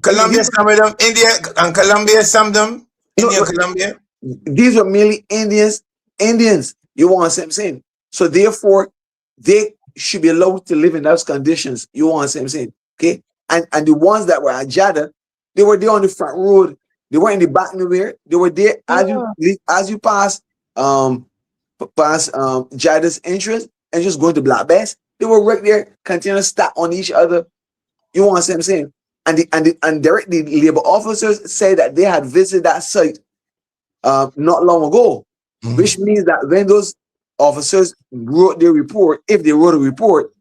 Colombia, some of them, India and Colombia, some of them, India, Colombia. These were merely Indians. You want what I'm saying? So therefore, they should be allowed to live in those conditions. You want what I'm saying? Okay. And the ones that were at JADA, they were there on the front road. They were in the back nowhere. They were there as you pass JADA's entrance and just going to Black Bass. They were right there, continuing to stack on each other. You want what I'm saying? And the labor officers say that they had visited that site not long ago, which means that when those officers wrote their report, if they wrote a report,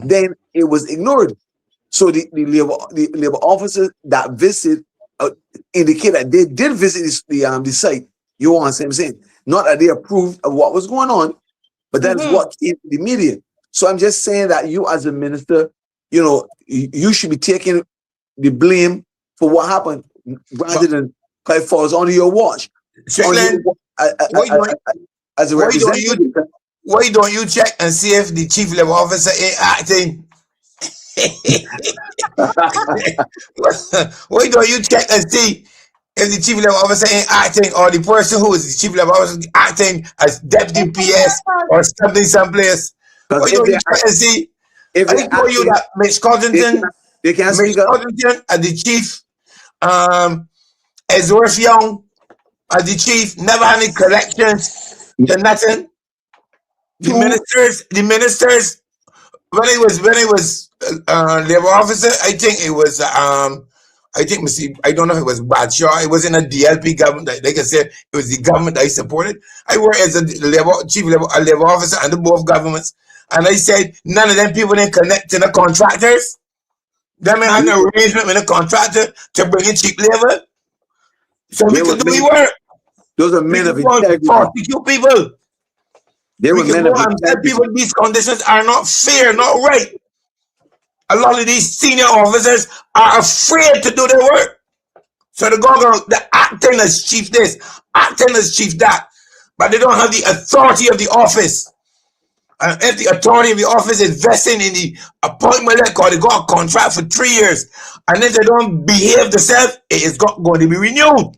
then it was ignored. So the labor officers that visited indicate that they did visit the site. You want what I'm saying? Not that they approved of what was going on, but that is what came to the media. So I'm just saying that you, as a minister, you know, you should be taking the blame for what happened rather than because it falls under your watch. As a representative. Why don't you check and see if the chief level officer ain't acting? Why don't you check and see if the chief level officer ain't acting, or the person who is the chief level officer acting as deputy PS or something someplace? Why don't you check and see? I told you that Mitch Coddington, and the chief, Ezworth Young, as the chief, never had any collections to nothing. The ministers, when it was labor officer, I think it was I don't know if it was Bradshaw. It wasn't a DLP government. Like I said, it was the government I supported. I worked as a chief labor officer under both governments, and I said none of them people didn't connect to the contractors. Them had an arrangement with the contractor to bring in cheap labor, so we could do the work. Those are men of integrity. 42 people. They were men of integrity. Tell people these conditions are not fair, not right. A lot of these senior officers are afraid to do their work. So they're acting as chief this, acting as chief that, but they don't have the authority of the office. And if the authority of the office is vesting in the appointment record, they got a contract for 3 years, and if they don't behave themselves, it is going to be renewed.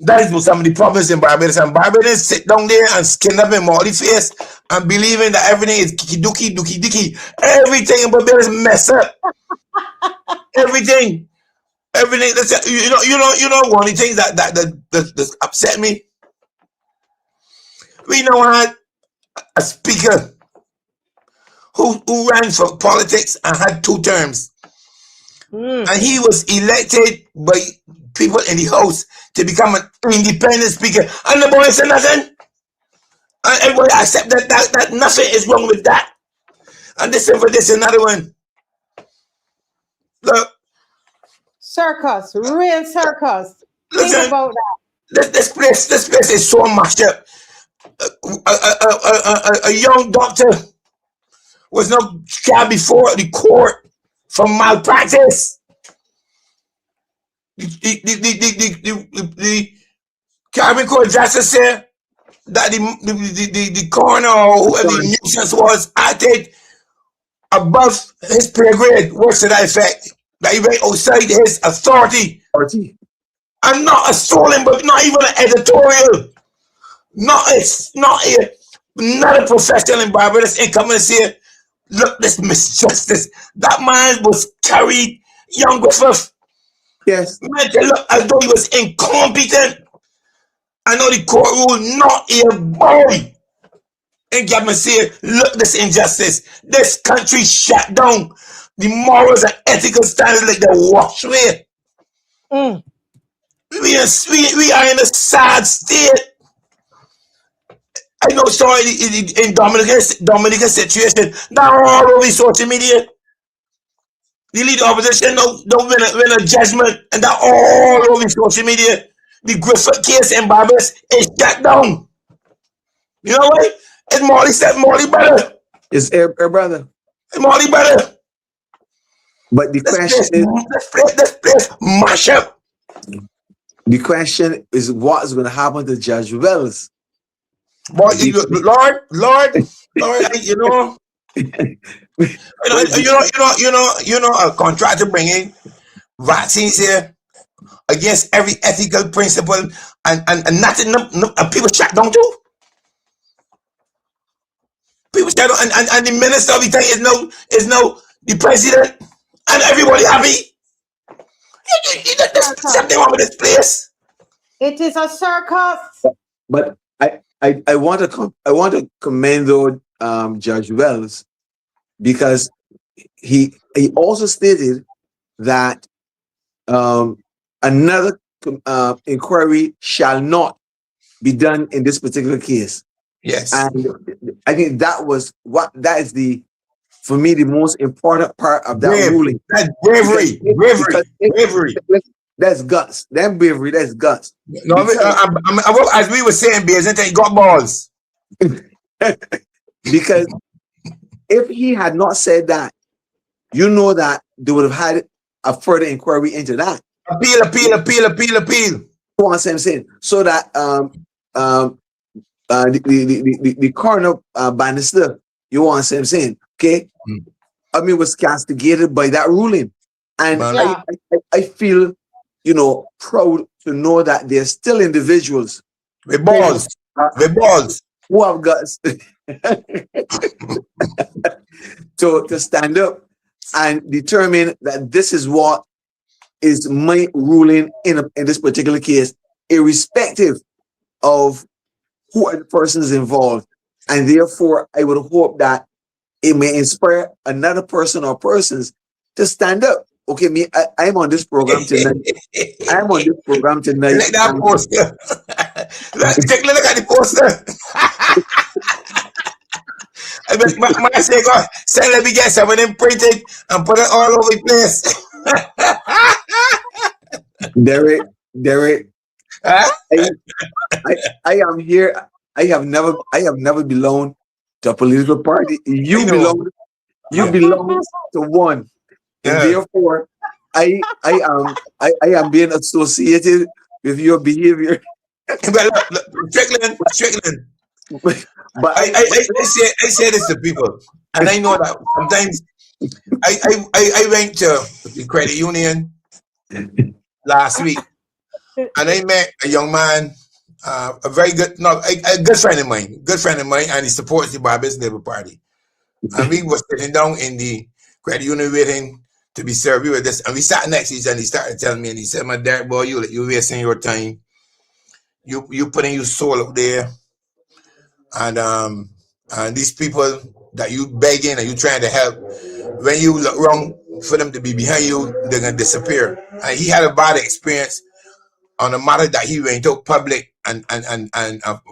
That is what some of the problems in Barbados. And Barbadians sit down there and skin up in Mottley's face and believing that everything is kiki-duki. Everything in Barbados is messed up. Everything. That's, you know one of the things that upset me. We now had a speaker who ran for politics and had 2 terms. And he was elected by people in the house to become an independent speaker, and the boy said nothing, and everybody accepted that nothing is wrong with that. And this another one. Look, circus, real circus. Listen, Think about that. This place is so mashed up. A young doctor was not tried before the court for malpractice. the Caribbean Court Justice said that the coroner or whoever the nuisance was acted above his pay grade. Words to that effect. That he went outside his authority. And not a stolen, but not even an editorial. Not a professional in Barbados ain't coming and say, look, this misjustice. That man was carried, young Griffith. Yes. Man, look as though he was incompetent. I know the court ruled not a boy. And get me say, look, this injustice. This country shut down. The morals and ethical standards like the wash away. We are in a sad state. I know, sorry, in Dominican situation, now all over social media. The leader of opposition don't win a judgment, and that all over social media. The Griffith case in Barbados is shut down. You know what? It's Molly said, Molly better. It's her brother. It's Molly better. But the question is, this place mash up. The question is, what is going to happen to Judge Wells? Boy, Lord, you know, a contractor bringing vaccines here against every ethical principle, and nothing, people shut down too. People shut down, and the minister of the thing is now the president, and everybody happy. There's something wrong with this place. It is a circus. But I want to commend though Judge Wells, because he also stated that another inquiry shall not be done in this particular case. Yes, and I think that is for me the most important part of that ruling. That's bravery. That's guts. That bravery, that's guts. No, as we were saying, Bears, he got balls. Because if he had not said that, you know that they would have had a further inquiry into that. Appeal. You know what I'm saying? So that the coroner Bannister, you know what I'm saying? Okay, I mean, was castigated by that ruling, and I feel, you know, proud to know that there's still individuals with balls, who have guts to stand up and determine that this is what is my ruling in this particular case, irrespective of who the person is involved. And therefore, I would hope that it may inspire another person or persons to stand up. Okay, I'm on this program tonight. Look at that poster. Take a look at the poster. I say, God, let me get some of them printed and put it all over the place. Derek, huh? I am here. I have never belonged to a political party. You belong to one. And therefore, I am being associated with your behavior. But Strickland. But I say this to people, and I know that sometimes I went to the credit union last week, and I met a young man, a good friend of mine, and he supports the Barbados Labour Party. And we were sitting down in the credit union waiting to be served with this, and we sat next to each other, and he started telling me, and he said, "My Derek boy, you wasting your time. You putting your soul up there, and these people that you begging and you trying to help, when you look wrong for them to be behind you, they're gonna disappear." And he had a bad experience on a matter that he went out public and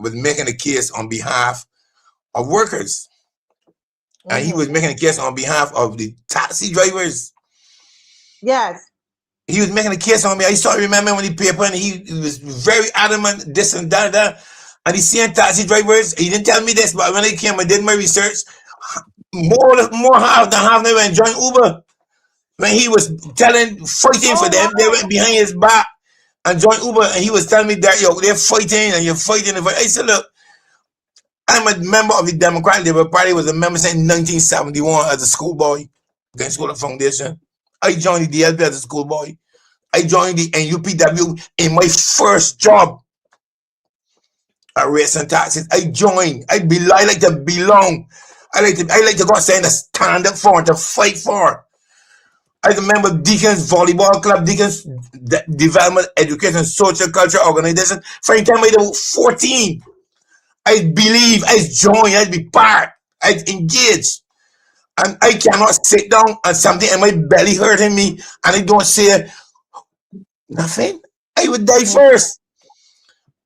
was making a case on behalf of workers. And he was making a case on behalf of the taxi drivers. Yes. He was making a case on me. I saw, remember when he paper, and he was very adamant, this and that. And he's seeing taxi drivers. He didn't tell me this, but when I came and did my research, more half than half they were enjoying Uber. when he was fighting for them, they went behind his back and joined Uber, and he was telling me that, yo, they're fighting and you're fighting. I said, look, I'm a member of the Democratic Liberal Party, was a member since 1971 as a schoolboy, against School Foundation. I joined the DLP as a schoolboy. I joined the NUPW in my first job at Rates and Taxes. I joined. I like to belong. I like to go outside and stand up for and to fight for. I remember Deacons Volleyball Club, Deacons Development Education Social Culture Organization. From the time I was 14, I believe, I joined, I be part, I engage. And I cannot sit down and something in my belly hurting me and I don't say nothing. I would die first.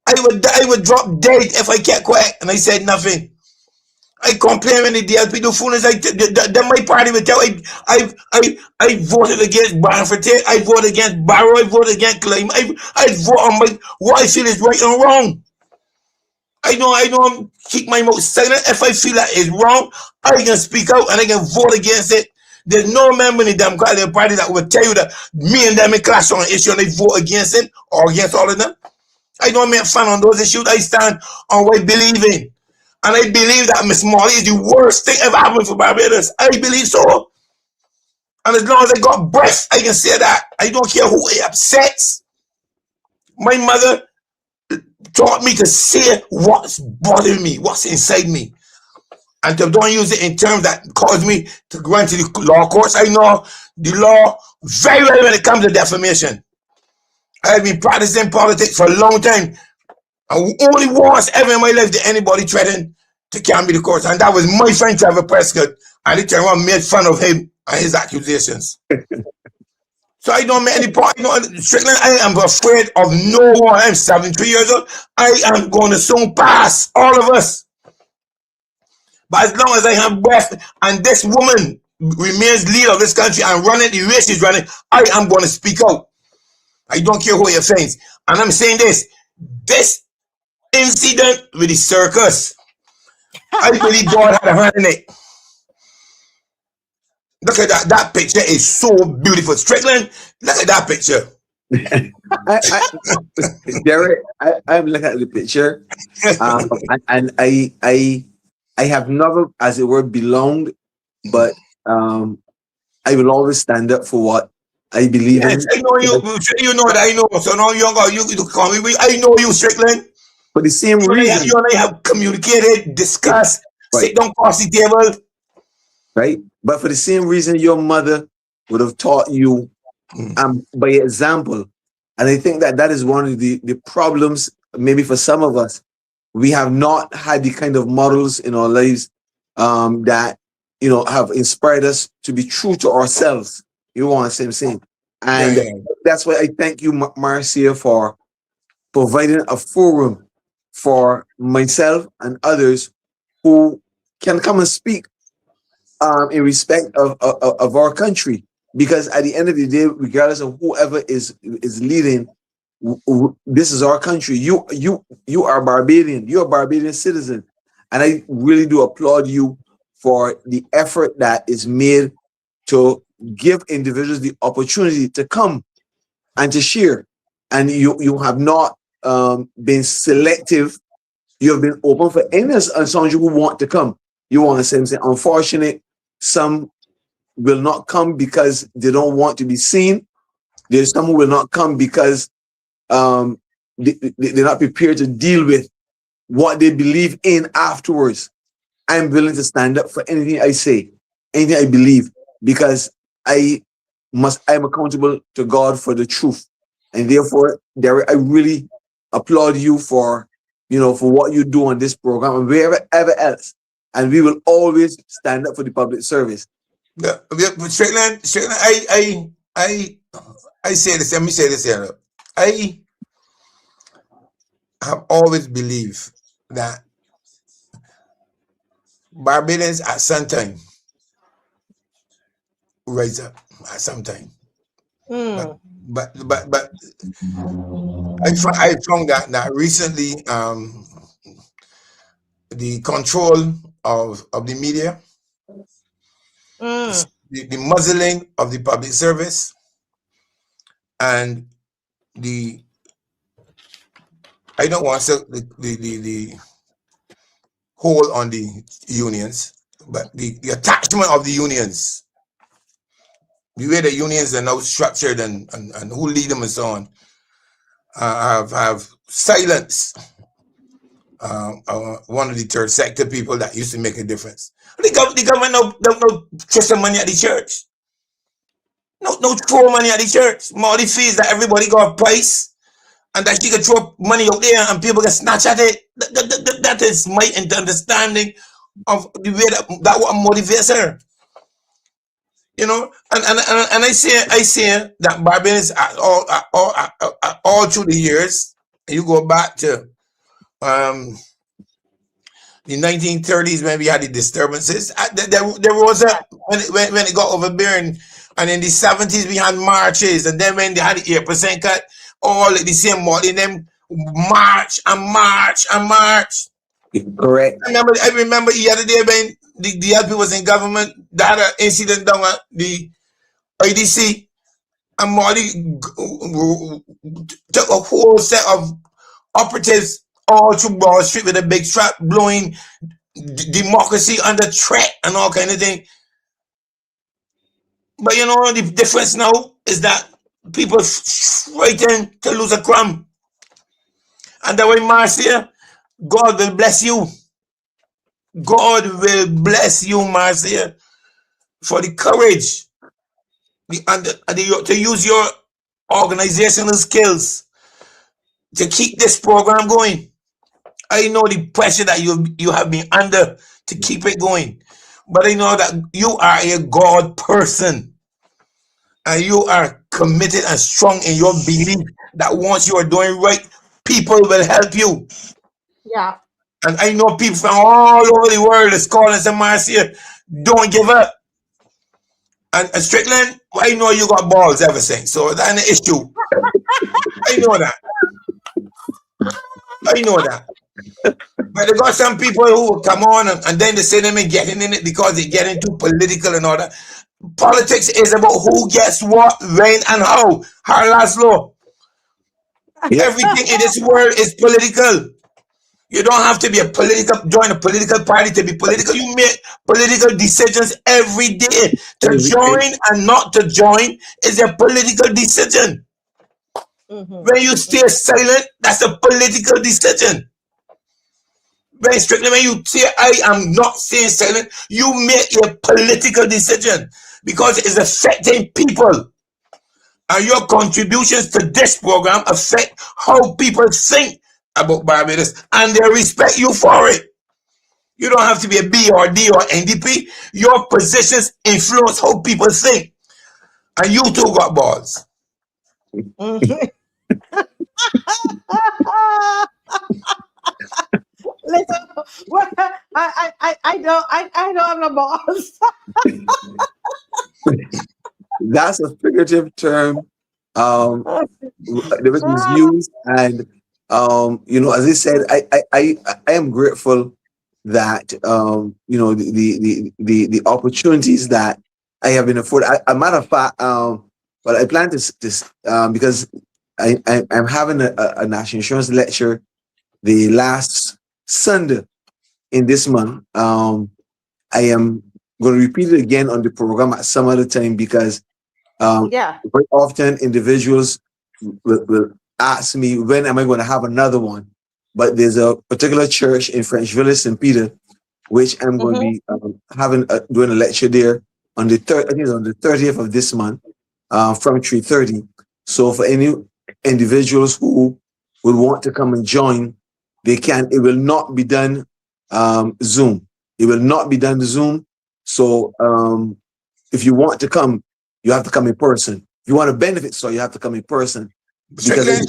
I would drop dead if I kept quiet and I said nothing. I complain when the DLP do foolish. Then my party would tell I voted against Barnford, I voted against Barrow, I voted against Claim. I vote on what I feel is right and wrong. I don't keep my mouth silent. If I feel that it's wrong, I can speak out and I can vote against it. There's no member in the Democratic Party that will tell you that me and them in clash on an issue and they vote against it or against all of them. I don't make fun on those issues. I stand on what I believe in. And I believe that Miss Molly is the worst thing ever happened for Barbados. I believe so. And as long as I got breath, I can say that. I don't care who it upsets. My mother taught me to say what's bothering me, what's inside me. And to don't use it in terms that cause me to go into the law courts. I know the law very well when it comes to defamation. I've been practicing politics for a long time. And only once ever in my life did anybody threaten to carry me to court. And that was my friend Trevor Prescott. And he turned around and made fun of him and his accusations. So I don't make any point. Strickland, I am afraid of no one. I'm 73 years old. I am going to soon pass, all of us. But as long as I have breath and this woman remains leader of this country and running the race she's running, I am going to speak out. I don't care who it offends. And I'm saying this incident with the circus, I believe God had a hand in it. Look at that. That picture is so beautiful. Strickland, look at that picture. Derek, I'm looking at the picture. And I have never, as it were, belonged, but I will always stand up for what I believe in. I know you know that I know. So now you call me. I know you, Strickland. For the same reason. You and I have communicated, discussed, sit down across the table. Right? But for the same reason your mother would have taught you by example. And I think that is one of the problems, maybe for some of us. We have not had the kind of models in our lives that, have inspired us to be true to ourselves. You know what I'm saying? And that's why I thank you, Marcia, for providing a forum for myself and others who can come and speak in respect of our country. Because at the end of the day, regardless of whoever is leading, this is our country. You are Barbadian. You're a Barbadian citizen. And I really do applaud you for the effort that is made to give individuals the opportunity to come and to share. And you have not been selective. You have been open for any and some who want to come. You want to say, unfortunate, some will not come because they don't want to be seen. There's some who will not come because they're not prepared to deal with what they believe in afterwards. I'm willing to stand up for anything I say, anything I believe, because I'm accountable to God for the truth. And therefore, Derek, I really applaud you for what you do on this program and wherever else. And we will always stand up for the public service. Yeah, Strickland, I say this, let me say this here. I have always believed that Barbadians at some time rise up at some time. But I found that recently the control of the media the muzzling of the public service and the I don't want to say the hold on the unions, but the attachment of the unions, the way the unions are now structured and who lead them and so on, have silenced one of the third sector people that used to make a difference. The government don't throw some money at the church. No throw money at the church. More the fees that everybody got a price. And that she can throw money out there and people can snatch at it. That is my understanding of the way that what motivates her. You know, and I say that Barbadians all through the years, you go back to the 1930s when we had the disturbances. There was a when it got overbearing, and in the 70s we had marches, and then when they had the 8% cut, all at the same morning, them march. Correct. I remember the other day when the LP was in government, that had an incident down at the IDC, and Marty took a whole set of operatives all through Broad Street with a big strap, blowing democracy under threat and all kind of thing. But you know, the difference now is that people frightened to lose a crumb. And that way, Marcia, God will bless you. God will bless you, Marcia, for the courage to use your organizational skills to keep this program going. I know the pressure that you have been under to keep it going. But I know that you are a God person. And you are committed and strong in your belief that once you are doing right, people will help you. Yeah. And I know people from all over the world is calling some Marcia, don't give up. And Strickland, I know you got balls ever since, so that's an issue. I know that. But they got some people who will come on and then they say them and getting in it because they getting too political and all that. Politics is about who gets what, when, and how. Laszlo. Everything in this world is political. You don't have to be join a political party to be political. You make political decisions every day. To join and not to join is a political decision. When you stay silent, that's a political decision. Very strictly, when you say, I am not staying silent, you make a political decision because it is affecting people. And your contributions to this program affect how people think about Barbados, and they respect you for it. You don't have to be a B or D or NDP. Your positions influence how people think. And you too got balls. Listen, well, I don't have no balls. That's a figurative term that was used, and you know, as I said, I am grateful that you know, the opportunities that I have been afforded. A matter of fact, but I plan to because I'm having a national insurance lecture the last Sunday in this month. I am going to repeat it again on the program at some other time because very often individuals will ask me, when am I going to have another one? But there's a particular church in French Village, St. Peter, which I'm going to be doing a lecture there on the 30th of this month from 3:30. So for any individuals who will want to come and join, they can. It will not be done Zoom. It will not be done Zoom. So if you want to come, you have to come in person. If you want to benefit, so you have to come in person. Strickland,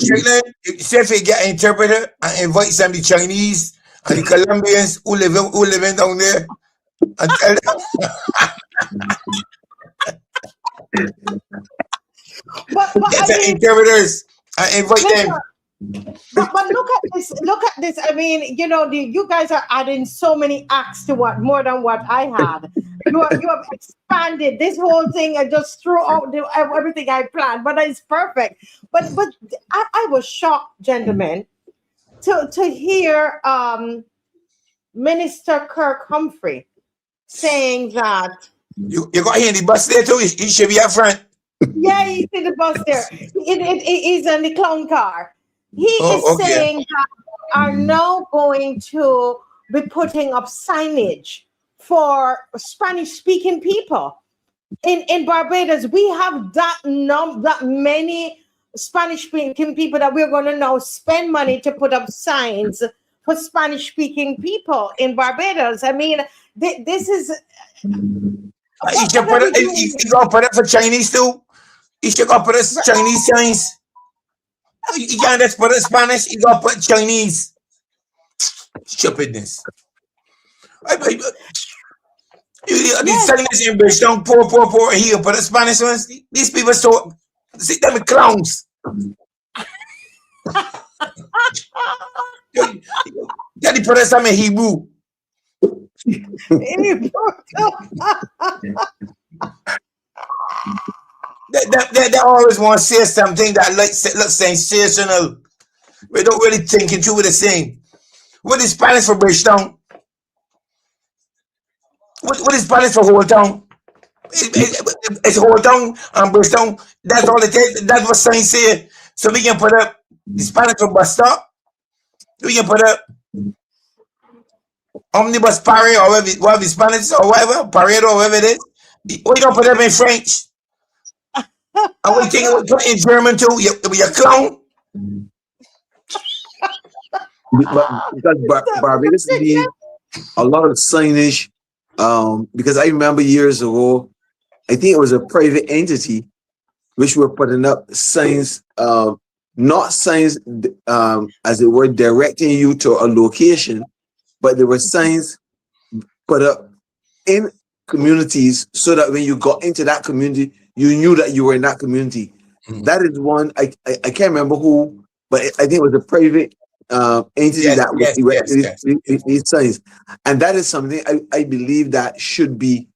say if you get an interpreter and invite some of the Chinese and the Colombians who living down there and tell them get the interpreters and invite them. But look at this. I mean, you know, you guys are adding so many acts to more than what I had. you have expanded this whole thing and just threw out everything I planned, but it's perfect. But I was shocked, gentlemen, to hear Minister Kirk Humphrey saying that you got here in the bus there too. He should be up front. yeah, he's in the bus there. He's in the clown car. He is saying that we are now going to be putting up signage for Spanish-speaking people. In Barbados, we have that many Spanish-speaking people that we're going to now spend money to put up signs for Spanish-speaking people in Barbados. I mean, this is... You should put it, you got to put it for Chinese too. You should go put it Chinese signs. You can't just put it Spanish, you got to put Chinese. Stupidness. These signage in Bridgetown, poor here, but the Spanish ones, these people so see them clowns. They put us some in Hebrew. They always want to say something that looks sensational. We don't really think it through with the same. What is Spanish for Bridgetown? What is Spanish for whole town? It's whole town and Bridgetown. That's all it is. That's what signs say. So we can put up the Spanish for bus stop. We can put up omnibus parade or whatever Spanish or whatever, parade or whatever it is. We don't put them in French. And we think we put in German too. You're a clown. Because Barbados need a lot of signage. Because I remember years ago, I think it was a private entity which were putting up signs, not signs as it were directing you to a location, but there were signs put up in communities so that when you got into that community, you knew that you were in that community. That is one, I can't remember who, but I think it was a private entity these signs. And that is something I believe that should be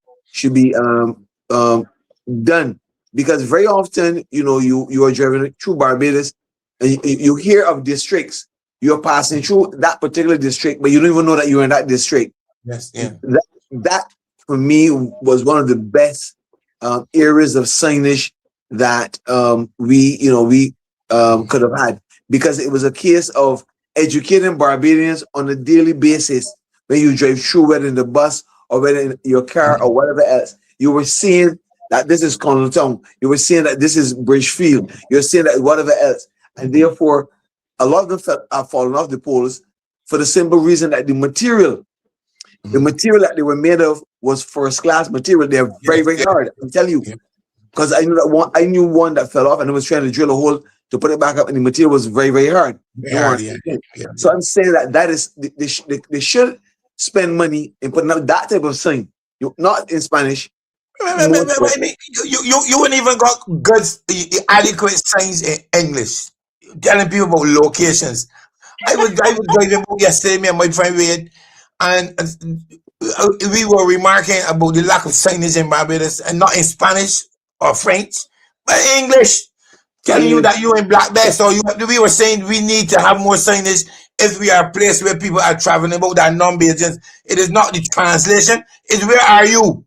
done, because very often, you are driving through Barbados and you hear of districts. You're passing through that particular district, but you don't even know that you're in that district. Yes, yeah. That for me was one of the best areas of signage that we could have had, because it was a case of educating Barbadians on a daily basis. When you drive through, whether in the bus or whether in your car or whatever else, you were seeing that this is Conaltown. You were seeing that this is Bridgefield. You're seeing that whatever else. And therefore, a lot of them are falling off the poles for the simple reason that the material that they were made of was first class material. They're very, very hard. I'm telling you. Because I knew one that fell off and I was trying to drill a hole to put it back up, and the material was very, very hard. So I'm saying that is they should spend money in putting up that type of sign. Not in Spanish. You wouldn't even got good adequate signs in English. Telling people about locations. I was driving yesterday, me and my friend Wade, and we were remarking about the lack of signage in Barbados, and not in Spanish or French, but English. Telling you that you're in Black Bear. So we were saying we need to have more signage if we are a place where people are traveling about that non-Bajans. It is not the translation. It's where are you?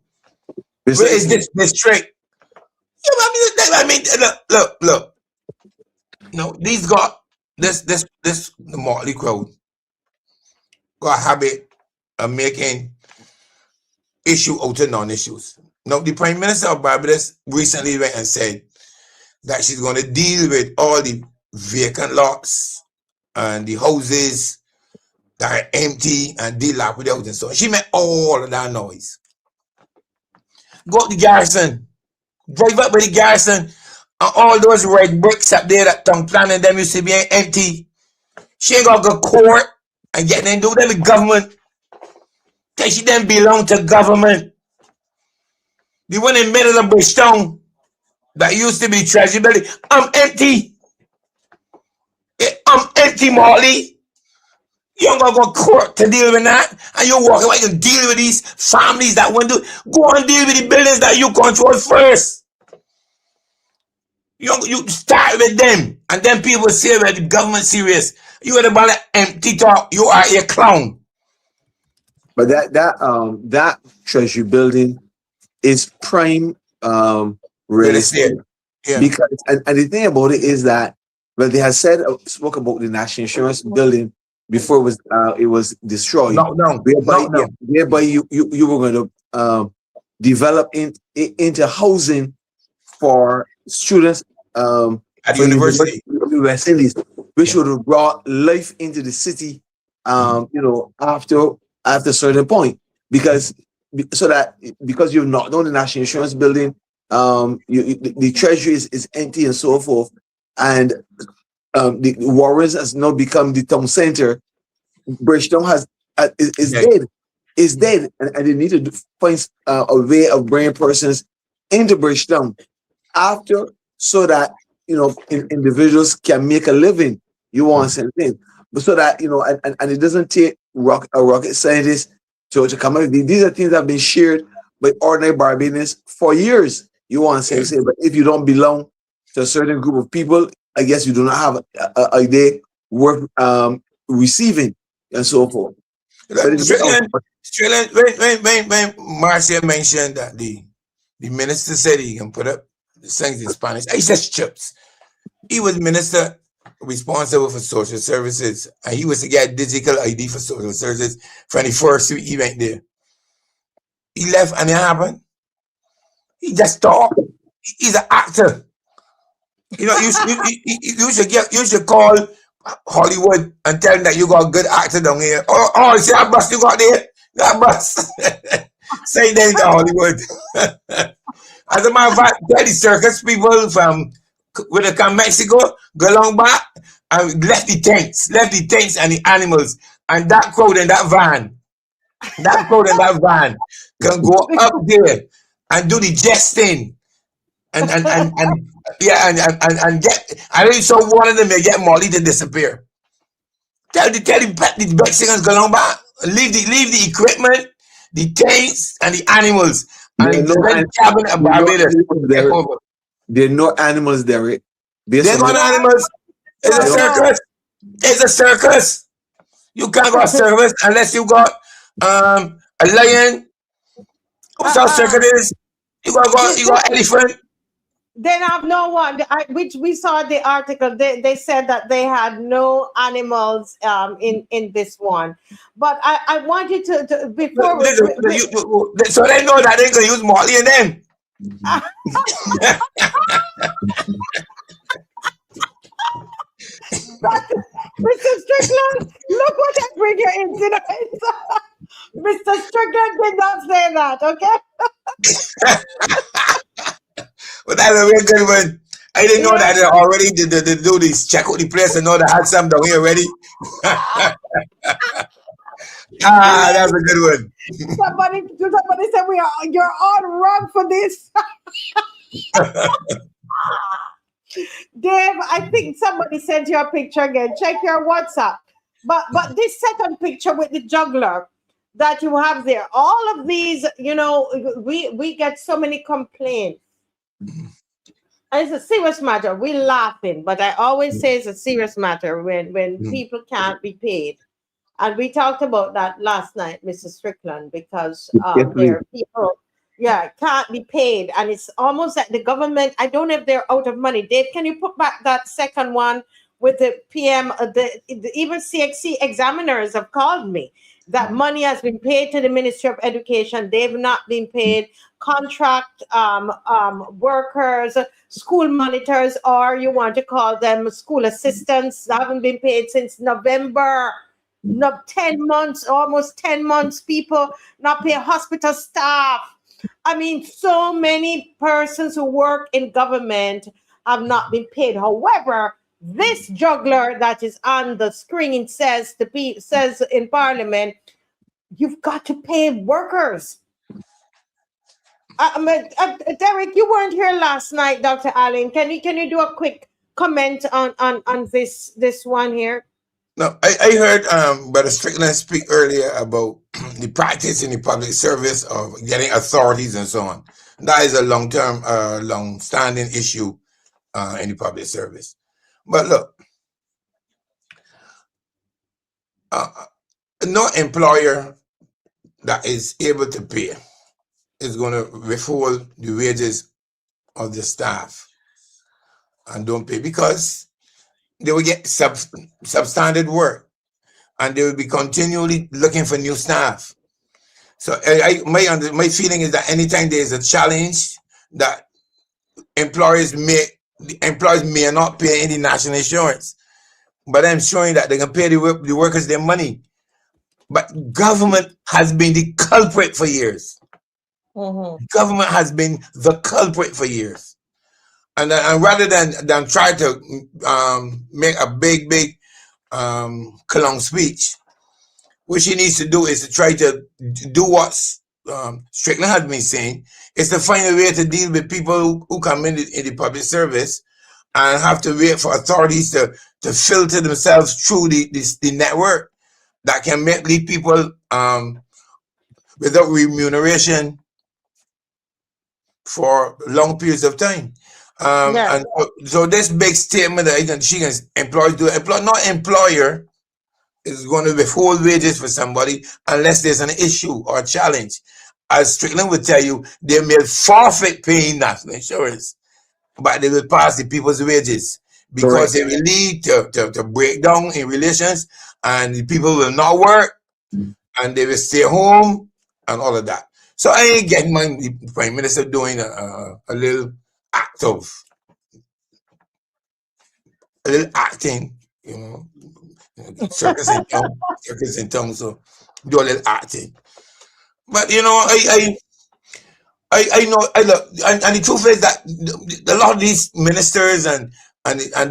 Where is this district? I mean, look. No, these got this the Motley crowd got a habit of making issue out of non-issues. Now, the Prime Minister of Barbados recently went and said that she's going to deal with all the vacant lots and the houses that are empty and dilapidated and so on. She made all of that noise. Go to the garrison, drive up by the garrison, and all those red bricks up there that Tom planning them used to be empty. She ain't gonna go court and get them do them with government. Cause she then belong to government. The one in the middle of Bridgetown that used to be Treasury Building, I'm empty. I'm empty, Motley. You don't gotta go to court to deal with that. And you walk away and deal with these families that want to go and deal with the buildings that you control first. You start with them, and then people say that the government serious. You are about to empty talk. You are a clown. But that treasury building is prime real estate. Yeah. Because and the thing about it is that when they had spoke about the national insurance building before it was destroyed. Whereby you were going to develop into housing for students at the university, which would have brought life into the city. After a certain point, because you've knocked down the national insurance building, the treasury is empty and so forth, and the Warrens has now become the town center. Bridgetown is dead. Is dead, and they need to find a way of bringing persons into Bridgetown after, so that individuals can make a living. You want something, but so that and it doesn't take a rocket scientist to come up with these. These are things that have been shared by ordinary Barbadians for years. You want to say, but if you don't belong to a certain group of people, I guess you do not have a day worth receiving and so forth. When Marcia mentioned that the minister said he can put up the things in Spanish, he says chips. He was minister responsible for social services, and he was to get digital ID for social services from the first week he went there. He left, and it happened. He just talked. He's an actor. You should call Hollywood and tell them that you got a good actor down here. Oh, see that bus you got there? That bus. Say that to Hollywood. As a matter of fact, tell the circus people from when they come Mexico, go along back and left the tanks and the animals, and that crowd in that van can go up there and do the jesting and get. I really saw one of them get Molly to disappear. Tell the Mexicans go along back, leave the equipment, the tanks and the animals, and the cabin of Barbados. There are no animals there. There's no animals. It's a circus. It's a circus. You can't go to circus unless you got a lion. What's our circus is? You got elephant. They have no one. Which we saw the article. They said that they had no animals in this one. But I want you to before so they know that they're gonna use Motley and them. Mr. Strickland, look what I bring you into the Mr. Strickland did not say that, okay? But that's a real good one. I didn't know that they already did do this. Check out the place and know they had some down here already. That's a good one. Somebody said you're on wrong for this. Dave, I think somebody sent you a picture again. Check your WhatsApp. But this second picture with the juggler that you have there, all of these, we get so many complaints. And it's a serious matter. We're laughing, but I always say it's a serious matter when people can't be paid. And we talked about that last night, Mr. Strickland, because there are people, can't be paid. And it's almost like the government, I don't know if they're out of money. Dave, can you put back that second one with the PM? Even CXC examiners have called me. That money has been paid to the Ministry of Education. They've not been paid. Contract workers, school monitors, or you want to call them school assistants, haven't been paid since November. 10 months, almost 10 months, people not pay hospital staff. I mean, so many persons who work in government have not been paid. However, this juggler that is on the screen says in Parliament, you've got to pay workers. Derek, you weren't here last night, Dr. Allen. Can you do a quick comment on this one here? No, I heard Brother Strickland speak earlier about the practice in the public service of getting authorities and so on. That is a long-term, long-standing issue in the public service. But look, no employer that is able to pay is going to withhold the wages of the staff and don't pay, because they will get substandard work and they will be continually looking for new staff. So my feeling is that anytime there is a challenge that employers may not pay any national insurance, but I'm showing that they can pay the workers their money. But government has been the culprit for years. Government has been the culprit for years. And rather than try to make a big long speech, what she needs to do is to try to do what Strickland had been saying, is to find a way to deal with people who come in the public service and have to wait for authorities to filter themselves through the network that can lead people without remuneration for long periods of time. And so this big statement that she can employer is going to withhold wages for somebody unless there's an issue or a challenge. As Strickland would tell you, they may forfeit paying national insurance, but they will pass the people's wages, because they will lead to breakdown in relations, and the people will not work and they will stay home and all of that. So I ain't getting the Prime Minister doing a little act of acting, you know, circus in town, so do a little acting. But you know, I know, look, and the truth is that a lot of these ministers and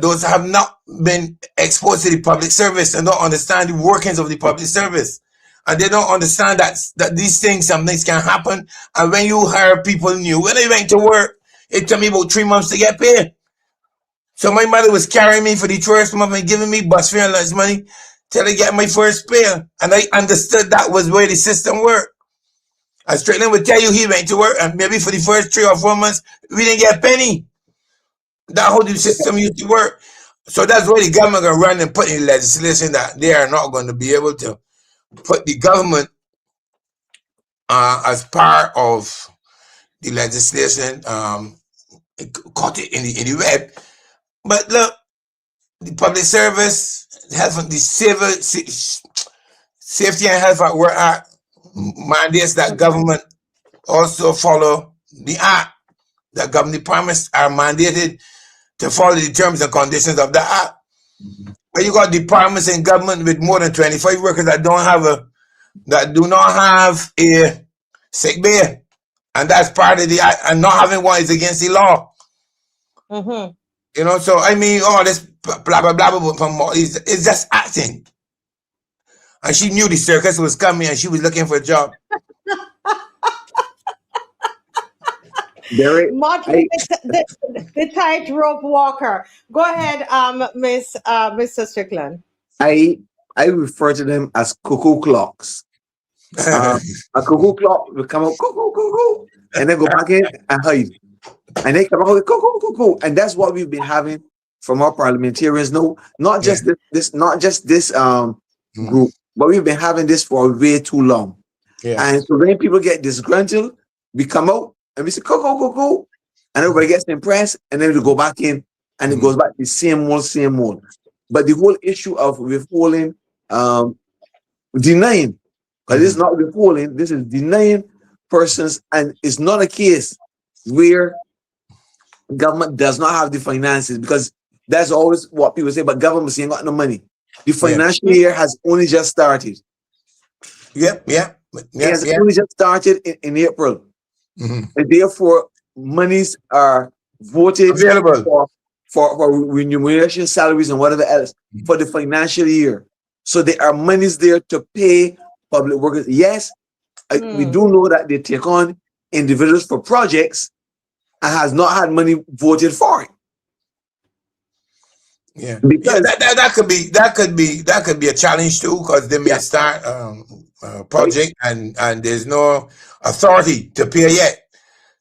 those have not been exposed to the public service and don't understand the workings of the public service, and they don't understand that these things, some things can happen. And when you hire people new, when they went to work, it took me about 3 months to get paid. So my mother was carrying me for the first month and giving me bus fare and lunch money till I get my first pay. And I understood that was where the system worked. As Strickland would tell you, he went to work and maybe for the first 3 or 4 months, we didn't get a penny. That's how the system used to work. So that's why the government can run and put in legislation that they are not going to be able to put the government as part of the legislation, caught it in the web. But look, the public service, health, the Safety and Health at Work Act mandates that government also follow the act. That government departments are mandated to follow the terms and conditions of the act. But you got departments in government with more than 25 workers that do not have a sick bay, and that's part of the act. And not having one is against the law. You know, so I mean, all this blah blah blah from Mottley's is just acting. And she knew the circus was coming, and she was looking for a job. Motley, the tightrope walker. Go ahead, Mr. Strickland. I refer to them as cuckoo clocks. A cuckoo clock will come out cuckoo cuckoo, and then go back in and hide. And they come out with cuckoo cuckoo, and that's what we've been having from our parliamentarians. No, not just this group, but we've been having this for way too long. And so when people get disgruntled, we come out and we say cuckoo cuckoo, and everybody gets impressed, and then we go back in, and it goes back to the same old. But the whole issue of withholding, denying, because this is not withholding, this is denying persons, and it's not a case where government does not have the finances, because that's always what people say, but government ain't got no money. The financial year has only just started. It has only just started in April. And therefore, monies are voted available for remuneration, salaries, and whatever else for the financial year. So there are monies there to pay public workers. Yes, we do know that they take on individuals for projects and has not had money voted for it. Yeah, Because that could be a challenge too, because they may start a project and there's no authority to pay yet.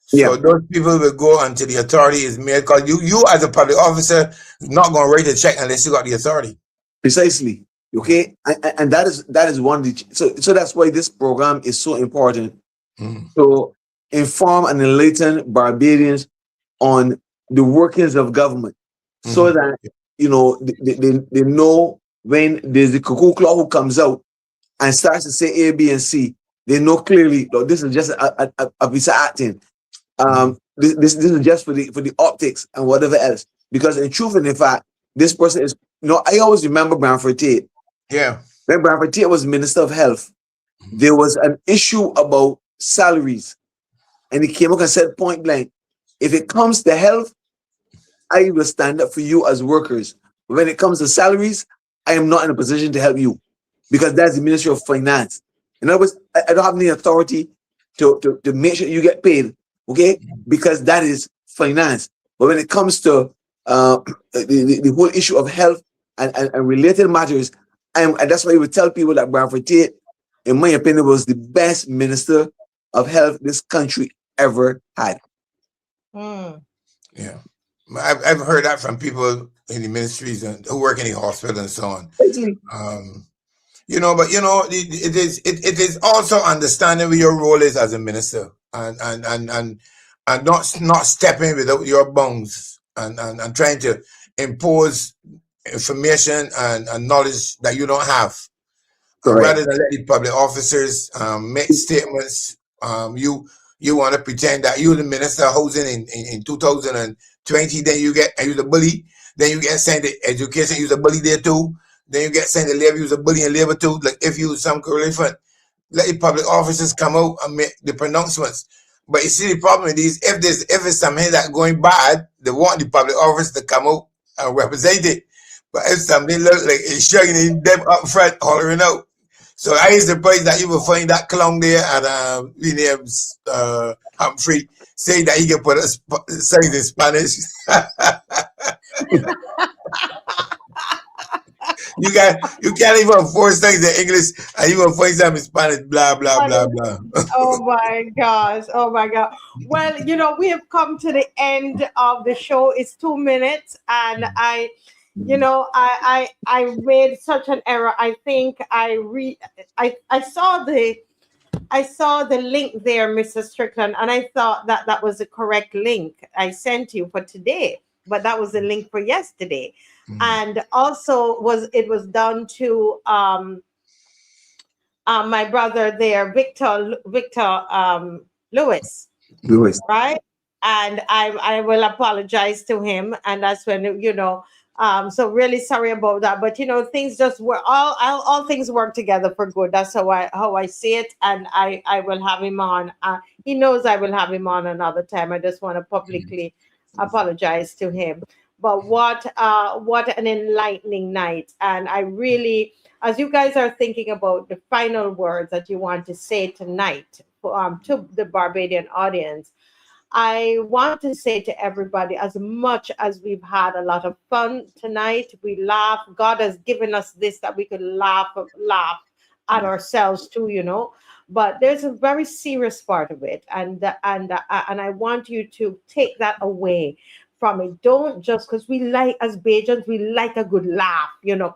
So those people will go until the authority is made. Because you as a public officer not going to write a check unless you got the authority. Precisely. Okay, and that is one of the so that's why this program is so important. To inform and enlighten Barbadians on the workings of government, so that they know when there's the cuckoo clock who comes out and starts to say A, B, and C. They know clearly, look, this is just a piece of acting. This is just for the optics and whatever else. Because in truth and in fact, this person is. I always remember Branford Tate. Yeah. When Branford Tate was Minister of Health, there was an issue about salaries. And he came up and said point blank, if it comes to health, I will stand up for you as workers. But when it comes to salaries, I am not in a position to help you. Because that's the Ministry of Finance. In other words, I don't have any authority to make sure you get paid. Okay? Because that is finance. But when it comes to the whole issue of health and related matters, and that's why we tell people that Branford Tate, in my opinion, was the best minister of health this country ever had. Yeah, I've heard that from people in the ministries and who work in the hospital and so on. It is also understanding what your role is as a minister and not stepping without your bounds and trying to impose information and knowledge that you don't have. Rather than let the public officers make statements, you want to pretend that you're the minister of housing in 2020, then you get the bully, then you get sent to education, you're the bully there too, then you get sent to labor, you're the bully in labor too. Like if you some different, let the public officers come out and make the pronouncements. But you see the problem with these, if it's something that's going bad, they want the public office to come out and represent it. But if something looks like it's showing them up front hollering out. So I is surprised that you will find that clown there and Williams Humphrey saying that he can put signs in Spanish. You can't even force things in English and you will find some in Spanish, blah, blah, blah, blah. Oh my gosh. Oh my God. Well, we have come to the end of the show. It's 2 minutes and I made such an error. I think I saw the link there, Mr. Strickland, and I thought that was the correct link I sent you for today, but that was the link for yesterday. And also it was done to my brother there, Victor Lewis, right? And I will apologize to him, and that's when so really sorry about that, but things just were all things work together for good. That's how I see it, and I will have him on. He knows I will have him on another time. I just want to publicly apologize to him. But what an enlightening night, and I really, as you guys are thinking about the final words that you want to say tonight to the Barbadian audience, I want to say to everybody, as much as we've had a lot of fun tonight, we laugh. God has given us this that we could laugh at ourselves too, But there's a very serious part of it, and I want you to take that away from it. Don't just, because we like, as Bajans, we like a good laugh,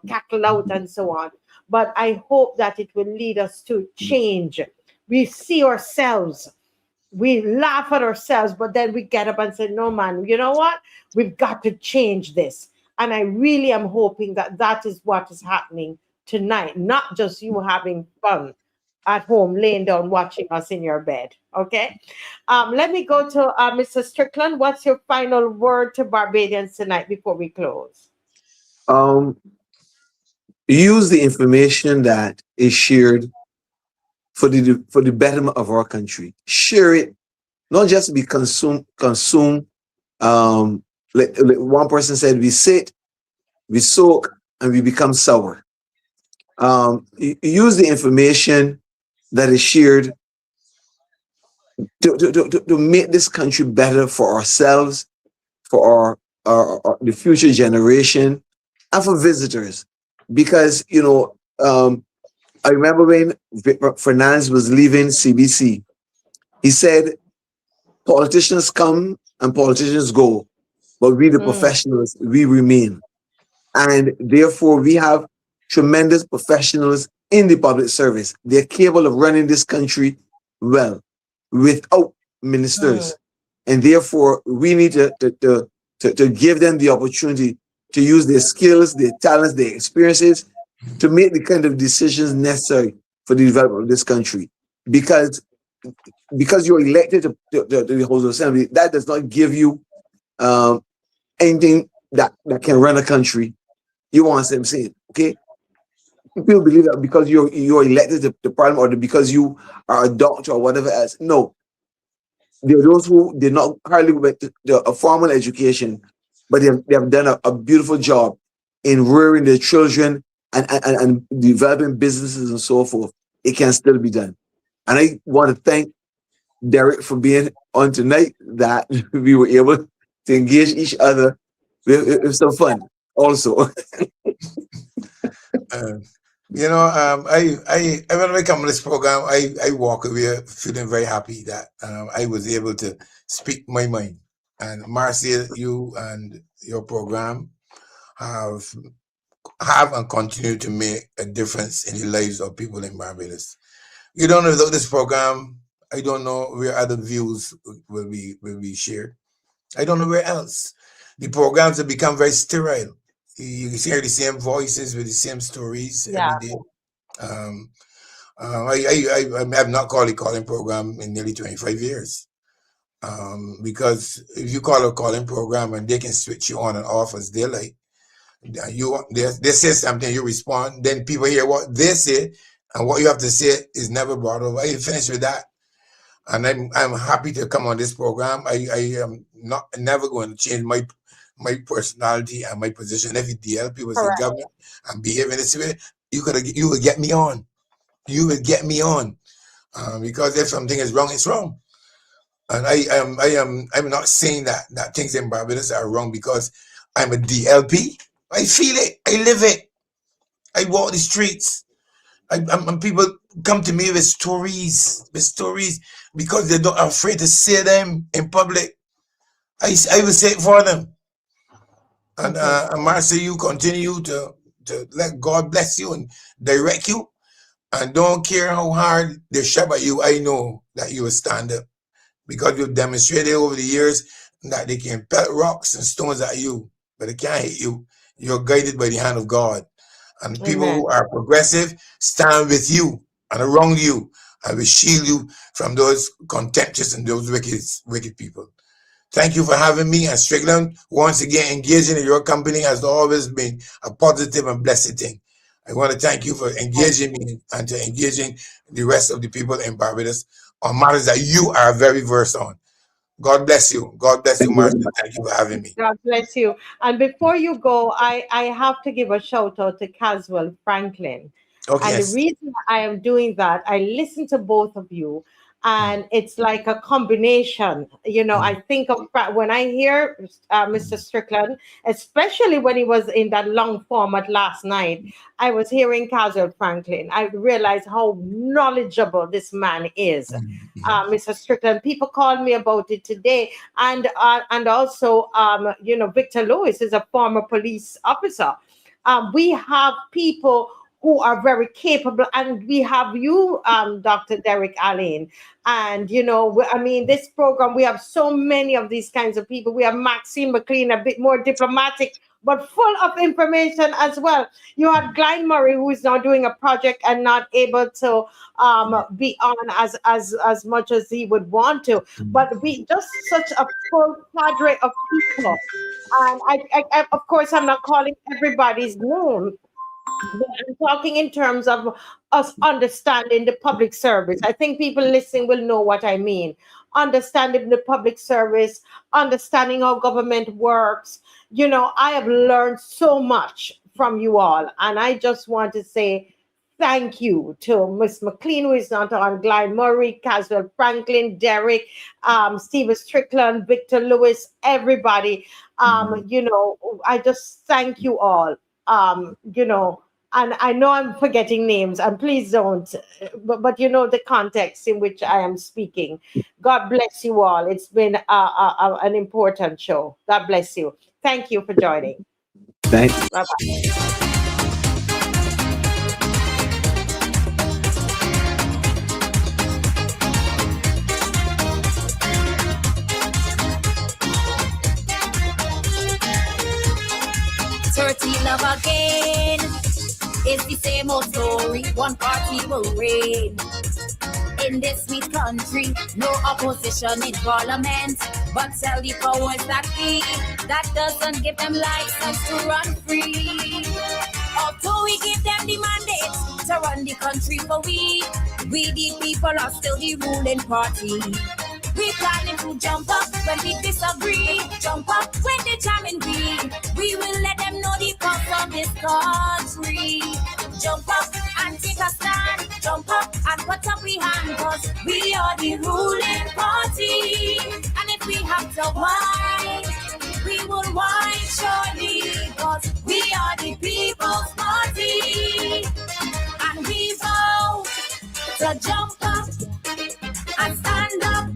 cackle out and so on. But I hope that it will lead us to change. We see ourselves. We laugh at ourselves, but then we get up and say, no, man, you know what? We've got to change this. And I really am hoping that is what is happening tonight, not just you having fun at home, laying down, watching us in your bed. Okay? Let me go to Mr. Strickland. What's your final word to Barbadians tonight before we close? Use the information that is shared for the betterment of our country. Share it, not just to be consumed. Like one person said, we sit, we soak, and we become sour. Use the information that is shared to make this country better for ourselves, for our the future generation, and for visitors. Because, I remember when Fernandez was leaving CBC, he said, politicians come and politicians go, but we, the professionals, we remain. And therefore, we have tremendous professionals in the public service. They're capable of running this country well without ministers. And therefore, we need to give them the opportunity to use their skills, their talents, their experiences to make the kind of decisions necessary for the development of this country. Because you're elected to the House of Assembly, that does not give you anything that can run a country. You want what I'm saying, okay? People believe that because you're elected to Parliament or because you are a doctor or whatever else. No. There are those who did not hardly went to a formal education, but they have done a beautiful job in rearing their children and developing businesses and so forth. It can still be done. And I want to thank Derek for being on tonight, that we were able to engage each other with some fun also. When I come to this program, I walk away feeling very happy that I was able to speak my mind. And Marcia, you and your program have and continue to make a difference in the lives of people in Barbados. You don't know, without this program, I don't know where other views will be shared. I don't know where else. The programs have become very sterile. You hear the same voices with the same stories every day. I have not called the calling program in nearly 25 years. Because if you call a calling program and they can switch you on and off as they like, they say something, you respond, then people hear what they say, and what you have to say is never brought over. I finished with that. And I'm happy to come on this program. I am never going to change my personality and my position. Every DL people say, government, I'm behaving this way, you will get me on. You will get me on. Because if something is wrong, it's wrong. And I'm not saying that things in Barbados are wrong because I'm a DLP. I feel it. I live it. I walk the streets. And people come to me with stories because they're not afraid to say them in public. I will say it for them. And Marcia, you continue to let God bless you and direct you. And don't care how hard they shove at you. I know that you will stand up because you've demonstrated over the years that they can pelt rocks and stones at you, but they can't hit you. You're guided by the hand of God. And people who are progressive stand with you and around you and will shield you from those contemptuous and those wicked people. Thank you for having me. And Strickland, once again, engaging in your company has always been a positive and blessed thing. I want to thank you for engaging me and to engaging the rest of the people in Barbados on matters that you are very versed on. God bless you. God bless you, Marcia. Thank you for having me. God bless you. And before you go, I have to give a shout out to Caswell Franklin. Okay, and the reason I am doing that, I listen to both of you, and it's like a combination. I think of when I hear Mr. Strickland, especially when he was in that long format last night, I was hearing Caswell Franklin. I realized how knowledgeable this man is, Mr. Strickland. People called me about it today, and also, Victor Lewis is a former police officer. We have people who are very capable, and we have you, Dr. Derek Allen. And, this program, we have so many of these kinds of people. We have Maxine McLean, a bit more diplomatic, but full of information as well. You have Glenn Murray, who is now doing a project and not able to be on as much as he would want to. But we just such a full cadre of people. And I of course, I'm not calling everybody's name. I'm talking in terms of us understanding the public service. I think people listening will know what I mean. Understanding the public service, understanding how government works. I have learned so much from you all. And I just want to say thank you to Miss McLean, who is not on, Glenn Murray, Caswell Franklin, Derek, Stephen Strickland, Victor Lewis, everybody. I just thank you all. you know, and I know I'm forgetting names, and please don't, but you know the context in which I am speaking. God bless you all. It's been an important show. God bless you. Thank you for joining. Thank you. Bye-bye. Love again. It's the same old story. One party will reign. In this sweet country, no opposition in parliament, but tell the powers that be, that doesn't give them license to run free. Although we give them the mandate to run the country for we the people are still the ruling party. We planning to jump up when we disagree, jump up when they jamming we will let them know the cost of this country. Jump up and take a stand, jump up and put up we hand, cause we are the ruling party. And if we have to whine, we will whine surely, cause we are the people's party. And we vow to jump up and stand up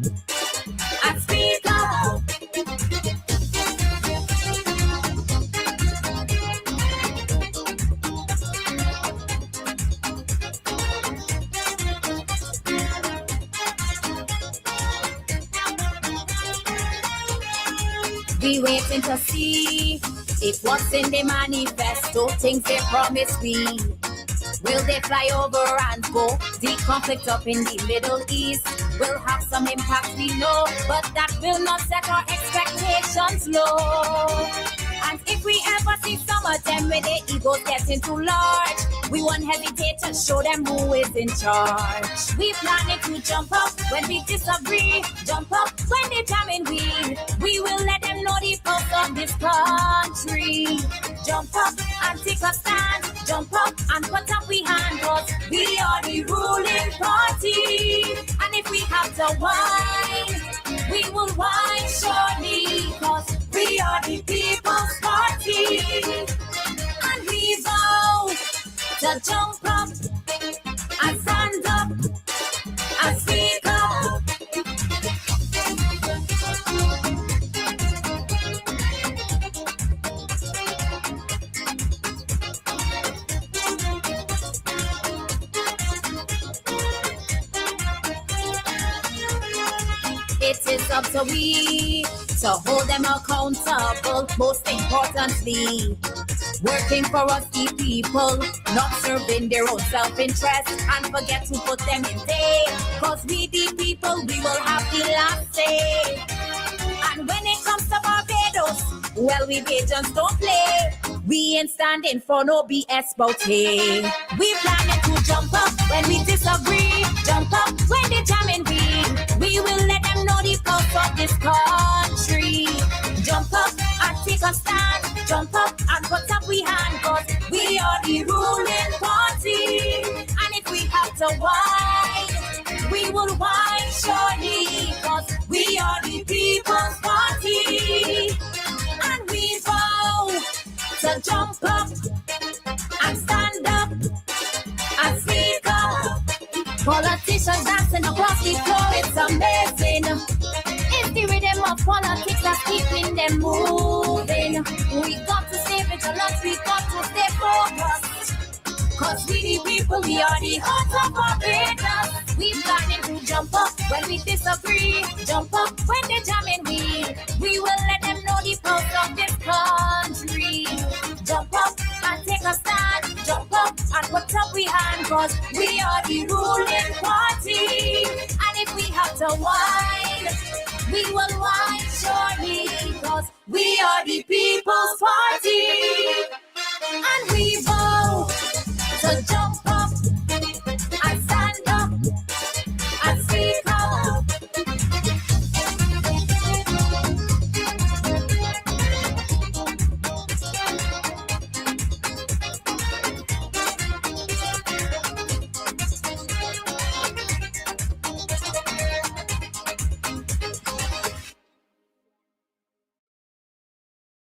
and speak up. We waiting to see if what's in the manifesto, things they promise we. Will they fly over and go? The conflict up in the Middle East will have some impact, we know, but that will not set our expectations low. And if we ever see some of them with their egos getting too large, we won't hesitate to show them who is in charge. We planning to jump up when we disagree, jump up when they jamming we will let them know the pulse of this country. Jump up and take a stand, jump up and put up we hand, cause we are the ruling party. And if we have to whine, we will whine surely, cause we are the people's party. And we vow to jump up and stand up and speak up. It is up to we to hold them accountable, most importantly, working for us the people, not serving their own self-interest, and forget to put them in day, cause we the people, we will have the last say. And when it comes to Barbados, well, we Bajans don't play. We ain't standing for no BS bout it. We planning to jump up when we disagree, jump up when they jamming we will let them know the pulse of this country. Jump up and take a stand, jump up and put up we hand, cause we are the ruling party. And if we have to whine, we will whine surely, cause we are the people's party. And we vow to jump up and stand up and speak up. Politicians dancing across the floor, it's amazing. It's the rhythm of politics that's keeping them moving. We got to stay vigilant, we got to stay focused, cause we the people, we are the heart of Barbados. We planning to jump up when we disagree, jump up when they jamming we will let them know the pulse of this country. Jump up and take a stand, jump up and put up we hand, cause we are the ruling party. And if we have to whine, we will whine surely, cause we are the people's party.